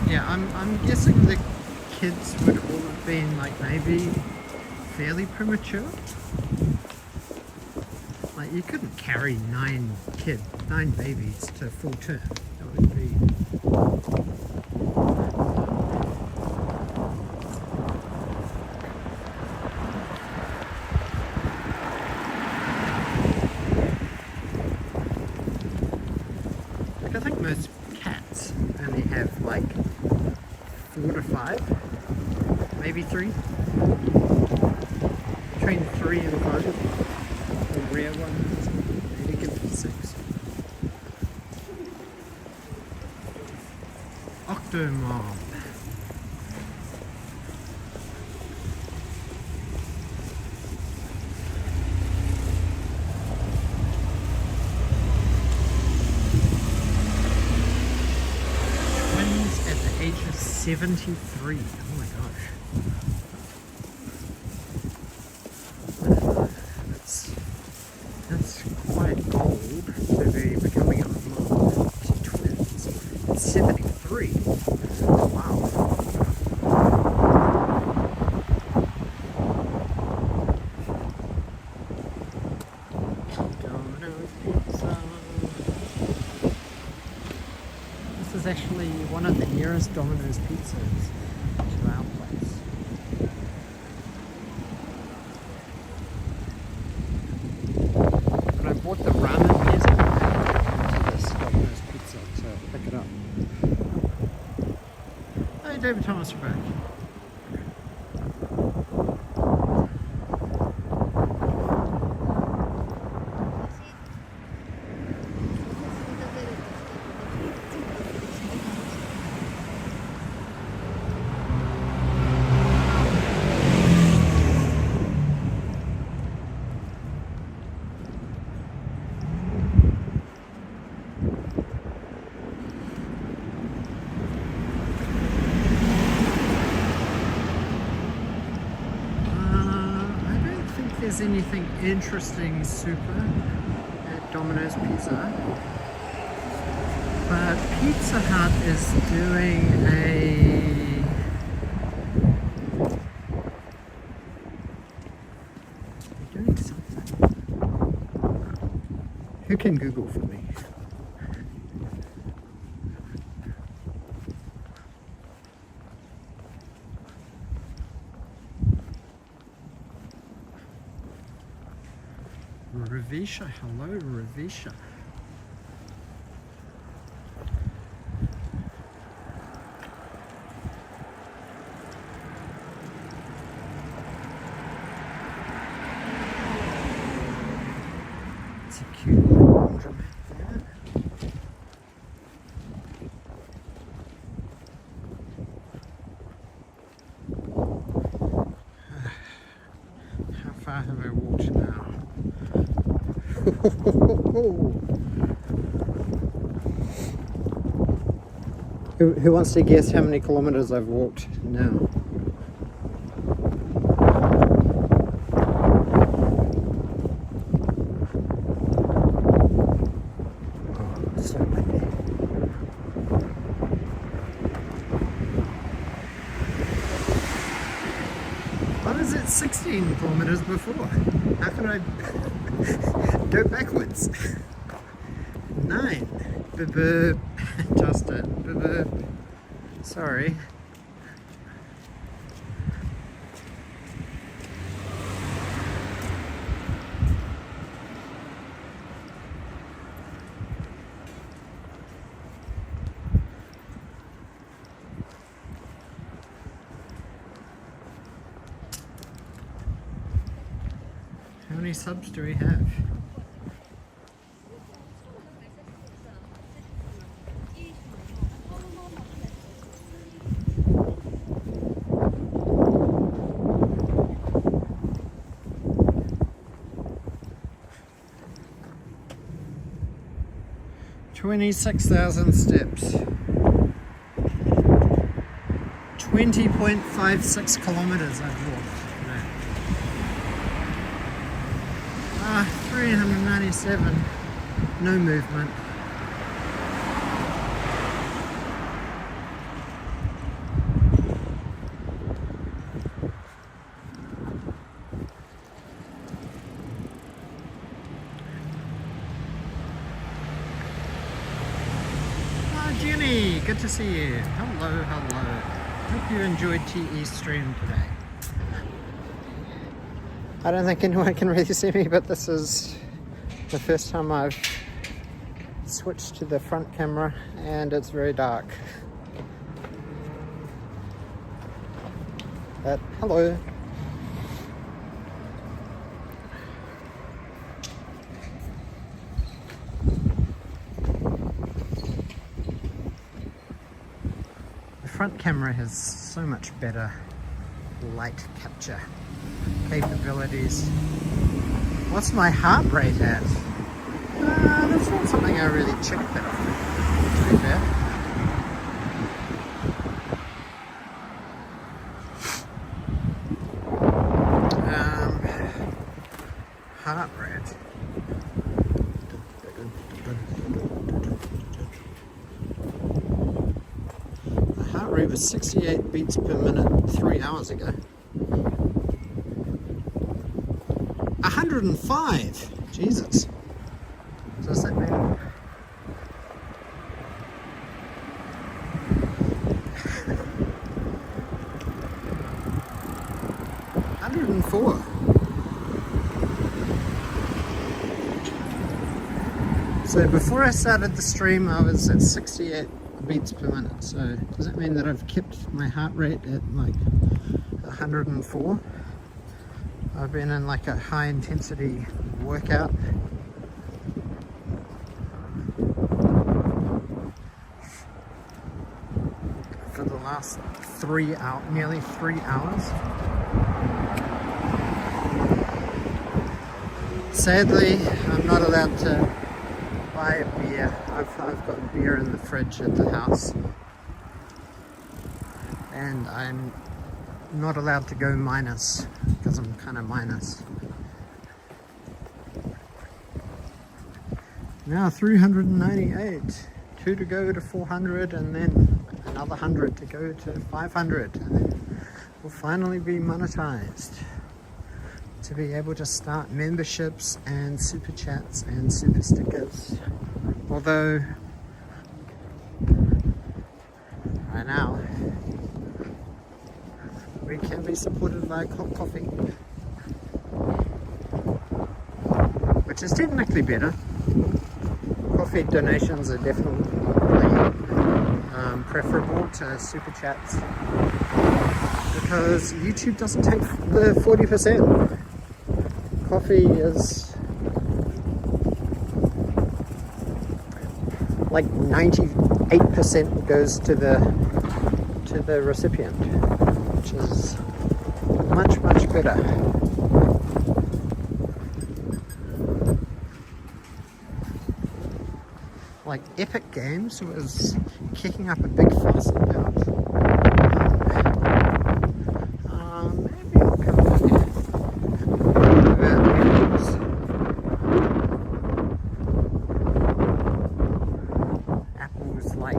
Yeah, I'm guessing the kids would all have been like maybe fairly premature. Like you couldn't carry 9 babies to full term. That would be like I think most cats only have like 4 to 5, maybe 3. Between 3 and 5. The rare ones, maybe give them 6. Octomom. Twins at the age of 73. Oh my gosh. That's quite old to be becoming a mom to twins. It's 73. Wow. Domino's Pizza. This is actually one of the nearest Domino's Pizzas to our place. But I bought the ramen yesterday to this Domino's Pizza to pick it up. Hey David Thomas, you're back. there's anything interesting super at Domino's Pizza. But Pizza Hut is doing they're doing something. Who can Google for me? Ravisha, hello Ravisha. It's a cute little laundromat there. How far have I walked now? Who wants to guess how many kilometers I've walked now? Oh, so windy. I was at 16 kilometers before. How can I go backwards? 9. Buh-buh. Justin. Buh-buh. Sorry. How many subs do we have? $26,000 steps. 20.56 kilometers I've walked. 397. No movement. Jenny, good to see you. Hello, hello. Hope you enjoyed TE's stream today. I don't think anyone can really see me, but this is the first time I've switched to the front camera and it's very dark. But hello. The front camera has so much better light capture capabilities. What's my heart rate at? That's not something I really check that often, to be fair. Heart rate. The heart rate was 68 beats per minute 3 hours ago. 105! Jesus. So does that mean? 104. So before I started the stream I was at 68 beats per minute. So does that mean that I've kept my heart rate at like 104? I've been in like a high intensity workout. For the last nearly 3 hours. Sadly, I'm not allowed to buy a beer. I've got beer in the fridge at the house. And I'm not allowed to go minus because I'm kind of minus. Now 398. 2 to go to 400, and then another 100 to go to 500. And then we'll finally be monetized to be able to start memberships and super chats and super stickers. Although right now we can be supported by coffee, which is technically better. Coffee donations are definitely preferable to super chats because YouTube doesn't take the 40%. Coffee is like 98% goes to the recipient, which is much better. Like Epic Games was kicking up a big fuss about maybe I'll come back about Apple's like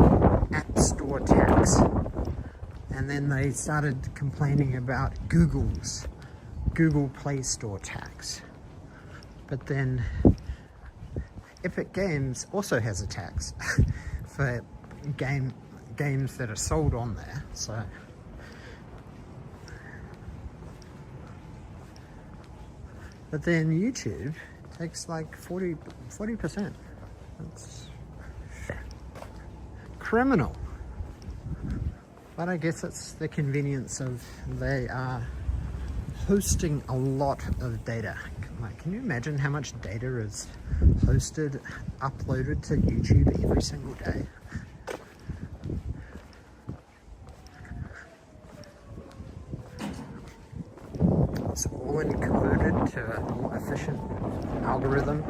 App Store tax, and then they started complaining about Google's Google Play Store tax, but then Epic Games also has a tax for games that are sold on there. So but then YouTube takes like 40%. That's criminal. But I guess it's the convenience of they are hosting a lot of data. Like, can you imagine how much data is hosted, uploaded to YouTube every single day? It's all encoded to a more efficient algorithm,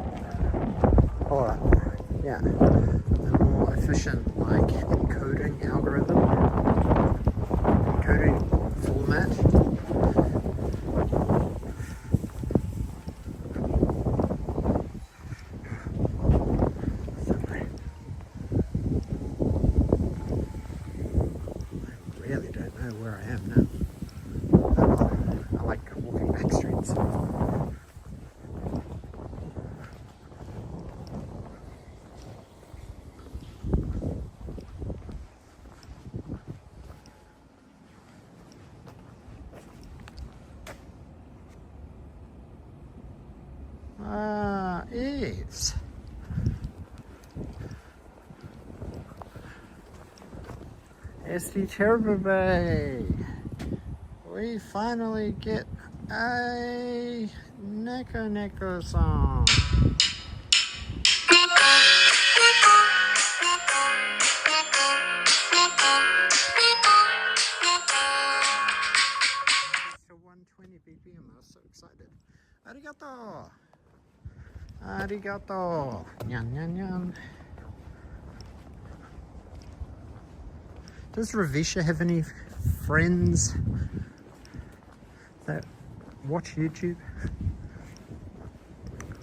or yeah, a more efficient like encoding algorithm, encoding format. Where I am now. I like walking back streets. Eves. SD Turbo Bay. We finally get a Neko song. To 120 BPM, I was so excited. Arigato! Arigato! Nyan nyan nyan. Does Ravisha have any friends that watch YouTube?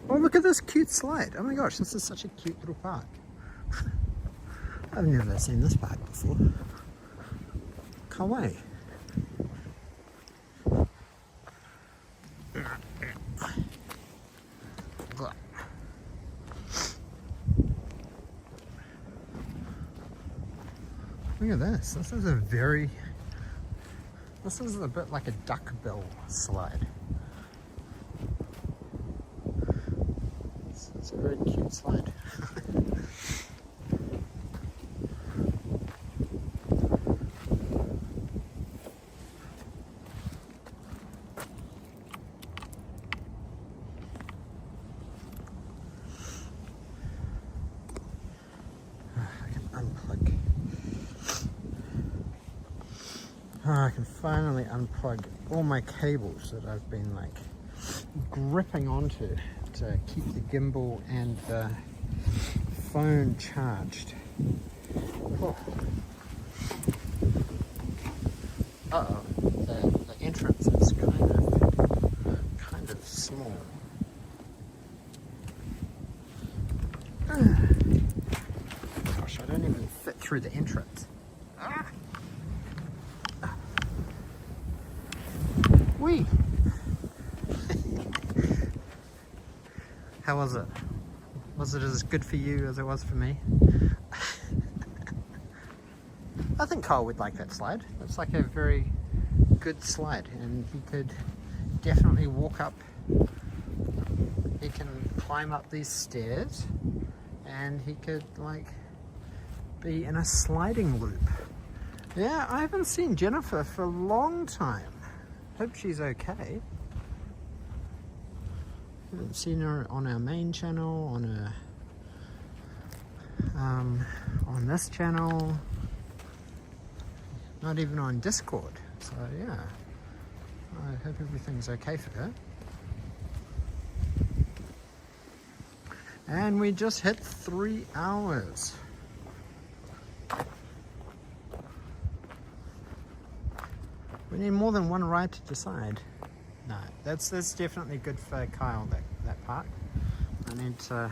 Oh, look at this cute slide. Oh my gosh, this is such a cute little park. I've never seen this park before. Kawaii. Look at this. This is a bit like a duckbill slide. It's a very cute slide. I can finally unplug all my cables that I've been like gripping onto to keep the gimbal and the phone charged. Oh. Uh-oh, the entrance is kind of small. through the entrance. Ah. Whee! How was it? Was it as good for you as it was for me? I think Kyle would like that slide. It's like a very good slide, and he could definitely walk up. He can climb up these stairs, and he could like be in a sliding loop. Yeah, I haven't seen Jennifer for a long time. Hope she's okay. Haven't seen her on our main channel, on her, on this channel, not even on Discord. So yeah, I hope everything's okay for her. And we just hit 3 hours. We need more than one ride to decide. No, that's definitely good for Kyle, that park. I need to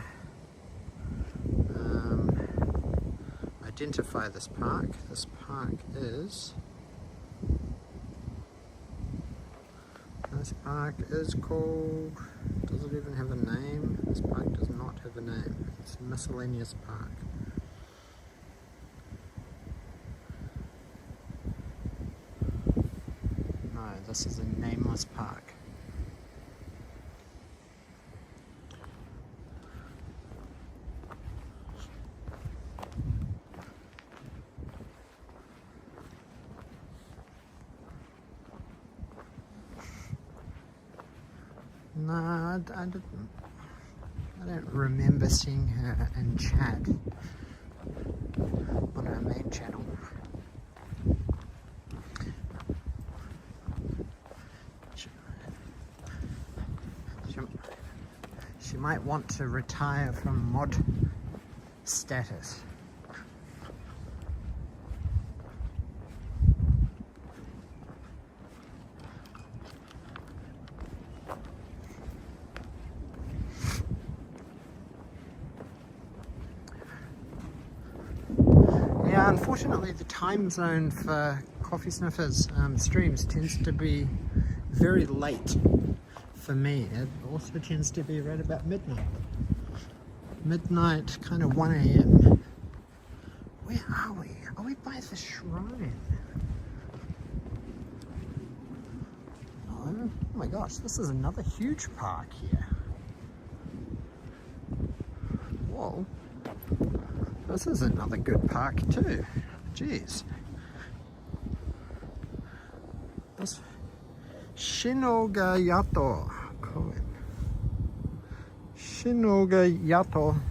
identify this park. This park is called, does it even have a name? This park does not have a name. It's a miscellaneous park. No, this is a nameless park. No, I didn't. I don't remember seeing her in chat on her main channel. She might want to retire from mod status. Yeah, unfortunately the time zone for Coffee Sniffers streams tends to be very late for me. It also tends to be right about midnight. Midnight, kind of 1 a.m. Where are we? Are we by the shrine? Oh my gosh, this is another huge park here. Whoa. This is another good park too. Jeez. This Shinogayato Koen. Shinogayato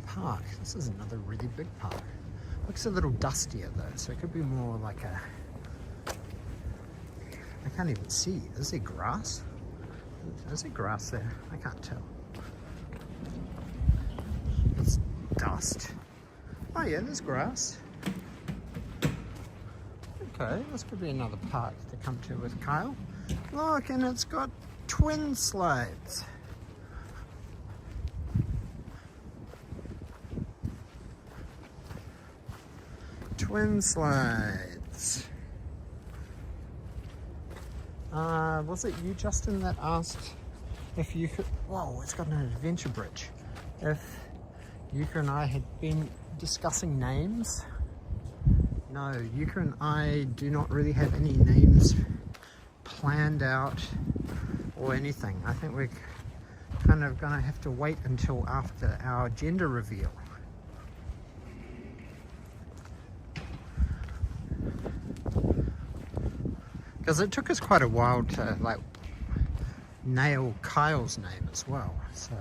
Park. This is another really big park. Looks a little dustier though, so it could be more like a... I can't even see. Is there grass? Is there grass there? I can't tell. It's dust. Oh yeah, there's grass. Okay, this could be another park to come to with Kyle. Look, and it's got twin slides. Twin slides. Was it you, Justin, that asked if you could... Whoa, it's got an adventure bridge. If Yuka and I had been discussing names. No, Yuka and I do not really have any names planned out or anything. I think we're kind of gonna have to wait until after our gender reveal. Because it took us quite a while to like nail Kyle's name as well, so...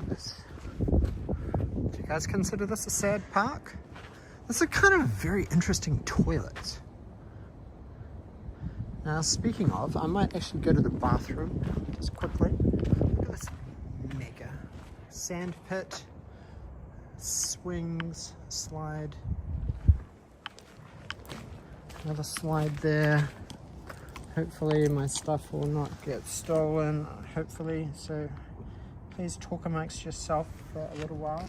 Do you guys consider this a sad park? This is kind of very interesting toilets. Now, speaking of, I might actually go to the bathroom just quickly. Look at this mega sand pit, swings, slide. Another slide there. Hopefully my stuff will not get stolen, hopefully, so Please talk amongst yourself for a little while.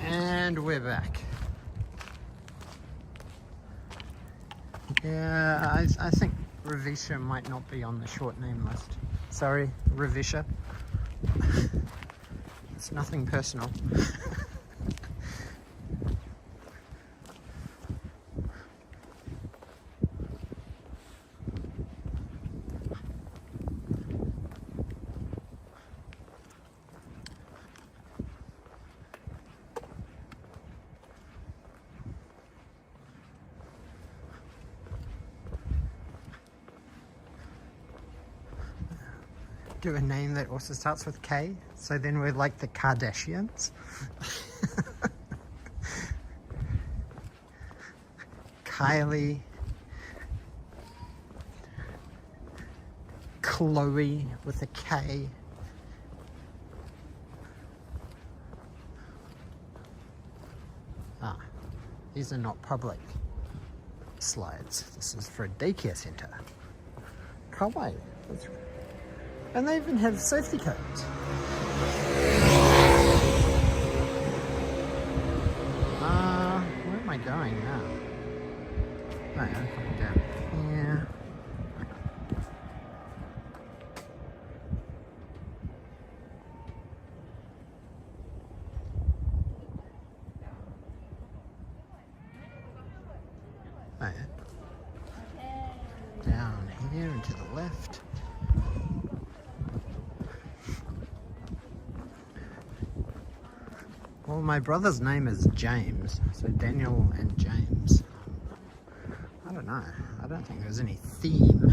And we're back. Yeah, I think Ravisha might not be on the short name list. Sorry, Ravisha. It's nothing personal. Do a name that also starts with K, so then we're like the Kardashians. Kylie, Chloe with a K. Ah, these are not public slides. This is for a daycare center. Kawaii. And they even have safety codes. Where am I going now? Oh, I'm coming down here. Oh, yeah. Down here and to the left. Well, my brother's name is James, so Daniel and James. I don't know. I don't think there's any theme.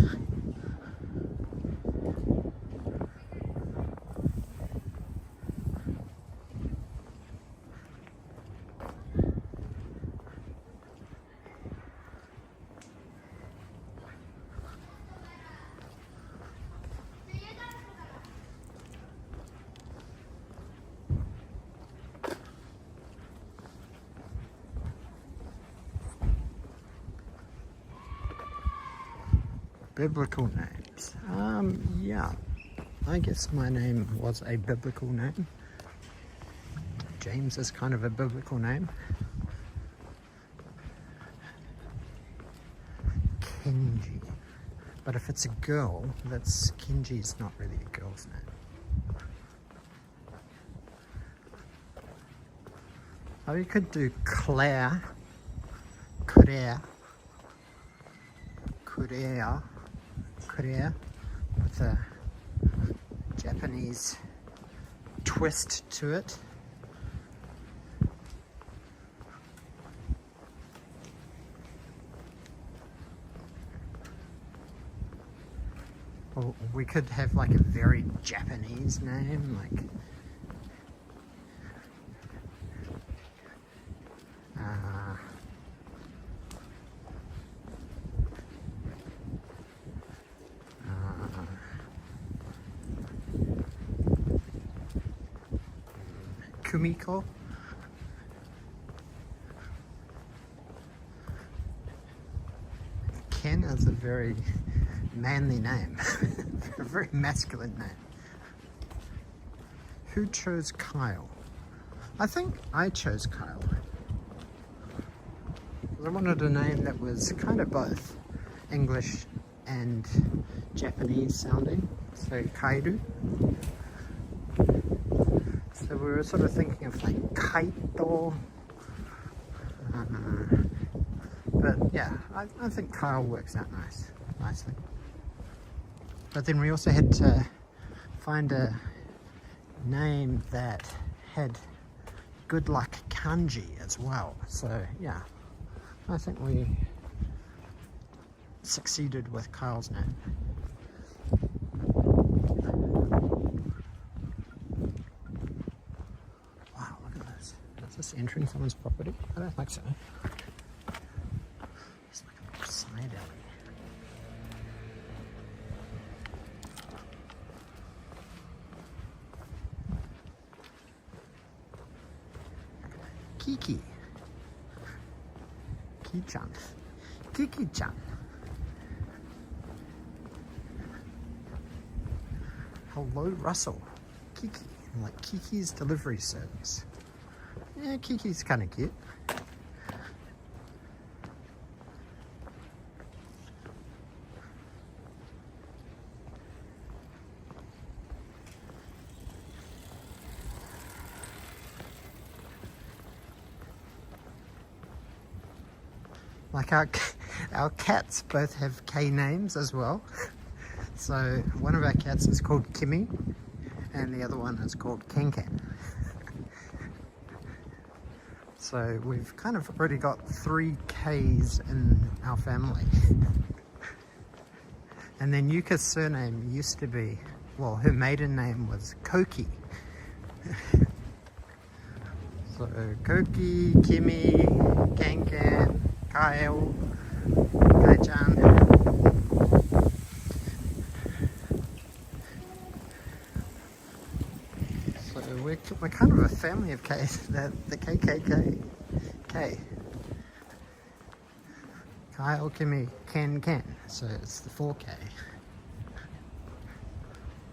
Biblical names. Yeah. I guess my name was a biblical name. James is kind of a biblical name. Kenji. But if it's a girl, that's Kenji's not really a girl's name. Oh, you could do Claire. Claire. Korea with a Japanese twist to it. Or we could have like a very Japanese name, like Kumiko. Ken is a very manly name, a very masculine name. Who chose Kyle? I think I chose Kyle. I wanted a name that was kind of both English and Japanese sounding, so Kairu. So we were sort of thinking of like Kaito, But yeah, I think Kyle works out nicely. But then we also had to find a name that had good luck kanji as well. So yeah, I think we succeeded with Kyle's name. Wow, look at this. Is this entering someone's property? I don't think so. It's like a little side alley. Kiki. Ki-chan. Kiki-chan. Hello, Russell. Kiki. Like Kiki's delivery service. Yeah, Kiki's kind of cute. Like our cats both have K names as well. So one of our cats is called Kimmy and the other one is called Ken Ken. So we've kind of already got 3 Ks in our family. And then Yuka's surname used to be, well, her maiden name was Koki. So Koki, Kimmy, Ken Ken, Kyle, Kai-chan. So we're kind of a family of K's, the KKK. K. Kyle, Kimmy, Ken. So it's the 4K.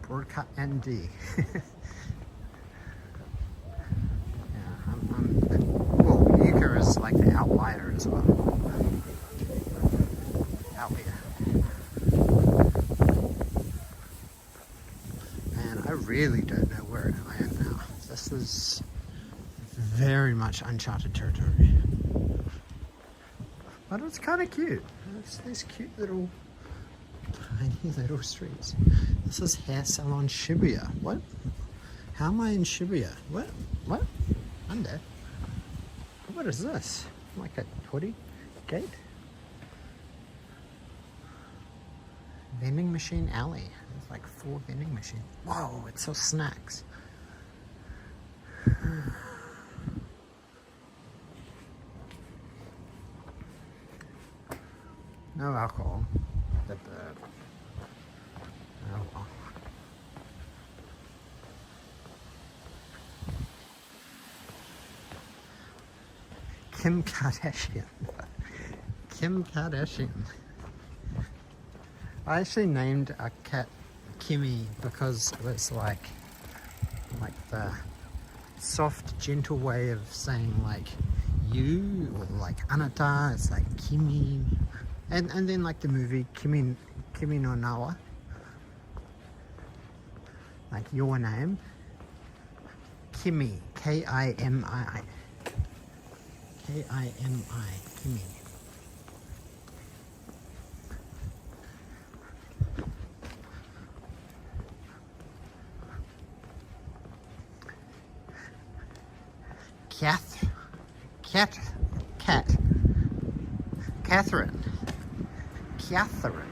Broadcut and D. Well, Yuka is like the outlier as well. Outlier. Man, I really don't know where I am now. This is very much uncharted territory. But it's kind of cute. It's these cute little, tiny little streets. This is Hair Salon Shibuya. What? How am I in Shibuya? What? Under? What is this? Like a hoodie gate? Vending machine alley. There's like 4 vending machines. Whoa, it sells snacks. No alcohol. The bird. Oh well. Kim Kardashian. Kim Kardashian. I actually named our cat Kimmy because it was like the soft, gentle way of saying like you or like anata. It's like Kimmy, and then like the movie Kimi no Nawa, like your name, Kimi, K-I-M-I. K-I-M-I, Kimmy. Catherine.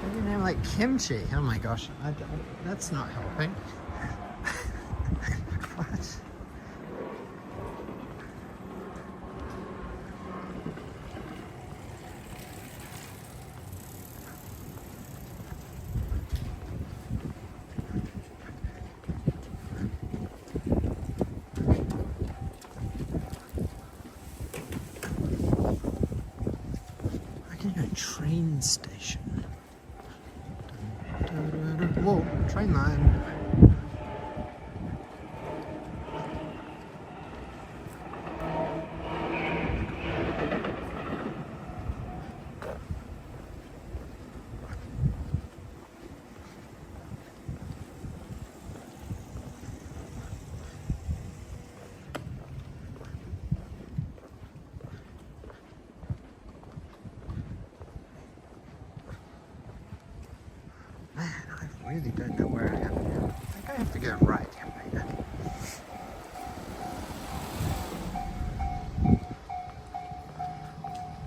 Maybe a name like Kimchi. Oh my gosh, that's not helping. What? Train station. Whoa, train line. really don't know where I am here. I think I have to go right here.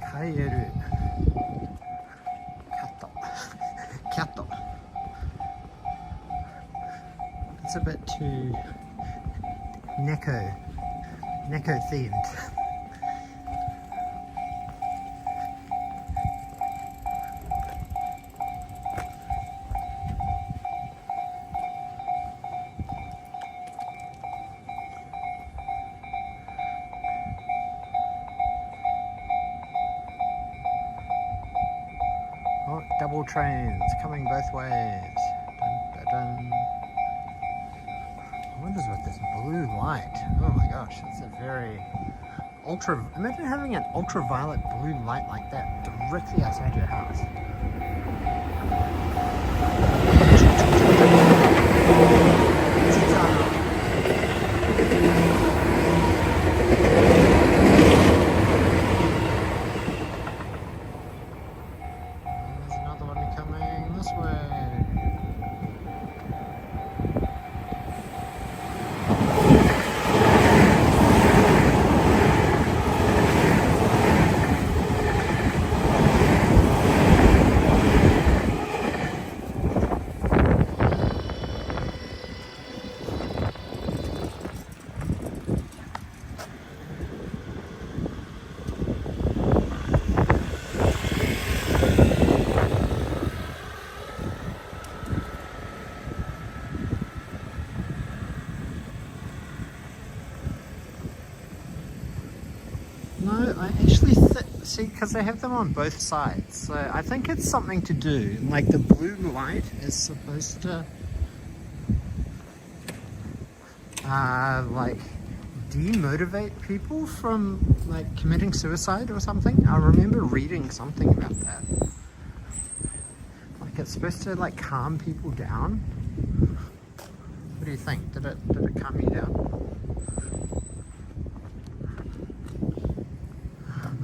Kaeru. Kato. Kato. It's a bit too Neko themed. Oh, double trains coming both ways. Dun, dun, dun. I wonder what this blue light. Oh my gosh, that's a very ultra. Imagine having an ultraviolet blue light like that directly outside your house. There's another one coming this way. No, I actually see, because they have them on both sides, so I think it's something to do. Like the blue light is supposed to like demotivate people from like committing suicide or something. I remember reading something about that. Like it's supposed to like calm people down. What do you think? Did it calm you down?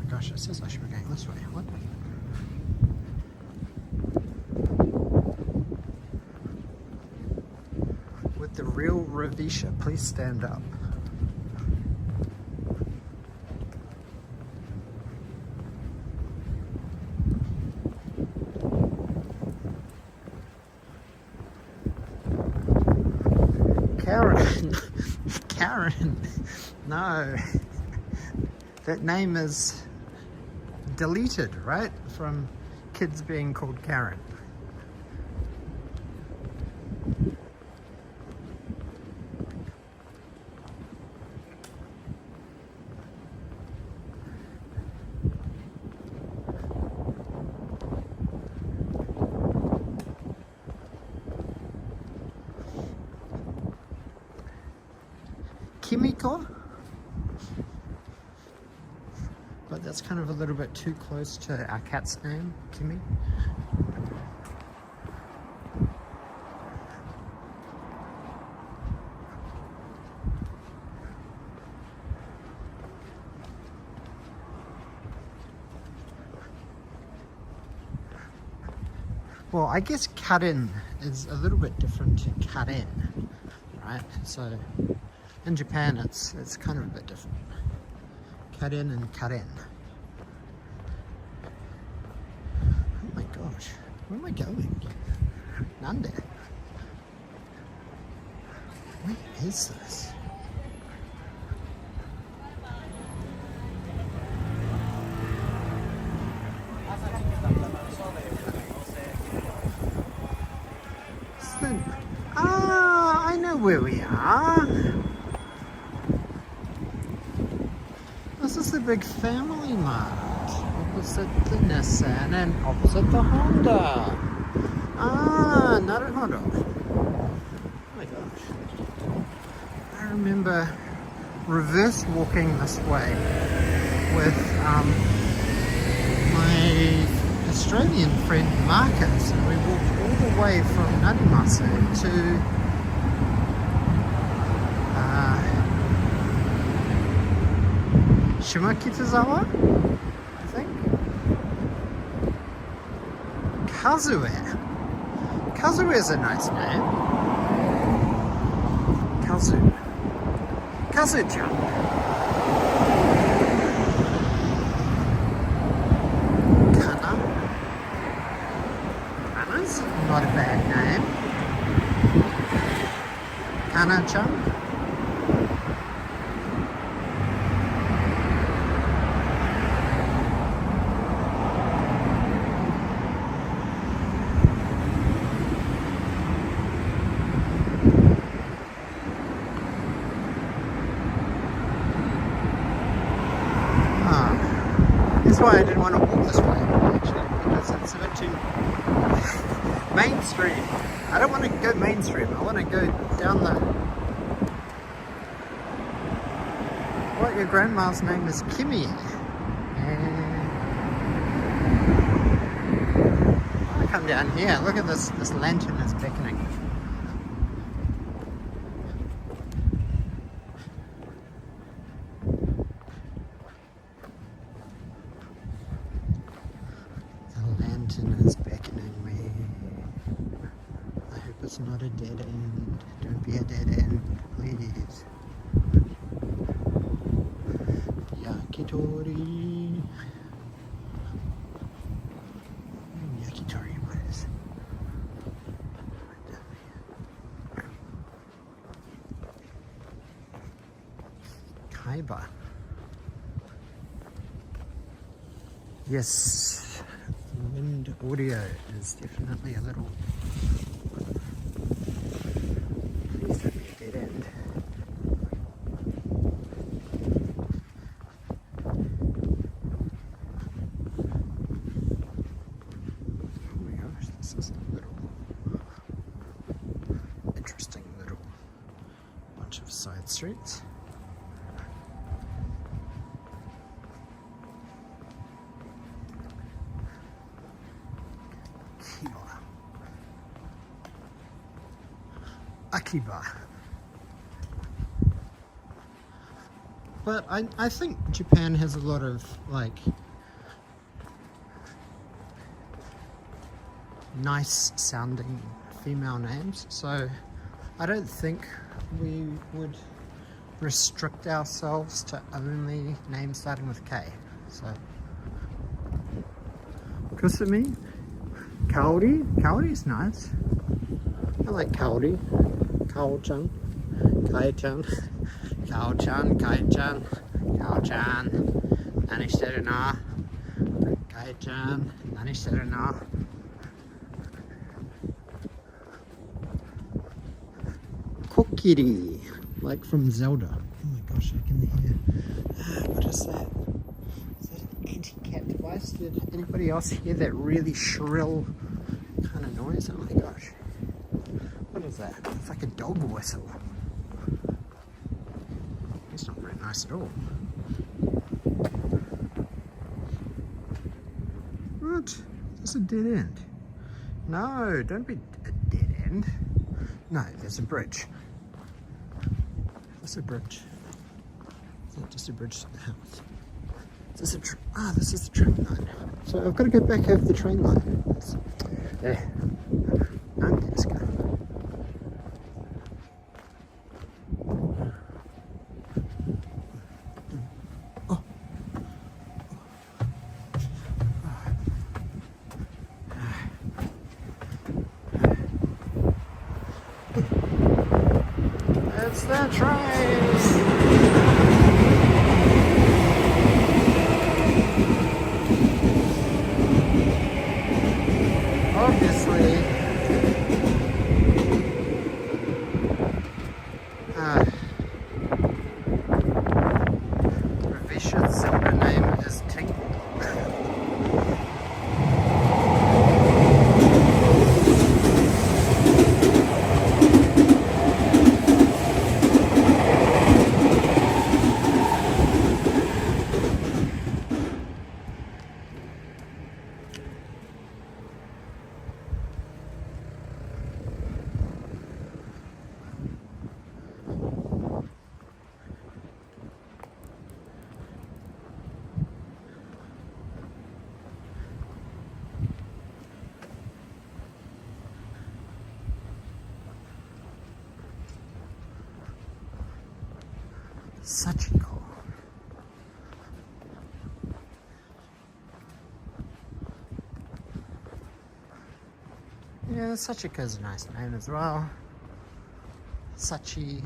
Gosh, it says I should be going this way. What? With the real Ravisha, please stand up. Karen. Karen. No. That name is deleted, right? From kids being called Karen. Kimiko? But that's kind of a little bit too close to our cat's name, Kimmy. Well, I guess Karen is a little bit different to Karen, right? So in Japan, it's kind of a bit different. Karen and Karen. Oh my gosh, where am I going? Nande? What is this? Ah, I know where we are. This is the big family mart opposite the Nissan and opposite the Honda. Ah, naruhodo. Oh my gosh. I remember reverse walking this way with my Australian friend Marcus, and we walked all the way from Narimasu to Shimakitazawa, I think? Kazu is a nice name. Kazu. Kazu-chan. Kana. Kana's not a bad name. Kana-chan. That's why I didn't want to walk this way, actually, because it's a bit too mainstream. I don't want to go mainstream. I want to go down the... What, your grandma's name is Kimmy? I want to come down here. Look at this. This lantern is beckoning. Is beckoning me. I hope it's not a dead end. Don't be a dead end, please. Yakitori. Yakitori, what is? Right down here. Kaiba. Yes. Wind audio is definitely a little... Please don't be a dead end. Oh my gosh, this is a little interesting little bunch of side streets. Akiba. But I think Japan has a lot of like nice sounding female names, so I don't think we would restrict ourselves to only names starting with K. So Kusumi, Kaori. Kaori's nice. I like Kaori. Kao-chan, Kai-chan, Kao-chan, Kai-chan, Kao-chan, Nanishiteru na, Kai-chan, Nanishiteru na. Kokiri, like from Zelda. Oh my gosh, I can hear. What is that? Is that an anti-cat device? Did anybody else hear that really shrill kind of noise? Oh my gosh. What is that? It's like a dog whistle. It's not very nice at all. What? There's a dead end. No, don't be a dead end. No, there's a bridge. There's a bridge. Is that just a bridge to the house? Is this a this is the train line. So I've got to go back over the train line. There. Let's go. It's the train! Obviously. Ravisha's Zelda name is Tingle. Sachiko. Yeah, Sachiko is a nice name as well. Sachi.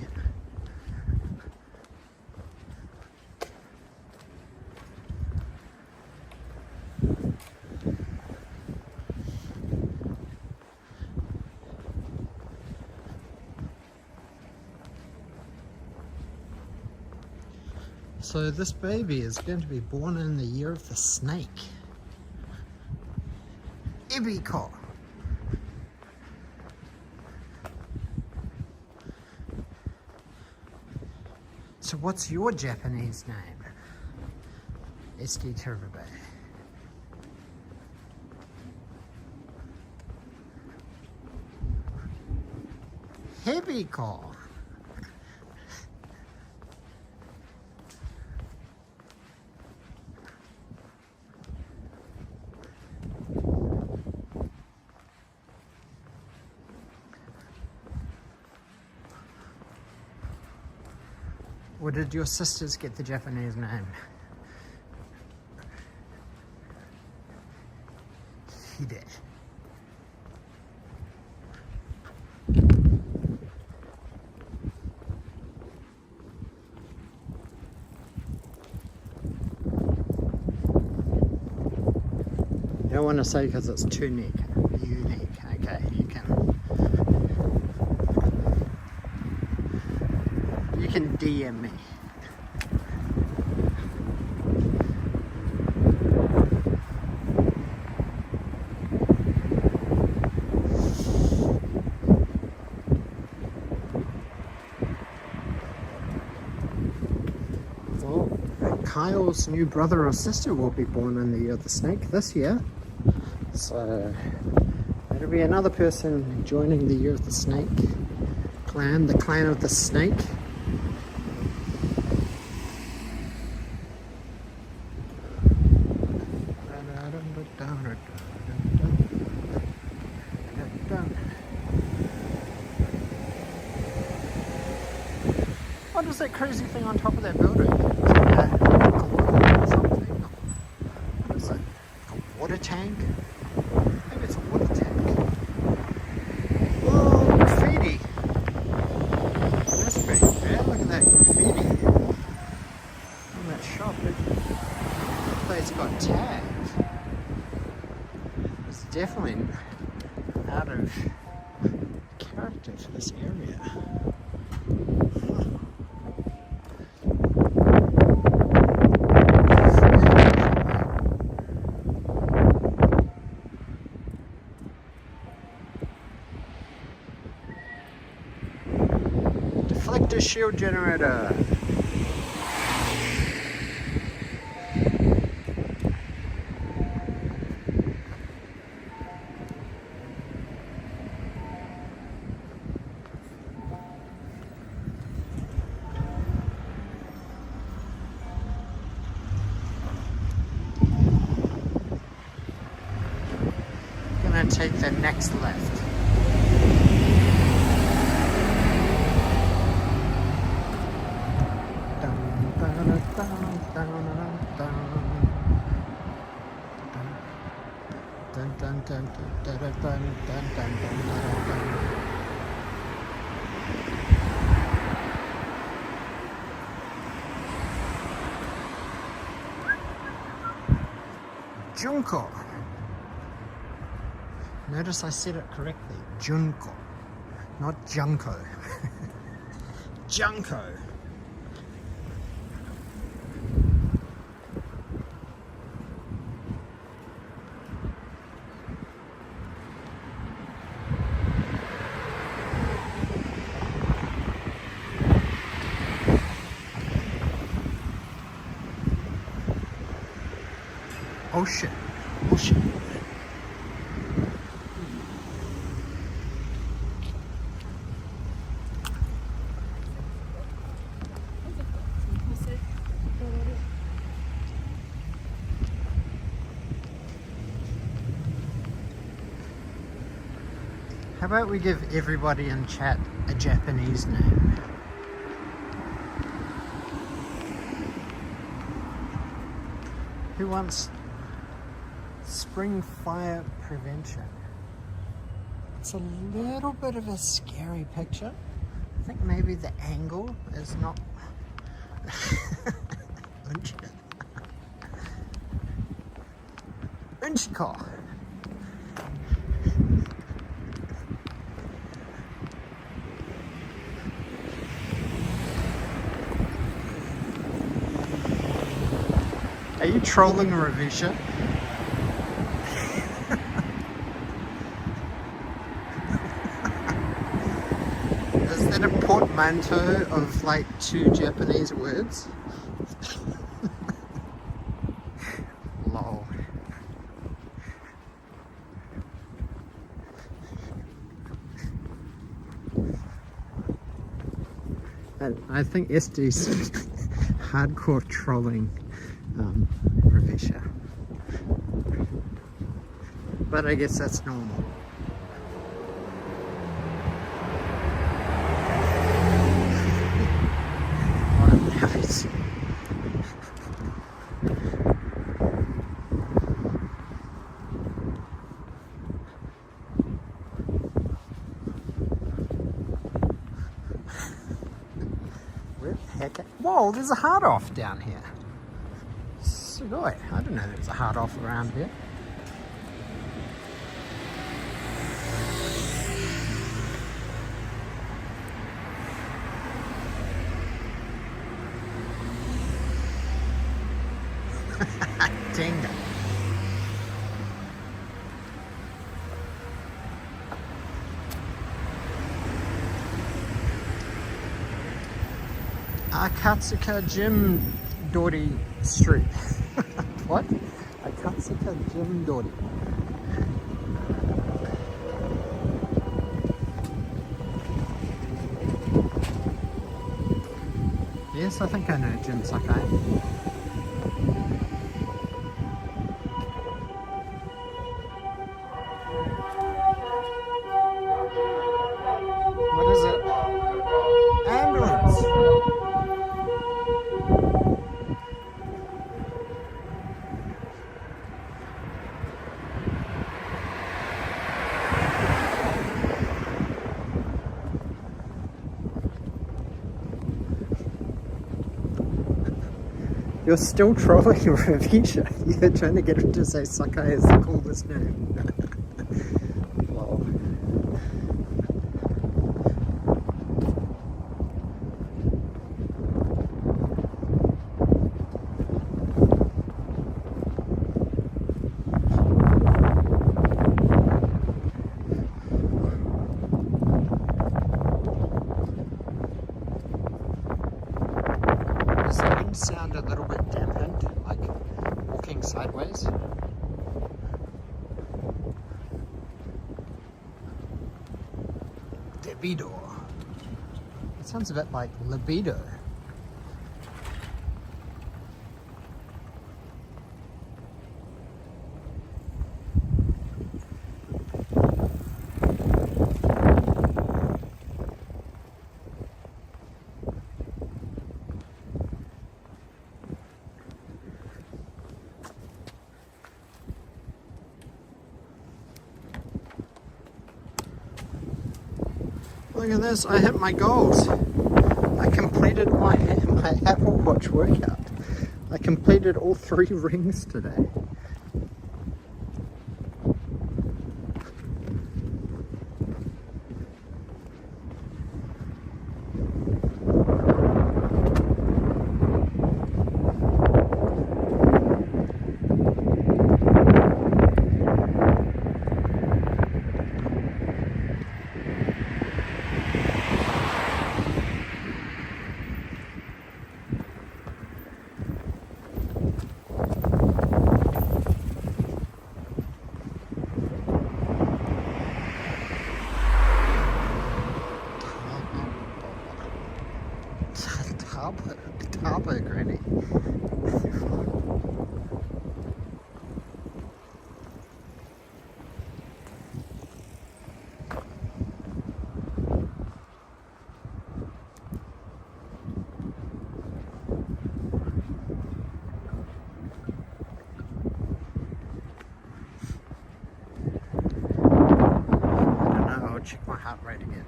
So this baby is going to be born in the year of the snake. Ibiko. So what's your Japanese name? Esti Terube. Hibiko. Or did your sisters get the Japanese name? Hide. You don't want to say because it's too unique. Okay, you can DM me. Well, Kyle's new brother or sister will be born in the year of the snake this year. So that'll be another person joining the year of the snake clan, the clan of the snake. What was that crazy thing on top of that building? What is it? A water tank? Maybe it's a water tank. Oh, graffiti! That's pretty bad. Look at that graffiti on that shop. That place got tagged. It's definitely out of character for this area. Deflector shield generator. Gonna take the next left. Junko. Notice I said it correctly. Junko, not Junko. Junko. Ocean. Ocean. How about we give everybody in chat a Japanese name? Who wants spring fire prevention? It's a little bit of a scary picture. I think maybe the angle is not. Unchiko. Are you trolling Ravisha? Is that a portmanteau of like two Japanese words? Lol. And I think Estee's hardcore trolling Ravisha. But I guess that's normal. Nice. Where the heck? Whoa, there's a hard off down here. Sugoi. I didn't know there was a hard off around here. Dang it. Akatsuka Gym Dori Street. What? Akatsuka Gym Dori. Yes, I think I know Jim Sakai. What is it? Ambulance! You're still trolling Ravisha. You're trying to get her to say Sakai is the coolest name. Lol. Does the wind sound a little bit dampened, like walking sideways? Libido. It sounds a bit like libido. Look at this, I hit my goals. I completed my Apple Watch workout. I completed all 3 rings today. heart rate again.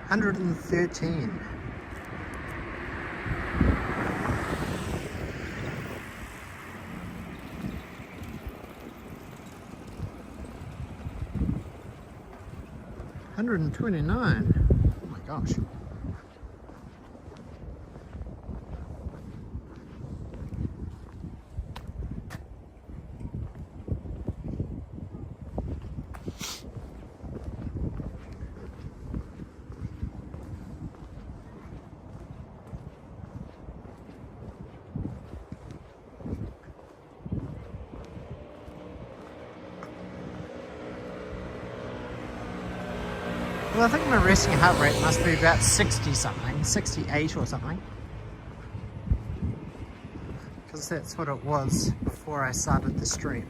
113. $129. Oh my gosh. Well, I think my resting heart rate must be about 60 something, 68 or something. Because that's what it was before I started the stream.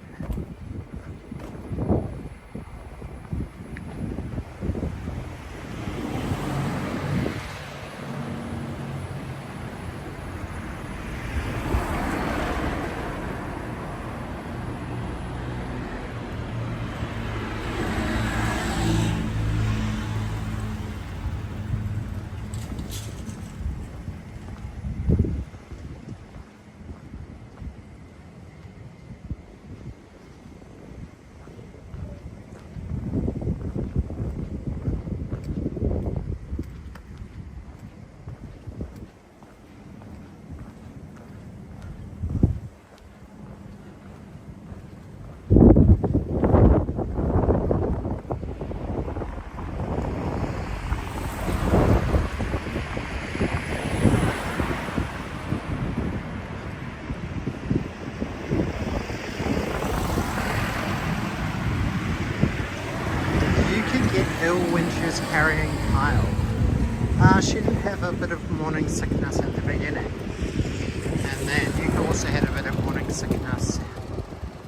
When she was carrying Kyle. She did have a bit of morning sickness at the beginning, and then you also had a bit of morning sickness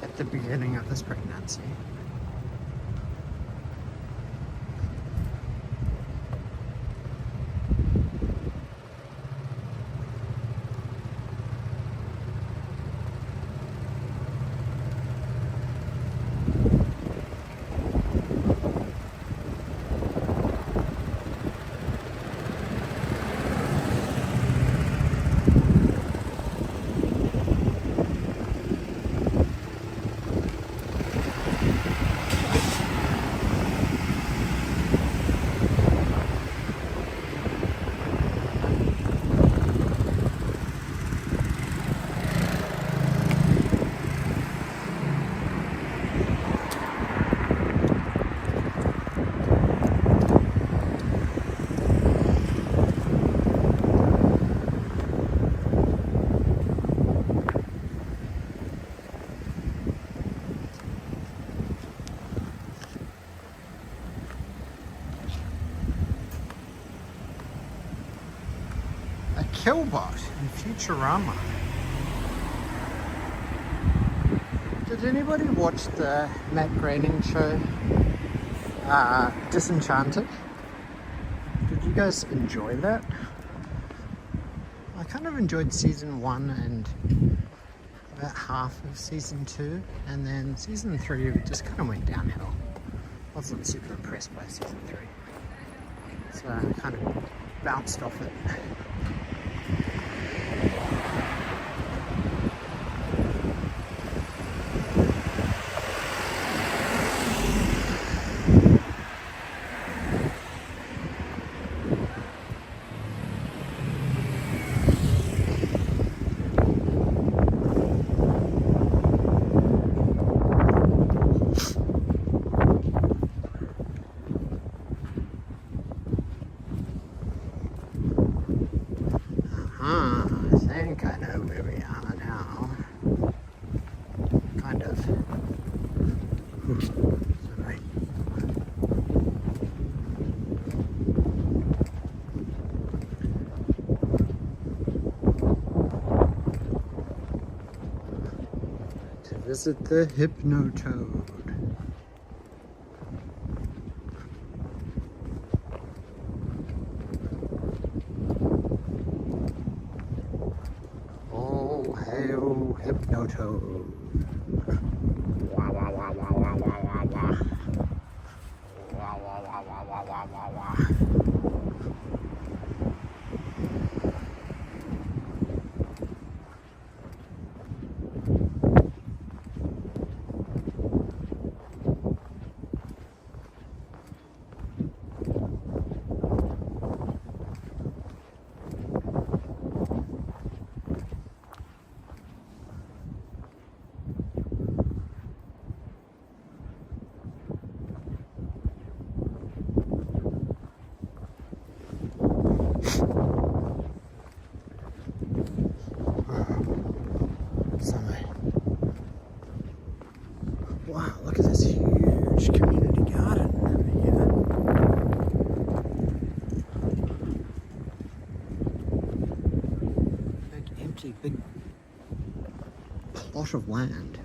at the beginning of this pregnancy. Killbot in Futurama. Did anybody watch the Matt Groening show, Disenchanted? Did you guys enjoy that? I kind of enjoyed season 1 and about half of season 2, and then season 3 just kind of went downhill. Wasn't super impressed by season 3, so I kind of bounced off it. I think I know where we are now. Kind of. Sorry. To visit the Hypnotoad. Hail Hypnotoad. Wow, wow, wow. Wow, look at this huge community garden over here. Big empty, big plot of land.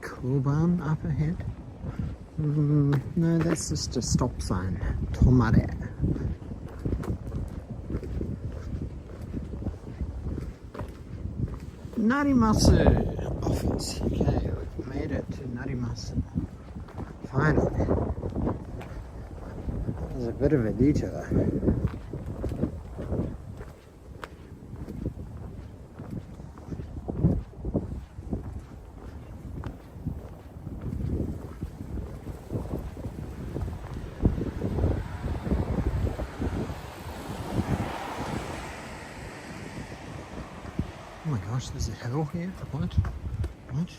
Cool barn up ahead. No, that's just a stop sign. Tomare. Narimasu office. Okay, we've made it to Narimasu. Finally. That was a bit of a detour. Oh my gosh, there's a hill here? What? What?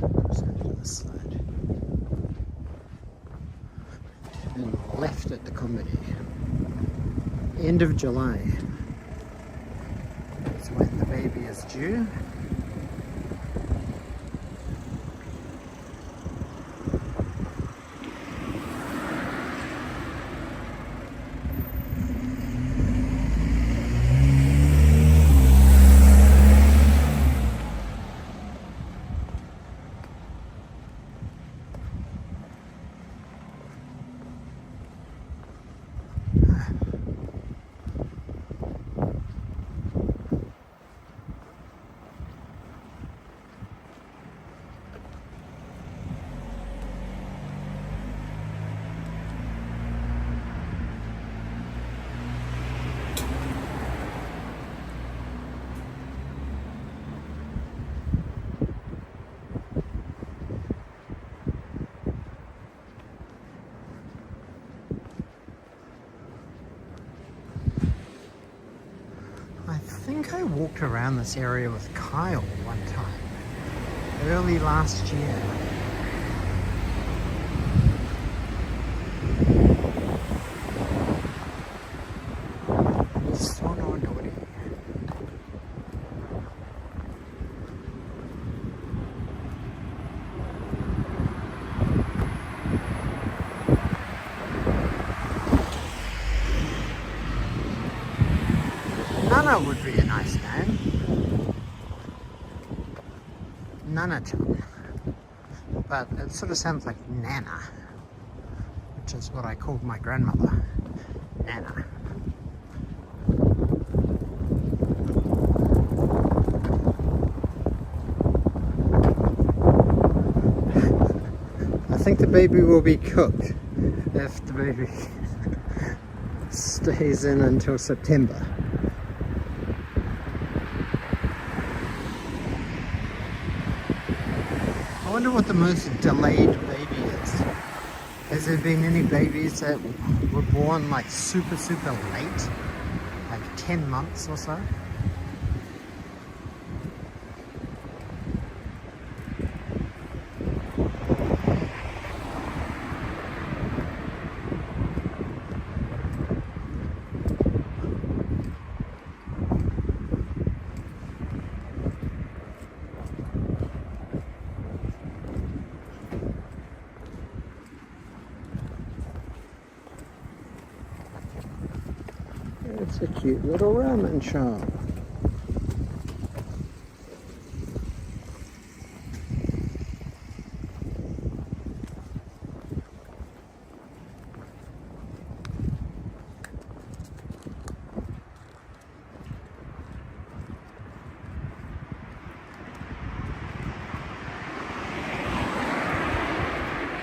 Goes over to this side. And left at the comedy. End of July. That's when the baby is due. I think I walked around this area with Kyle one time, early last year. Sonodori. Nana would be a nice name. Nana-chan. But it sort of sounds like Nana, which is what I called my grandmother. Nana. I think the baby will be cooked if the baby stays in until September. I wonder what the most delayed baby is. Has there been any babies that were born like super late? Like 10 months or so? It's a cute little ramen shop.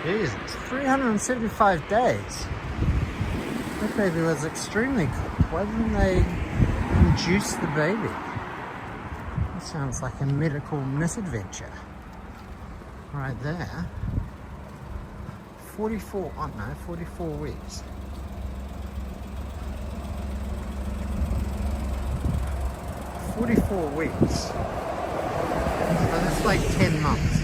Jeez, it's 375 days. That baby was extremely cooked. Why didn't they induce the baby? That sounds like a medical misadventure. Right there. 44 weeks. "44 weeks. So that's like 10 months.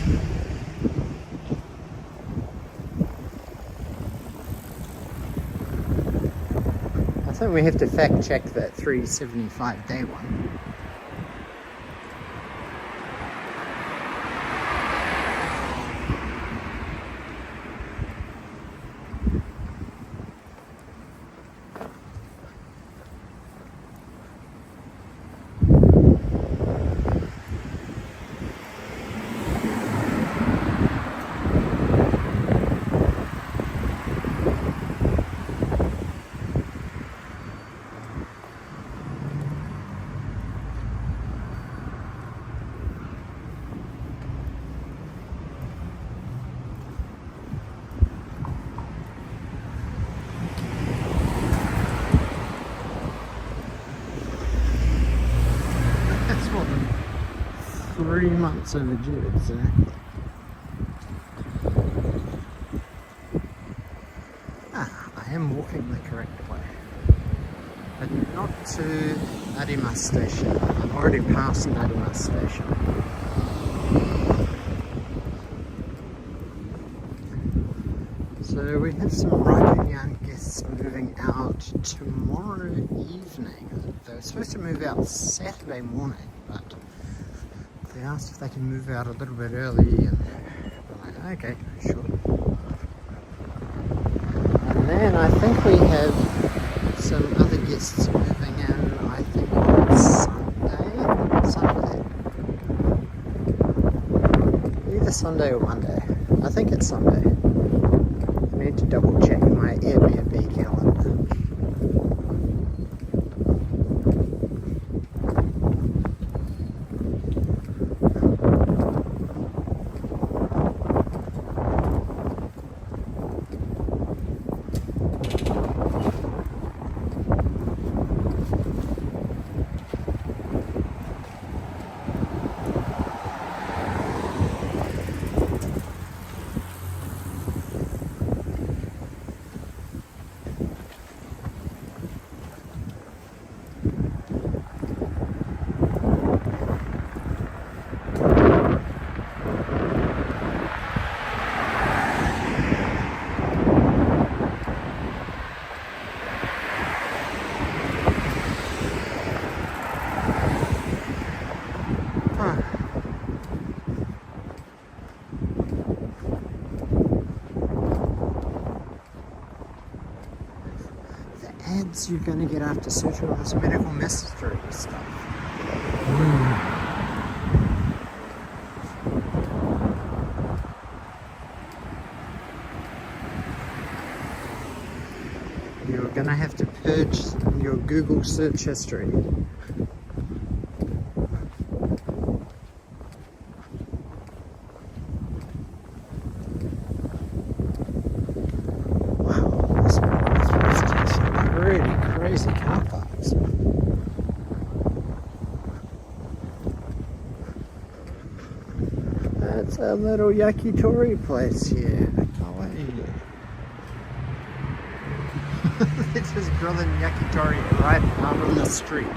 I think we have to fact check that 375 day one. That's more than 3 months overdue, exactly. I am walking the correct way. But not to Narimas station. I've already passed Narimas station. So we have some Raikunyan guests moving out tomorrow evening. They were supposed to move out Saturday morning, but they asked if they can move out a little bit early, and we're like, okay, sure. And then I think we have some other guests moving in, I think on Sunday. Either Sunday or Monday. I think it's Sunday. I need to double check my Airbnb calendar. Ads you're going to get after searching all this medical mystery stuff. You're going to have to purge your Google search history. Crazy car parks. That's a little yakitori place here. Kawaii. They're just grilling yakitori right out on the street.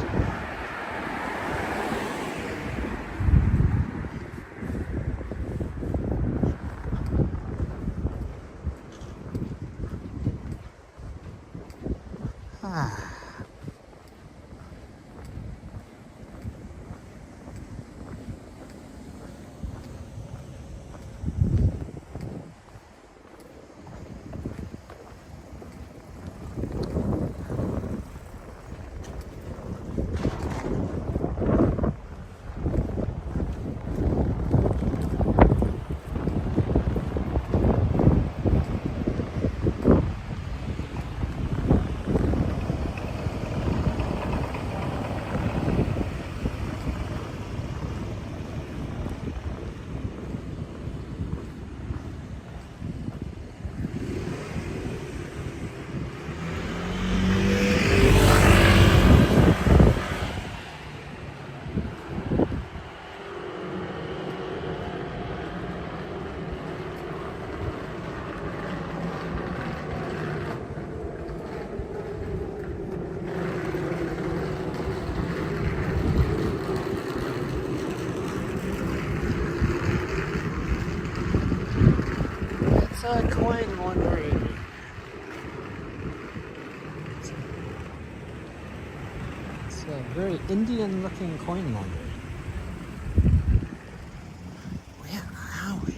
a coin laundry. It's a very Indian looking coin laundry. Where are we?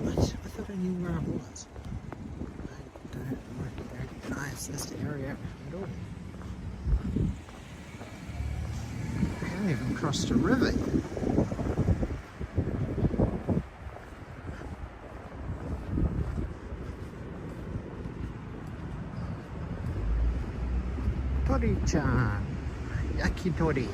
What? I thought I knew where I was. I don't recognize this area at all. I haven't even crossed a river yet. Tori-chan, yakitori.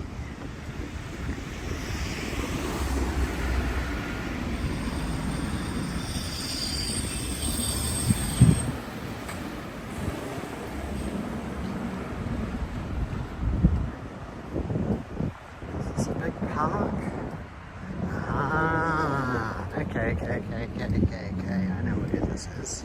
Is this a big park? Ah, okay. I know where this is.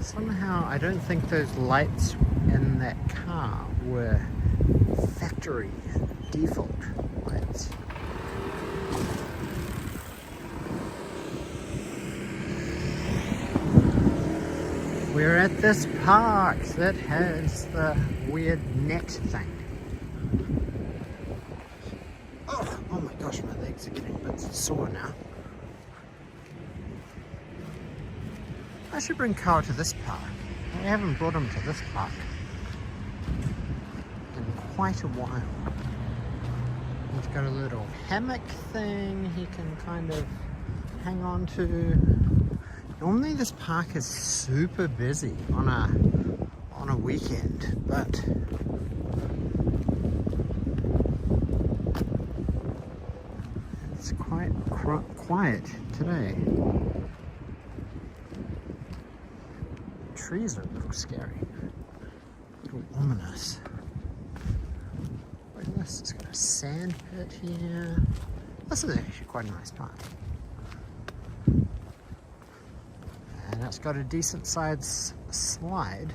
Somehow, I don't think those lights in that car were factory default lights. We're at this park that has the weird net thing. Oh my gosh, my legs are getting a bit sore now. I should bring Carl to this park. We haven't brought him to this park in quite a while. He's got a little hammock thing he can kind of hang on to. Normally this park is super busy on a weekend, but it's quite quiet today. Trees look scary, a little ominous. Look at this, it's got a sand pit here. This is actually quite a nice park. And it's got a decent sized slide.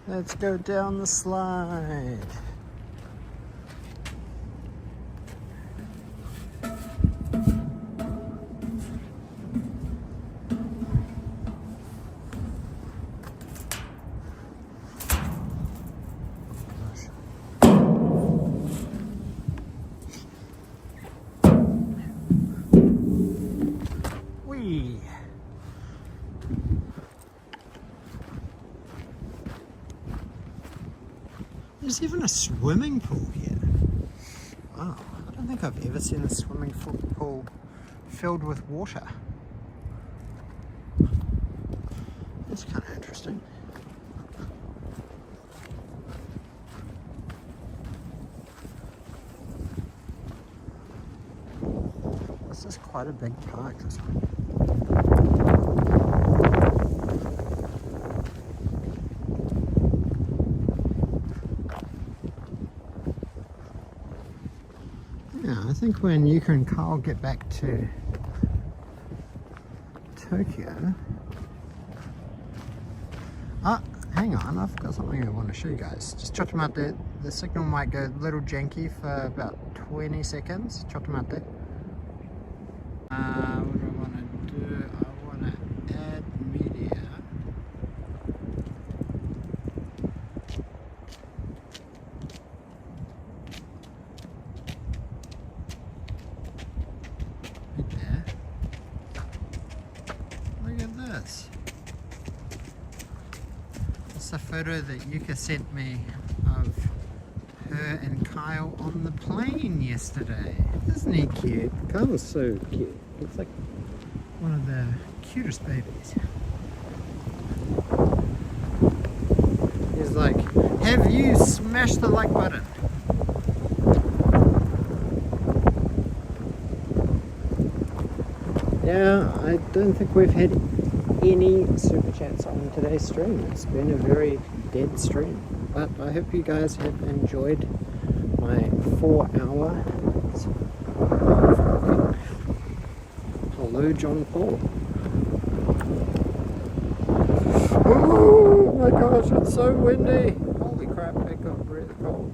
Let's go down the slide. There's even a swimming pool here. Wow, I don't think I've ever seen a swimming pool filled with water. It's kind of interesting. This is quite a big park, this one. Yeah, I think when Yuka and Carl get back to Tokyo... Ah, hang on, I've got something I want to show you guys. Just chotomate, the signal might go a little janky for about 20 seconds. Chotomate. What do I want to do? I want to add media. Right there. Look at this. It's a photo that Yuka sent me of her and Kyle on the plane yesterday. Isn't he cute? Kyle's so cute. Looks like one of the cutest babies. He's like, have you smashed the like button? Yeah, I don't think we've had any super chats on today's stream. It's been a very dead stream, but I hope you guys have enjoyed my 4 hour. Hello, John Paul. Oh my gosh, it's so windy. Holy crap, it got really cold.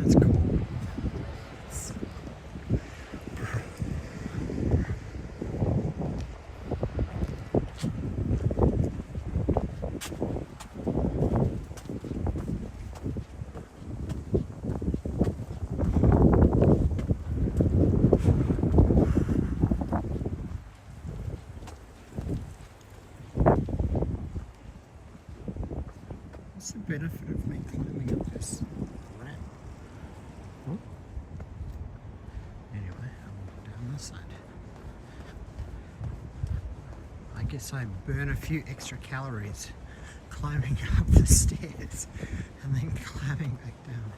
It's cool. What's the benefit of me climbing up this ramp? Huh? Anyway, I'll walk down this side. I guess I burn a few extra calories climbing up the stairs and then climbing back down.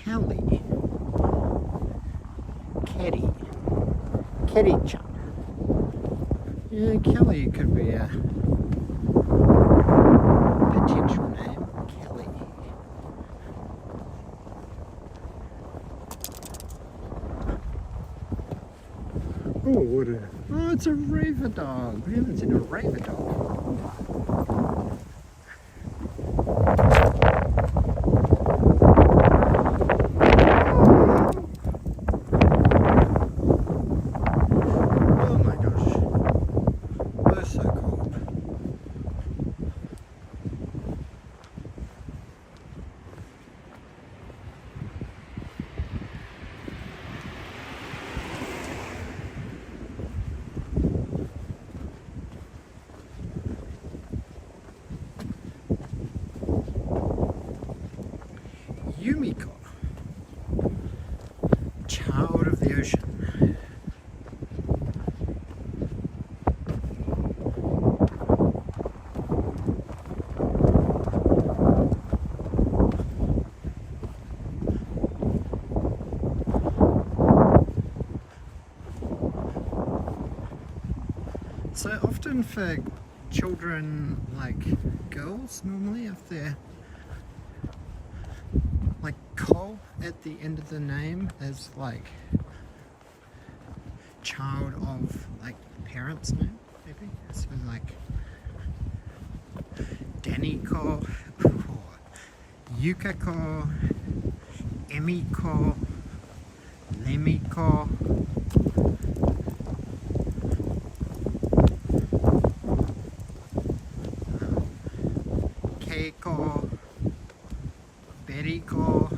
Kelly. Ketty-chan. Yeah, Kelly could be a potential name. Kelly. Oh, what a... Oh, it's a raver dog. We haven't seen a raver dog for a long time. Yumiko, child of the ocean. So often for children, like girls normally, if they're like Ko at the end of the name is like child of like parents' name, maybe. So like Daniko or Yukako, Emiko, Lemiko. Keiko, Beriko,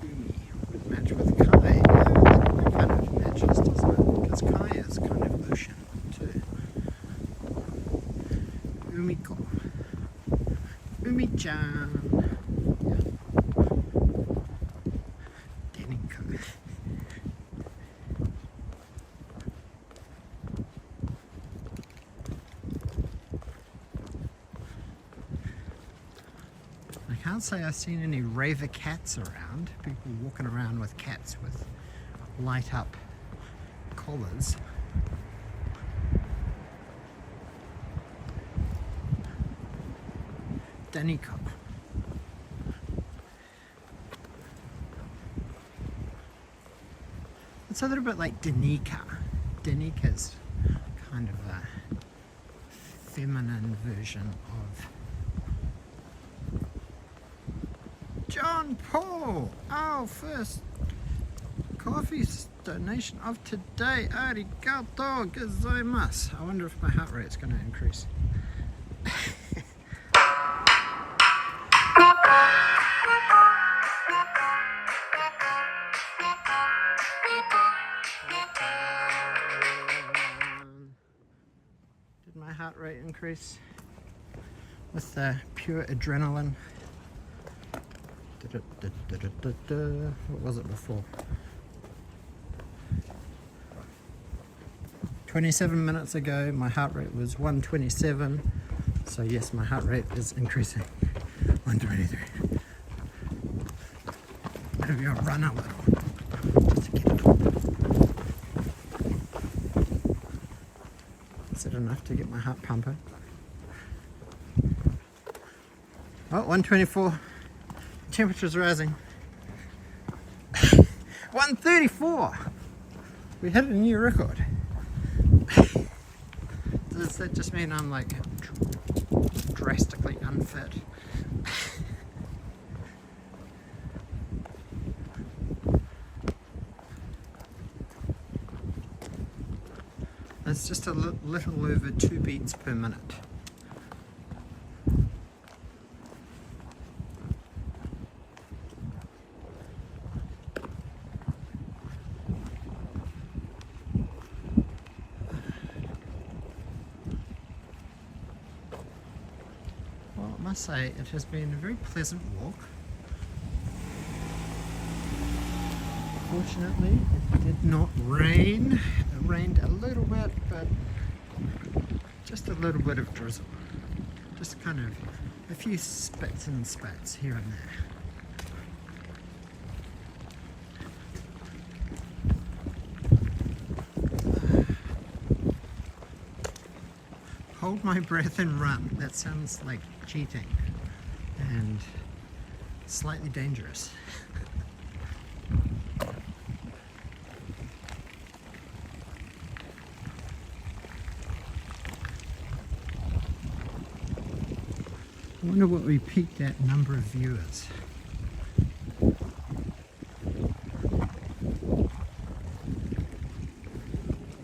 Umi would match with Kai. Yeah, that kind of matches, doesn't it? Because Kai is kind of ocean too. Umiko. Umi-chan. Deniko. can't say I've seen any raver cats around, people walking around with cats with light up collars. Danica. It's a little bit like Danica. Danica's kind of a feminine version of John Paul, our first coffee donation of today. Arigato gozaimasu. I wonder if my heart rate's going to increase. Did my heart rate increase with the pure adrenaline? What was it before? 27 minutes ago my heart rate was 127, so yes, my heart rate is increasing. 123. Maybe I'll run a little just to get it. Is it enough to get my heart pumping? Oh, 124. Temperature's rising. 134. We hit a new record. Does that just mean I'm like drastically unfit? That's just a little over 2 beats per minute. I must say it has been a very pleasant walk. Fortunately, it did not rain. It rained a little bit, but just a little bit of drizzle. Just kind of a few spits and spats here and there. Hold my breath and run. That sounds like cheating and slightly dangerous. I wonder what we peaked at number of viewers. I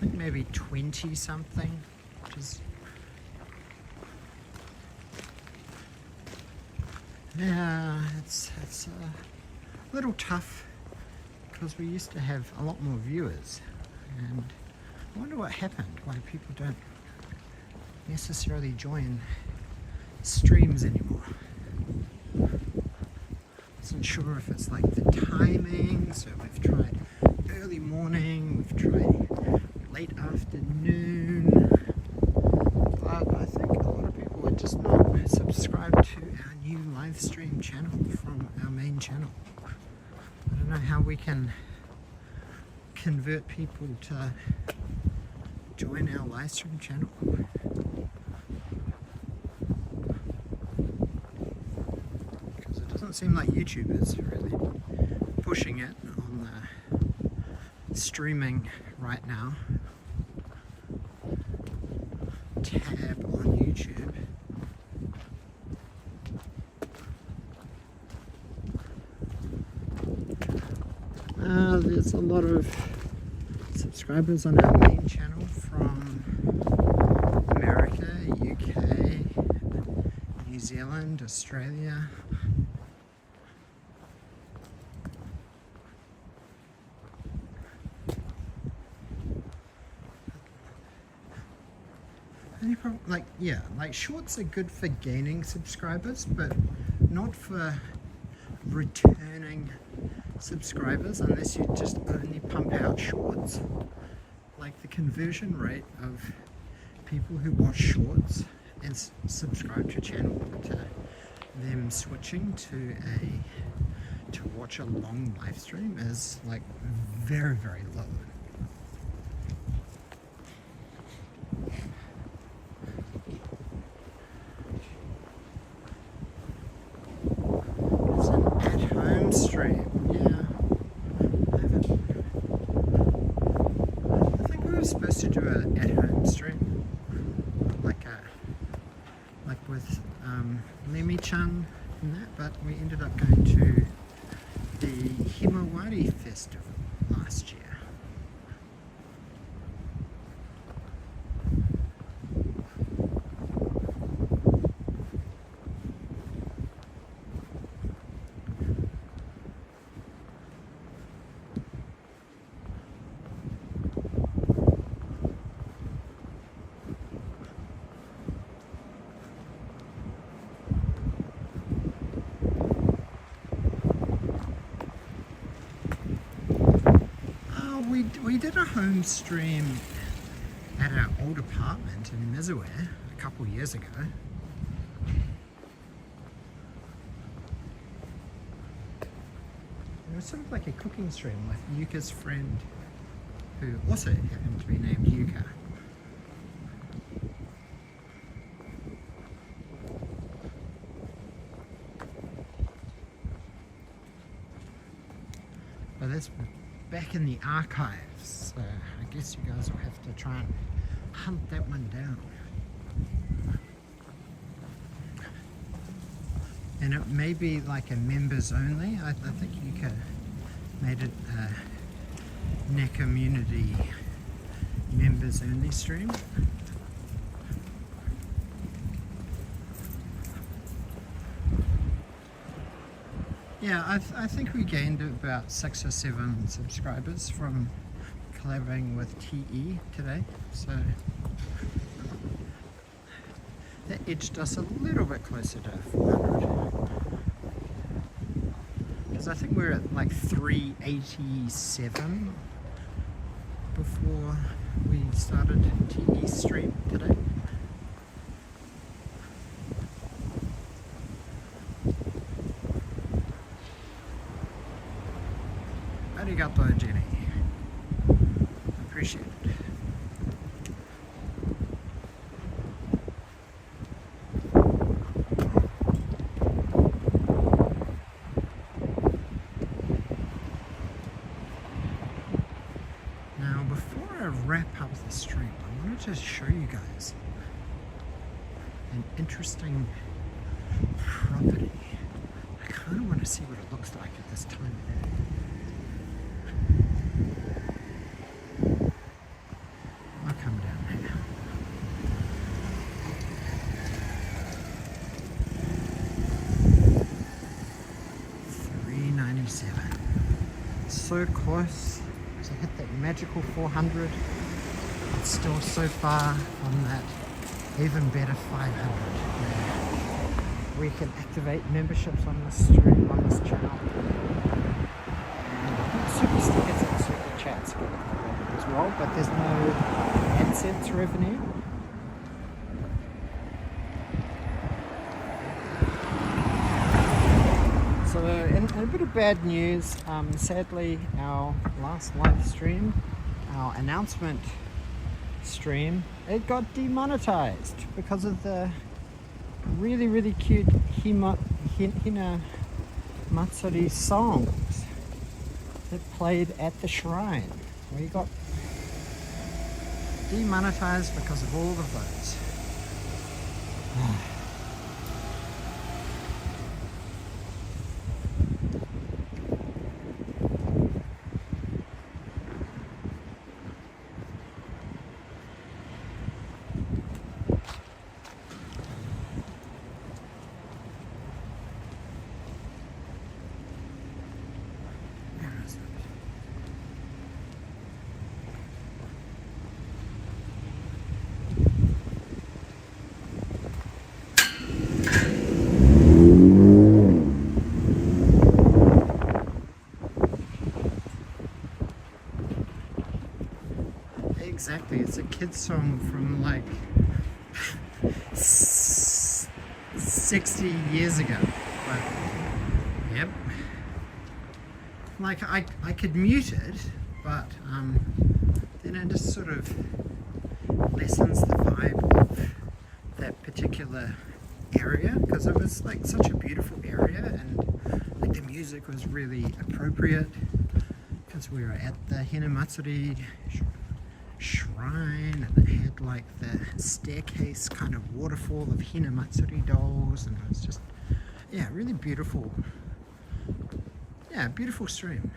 think maybe 20 something, which is yeah, it's a little tough because we used to have a lot more viewers, and I wonder what happened, why people don't necessarily join streams anymore. Wasn't sure if it's like the timing, so we've tried early morning, we've tried late afternoon, but I think a lot of people are just not subscribed to our new live stream channel from our main channel. I don't know how we can convert people to join our live stream channel. Because it doesn't seem like YouTube is really pushing it on the streaming right now tab on YouTube. There's a lot of subscribers on our main channel from America, UK, New Zealand, Australia. Like shorts are good for gaining subscribers, but not for returning subscribers unless you just only pump out shorts. Like the conversion rate of people who watch shorts and subscribe to your channel to them switching to watch a long live stream is like very, very low. It's an at-home stream, yeah. I think we were supposed to do an at-home stream, like with Lemi-chan and that, but we ended up going to the Himawari Festival last year. We did a home stream at our old apartment in Mizuwe a couple years ago. It was sort of like a cooking stream with Yuka's friend, who also happened to be named Yuka. But that's back in the archives, so I guess you guys will have to try and hunt that one down. And it may be like a members only. I think Yuka made it a NEC community members only stream. Yeah, I think we gained about 6 or 7 subscribers from collaborating with TE today, so that edged us a little bit closer to 400. Because I think we're at like 387 before we started TE stream today. Arigato, Jenny. Appreciate it. Now, before I wrap up the stream, I wanted to show you guys an interesting property. I kind of want to see what it looks like at this time of day. I'll come down here. $397. So close to hit that magical 400. It's still so far from that even better 500. We can activate memberships on this stream, on this channel. Super stickers and super chats get activated as well, but there's no AdSense revenue. So in a bit of bad news, sadly our last live stream, our announcement stream, it got demonetized because of the really cute Hina Matsuri songs that played at the shrine. We got demonetized because of all of those. Exactly, it's a kid's song from like 60 years ago. But, yep. Like I could mute it, but then it just sort of lessens the vibe of that particular area, because it was like such a beautiful area, and like the music was really appropriate because we were at the Hinamatsuri shrine, and it had like the staircase kind of waterfall of Hinamatsuri dolls, and it was just, yeah, really beautiful. Yeah, beautiful stream.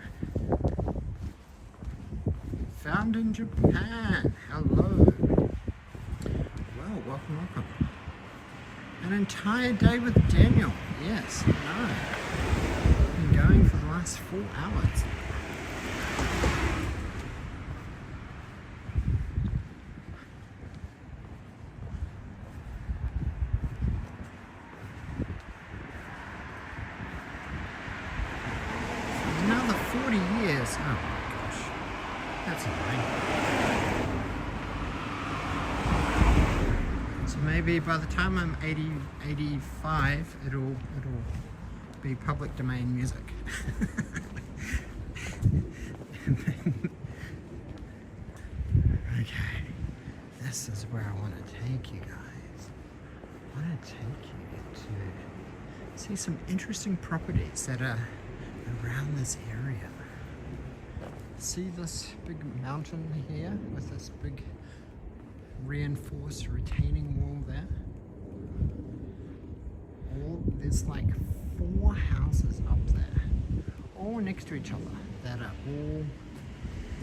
Found in Japan. Hello. Well, welcome. An entire day with Daniel. Yes, no. Been going for the last 4 hours. Another 40 years. Oh my gosh. That's annoying. So maybe by the time I'm 80, 85, it'll be public domain music. Okay, this is where I want to take you guys. I want to take you to see some interesting properties that are around this area. See this big mountain here with this big reinforced retaining wall there? There's like 4 houses up there, all next to each other, that are all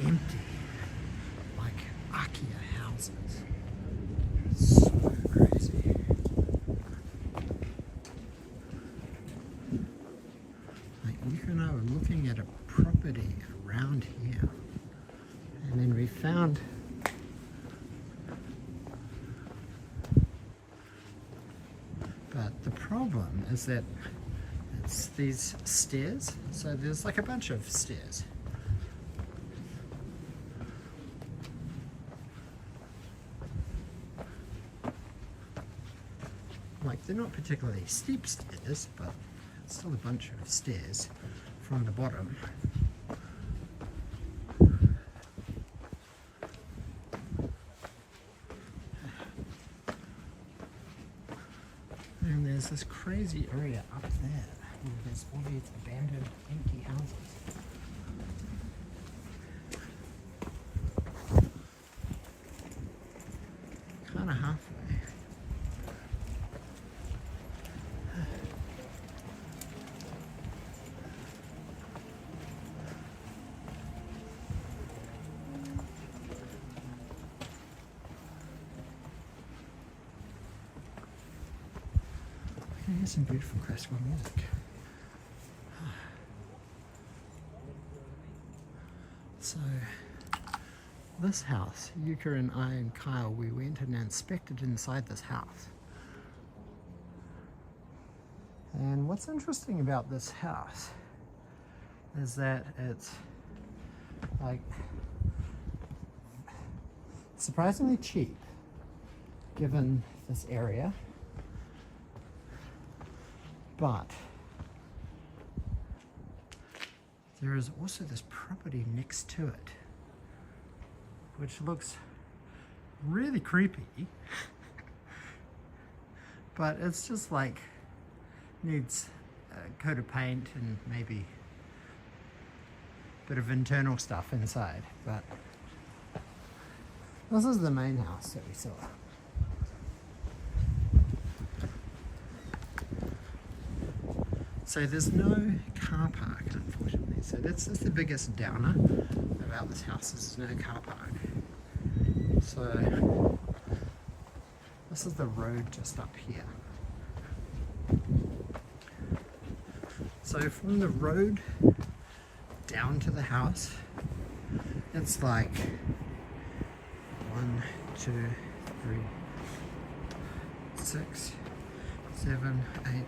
empty, like Akia houses. It's so crazy. Like Nico and I were looking at a property around here, and then we found but the problem is that it's these stairs, so there's like a bunch of stairs. Like they're not particularly steep stairs, but it's still a bunch of stairs from the bottom. And there's this crazy area up there where there's all these abandoned empty houses. Kind of halfway. Here's some beautiful classical music. So, this house, Yuka and I and Kyle, we went and inspected inside this house. And what's interesting about this house is that it's like surprisingly cheap given this area. But there is also this property next to it, which looks really creepy, but it's just like needs a coat of paint and maybe a bit of internal stuff inside. But this is the main house that we saw. So there's no car park, unfortunately. So that's the biggest downer about this house, is there's no car park. So this is the road just up here. So from the road down to the house, it's like 1, 2, 3, 6, 7, 8, 9,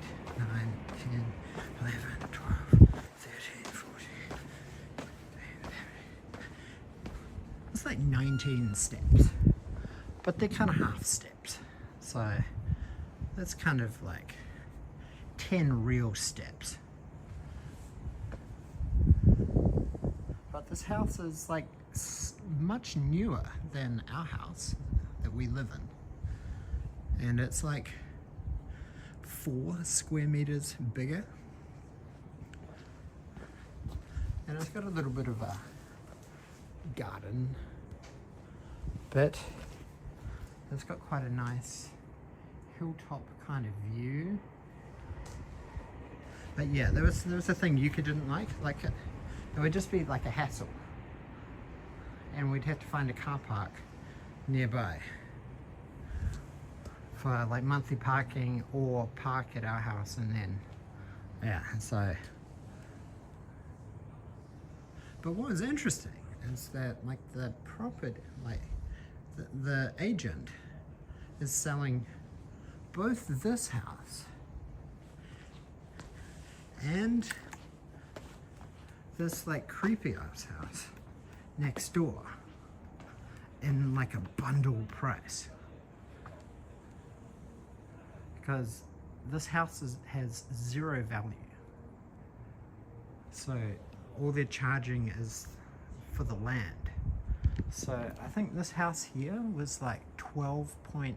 10, 11, 12, 13, 14. It's like 19 steps, but they're kind of half steps. So that's kind of like 10 real steps. But this house is like much newer than our house that we live in. And it's like 4 square meters bigger. And it's got a little bit of a garden bit. It's got quite a nice hilltop kind of view. But yeah, there was a thing you didn't like it would just be like a hassle. And we'd have to find a car park nearby for like monthly parking or park at our house, and then yeah, so. But what was interesting is that like the property, like the agent is selling both this house and this like creepy ass house next door in like a bundle price, because this house has 0 value, so all they're charging is for the land. So I think this house here was like 12.8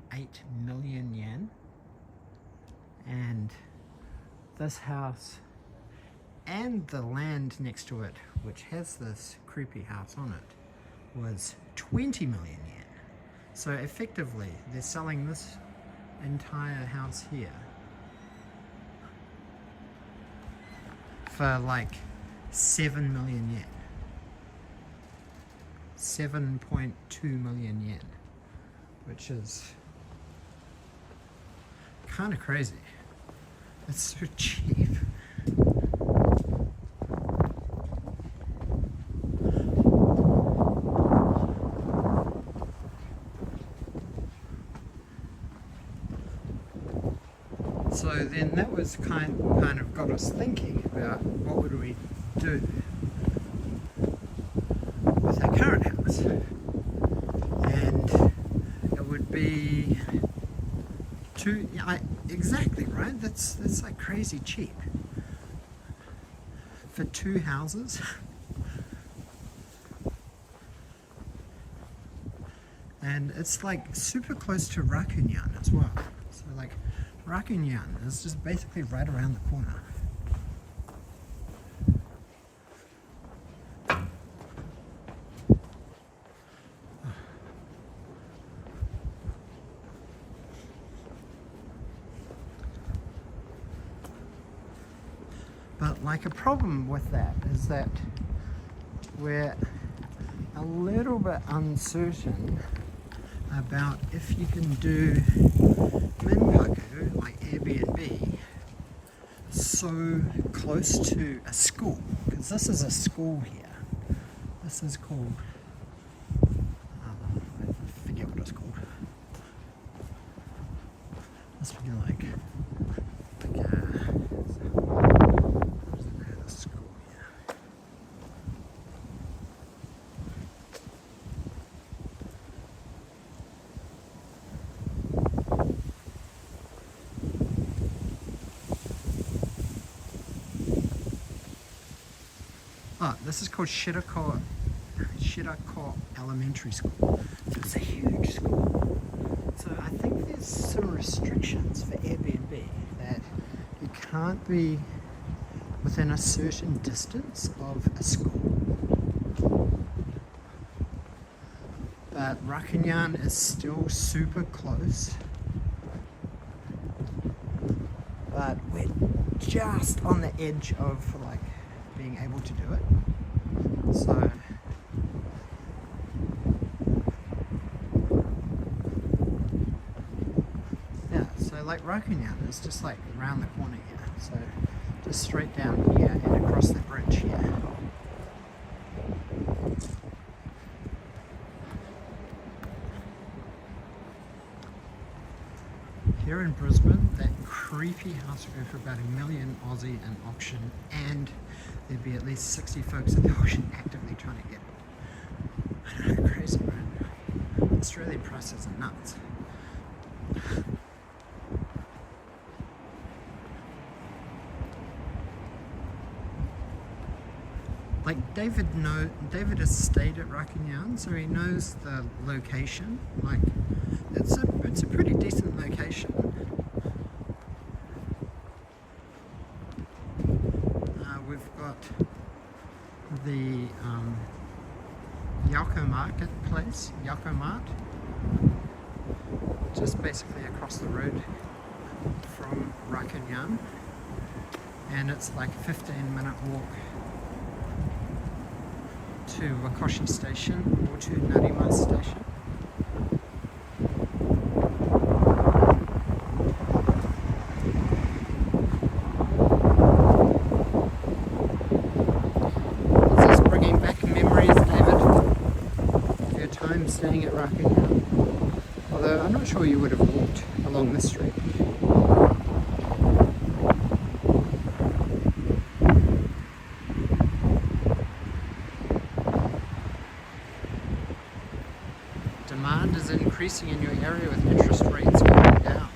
million yen, and this house and the land next to it, which has this creepy house on it, was 20 million yen. So effectively they're selling this entire house here for like 7 million yen. 7.2 million yen, which is kind of crazy. It's so cheap. So then that was kind of got us thinking about what would we do with our current house, and it would be exactly right. That's like crazy cheap for 2 houses. And it's like super close to Rakunyan as well. So like Rakunyan is just basically right around the corner. But like a problem with that is that we're a little bit uncertain about if you can do minpaku, like Airbnb, so close to a school, because this is a school here. This is called, I forget what it's called. Must be like school here. Oh, this is called Shirako Elementary School. So it's a huge school. So I think there's some restrictions for Airbnb that you can't be within a certain distance of a school. But Rakunyan is still super close. But we're just on the edge of like being able to do it. So yeah, so like Rakunyan is just like around the corner here. So just straight down here and across the bridge here. Here in Brisbane, that creepy house would go for about $1 million Aussie in auction, and there'd be at least 60 folks at the auction actively trying to get it. I know, crazy, right? Australian prices are nuts. like David has stayed at Rakanyan, so he knows the location. Like it's a pretty decent location. We've got the Yako Marketplace, Yako Mart, just basically across the road from Rakanyan, and it's like a 15-minute walk to Wakoshi Station or to Narima Station. This is bringing back memories, David, of your time staying at Rakanyan. Although I'm not sure you would have walked along this street. Demand is increasing in your area with interest rates going down.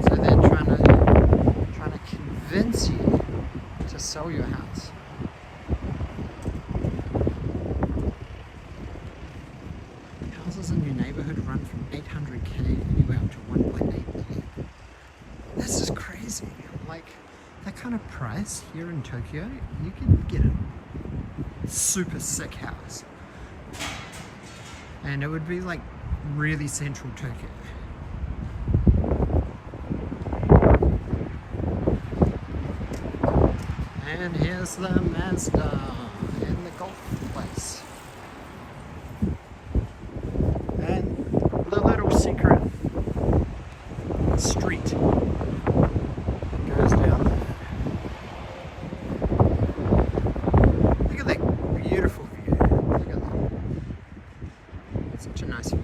So they're trying to convince you to sell your house. Houses in your neighborhood run from 800k anywhere up to 1.8 million. This is crazy. Like that kind of price here in Tokyo, you can get a super sick house. And it would be like really central Tokyo. And here's the Mazda in the golf place. And the little secret street goes down there. Look at that beautiful view. Look at that. Such a nice view.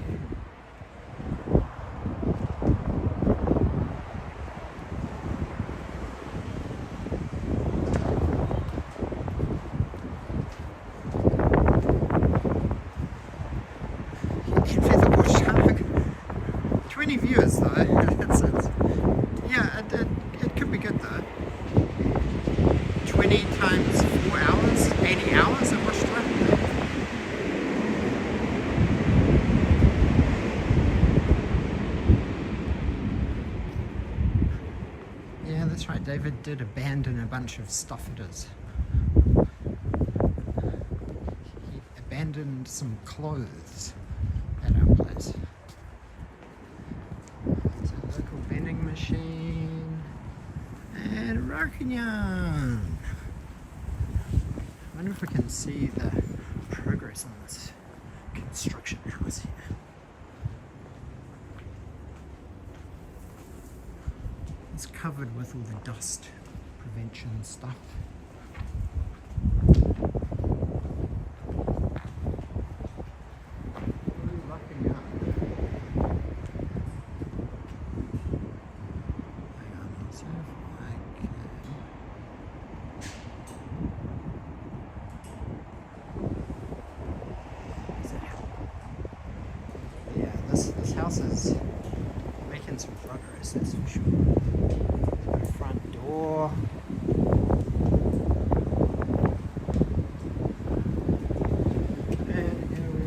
Envy the bush shark. 20 viewers though. Yeah, it could be good though. 20 times 4 hours, 80 hours at bush shark. Yeah, that's right. David did abandon a bunch of stuff it is. He abandoned some clothes at our place. It's a local vending machine and Rakanyan. I wonder if we can see the progress on this construction house here. It's covered with all the dust prevention stuff. Yeah, this house is making some progress, that's for sure. Front door. And here we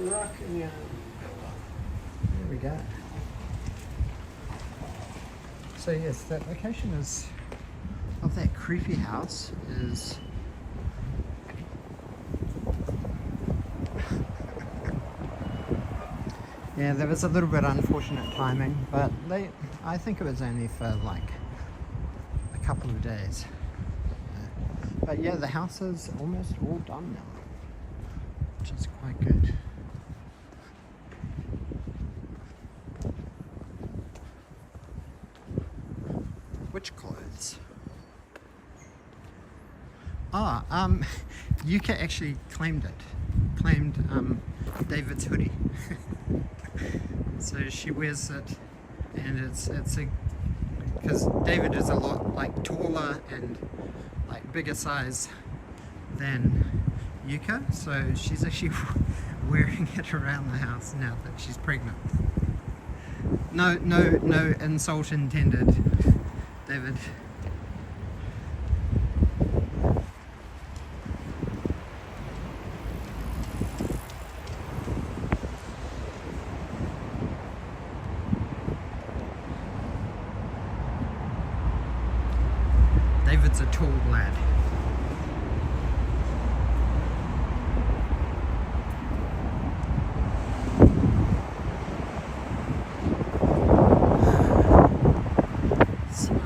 are. Rakanyan. There we go. So yes, that location is of that creepy house is yeah, there was a little bit unfortunate timing, but I think it was only for like a couple of days. But yeah, the house is almost all done now, which is quite good. Which clothes? Yuka actually claimed David's hoodie. So she wears it, and it's a, because David is a lot like taller and like bigger size than Yuka, so she's actually wearing it around the house now that she's pregnant. No insult intended. David. David's a tall lad. So I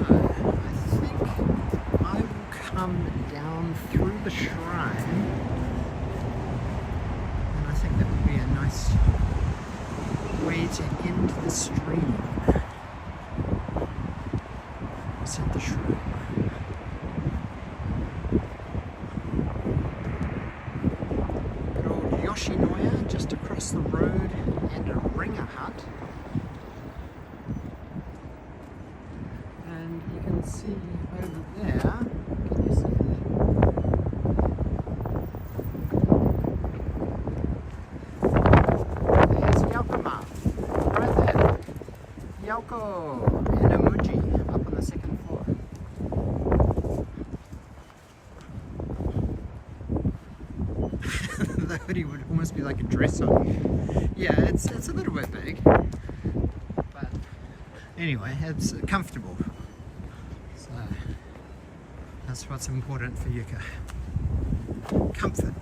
think I will come down through the shrine, and I think that would be a nice way to end the stream. It's at the shrine. Yoshinoya just across the road, and a ringer hut, and you can see over there, can you see there? There's Yakuma, right there, Yoko and Emoji up on the second floor. The hoodie would almost be like a dress on you. Yeah, it's a little bit big, but anyway, it's comfortable. So that's what's important for Yuka. Comfort.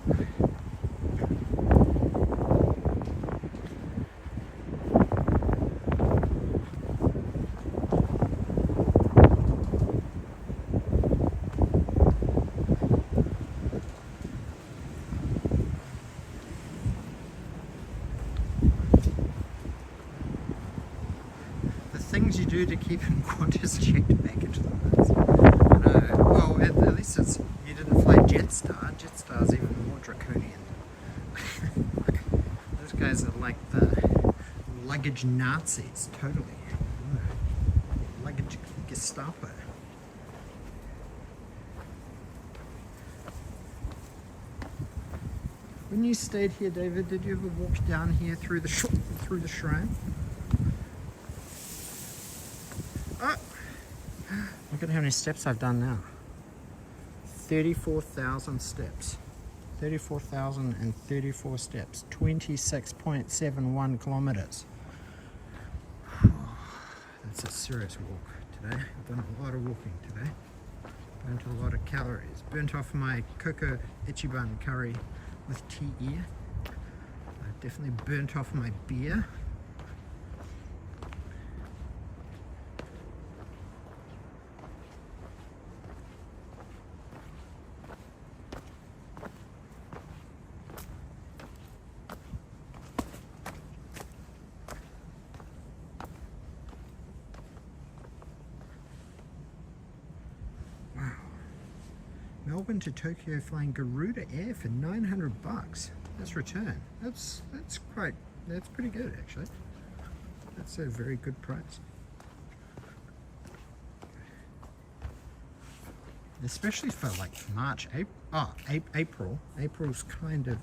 Things you do to keep Qantas checked back into the woods. I know. Well, at least you didn't fly Jetstar. Jetstar's even more draconian. Those guys are like the luggage Nazis, totally. Luggage Gestapo. When you stayed here, David, did you ever walk down here through the shrine? Oh, look at how many steps I've done now. 34,000 steps. 34,034 steps. 26.71 kilometers. That's a serious walk today. I've done a lot of walking today. Burnt a lot of calories. Burnt off my cocoa ichiban curry with tea. I've definitely burnt off my beer. Melbourne to Tokyo flying Garuda Air for $900. That's return. That's pretty good actually. That's a very good price. Especially for like March, April. April's kind of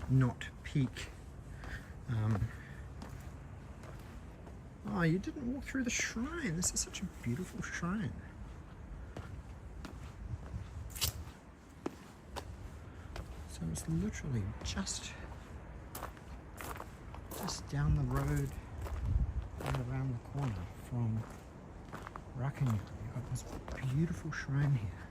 not peak. Oh, you didn't walk through the shrine. This is such a beautiful shrine. So it's literally just down the road and around the corner from Rakanyu. You've got this beautiful shrine here.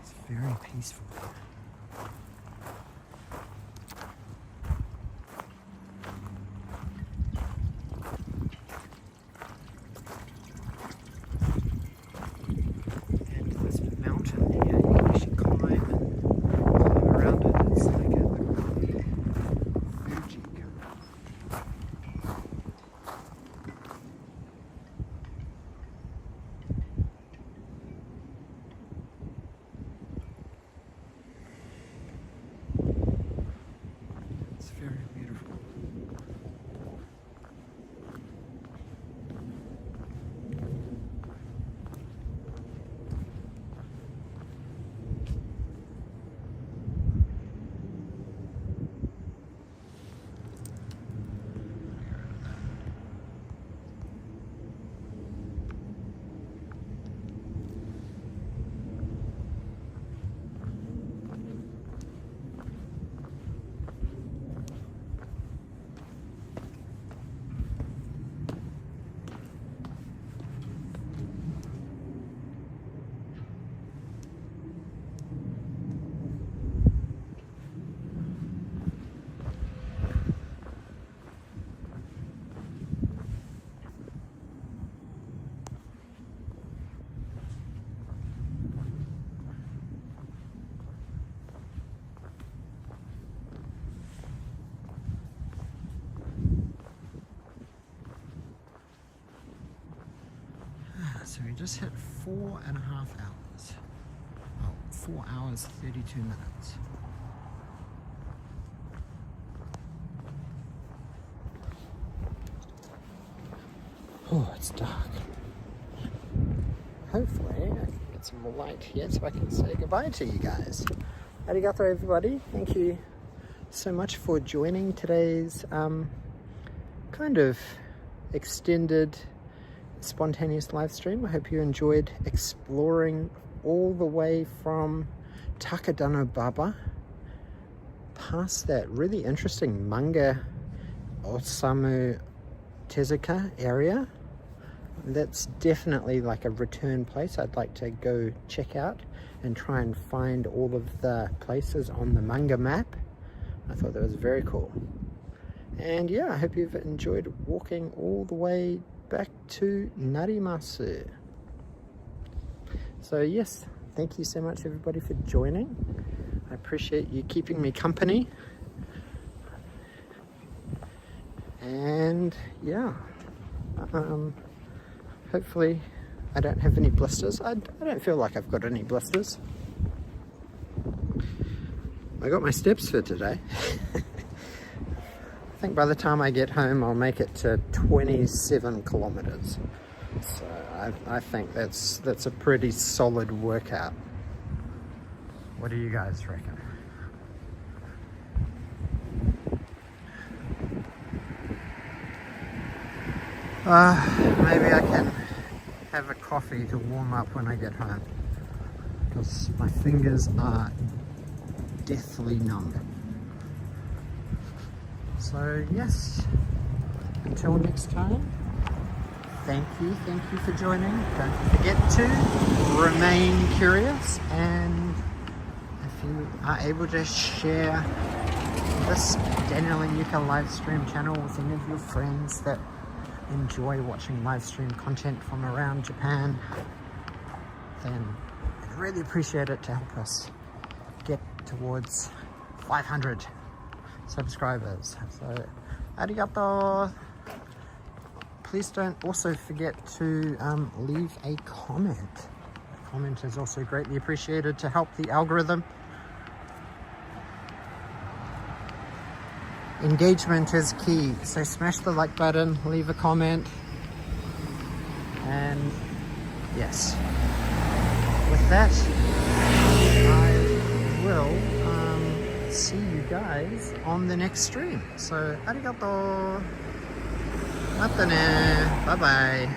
It's very peaceful here. So we just hit 4.5 hours. Oh, 4 hours, 32 minutes. Oh, it's dark. Hopefully I can get some more light here so I can say goodbye to you guys. Arigato everybody. Thank you so much for joining today's kind of extended spontaneous live stream. I hope you enjoyed exploring all the way from Takadanobaba past that really interesting Manga Osamu Tezuka area. That's definitely like a return place I'd like to go check out and try and find all of the places on the manga map. I thought that was very cool. And yeah, I hope you've enjoyed walking all the way back to Narimasu. So yes, thank you so much everybody for joining. I appreciate you keeping me company. And yeah, hopefully I don't have any blisters. I don't feel like I've got any blisters. I got my steps for today. I think by the time I get home I'll make it to 27 kilometers. So I think that's a pretty solid workout. What do you guys reckon? Maybe I can have a coffee to warm up when I get home, because my fingers are deathly numb. So yes, until next time, thank you for joining. Don't forget to remain curious, and if you are able to share this Daniel and Yuka live stream channel with any of your friends that enjoy watching live stream content from around Japan, then I'd really appreciate it to help us get towards 500 subscribers. So arigato. Please don't also forget to leave a comment. A comment is also greatly appreciated to help the algorithm. Engagement is key, so smash the like button, leave a comment, and yes, with that, I will see you guys on the next stream. So arigato, mata ne, bye bye.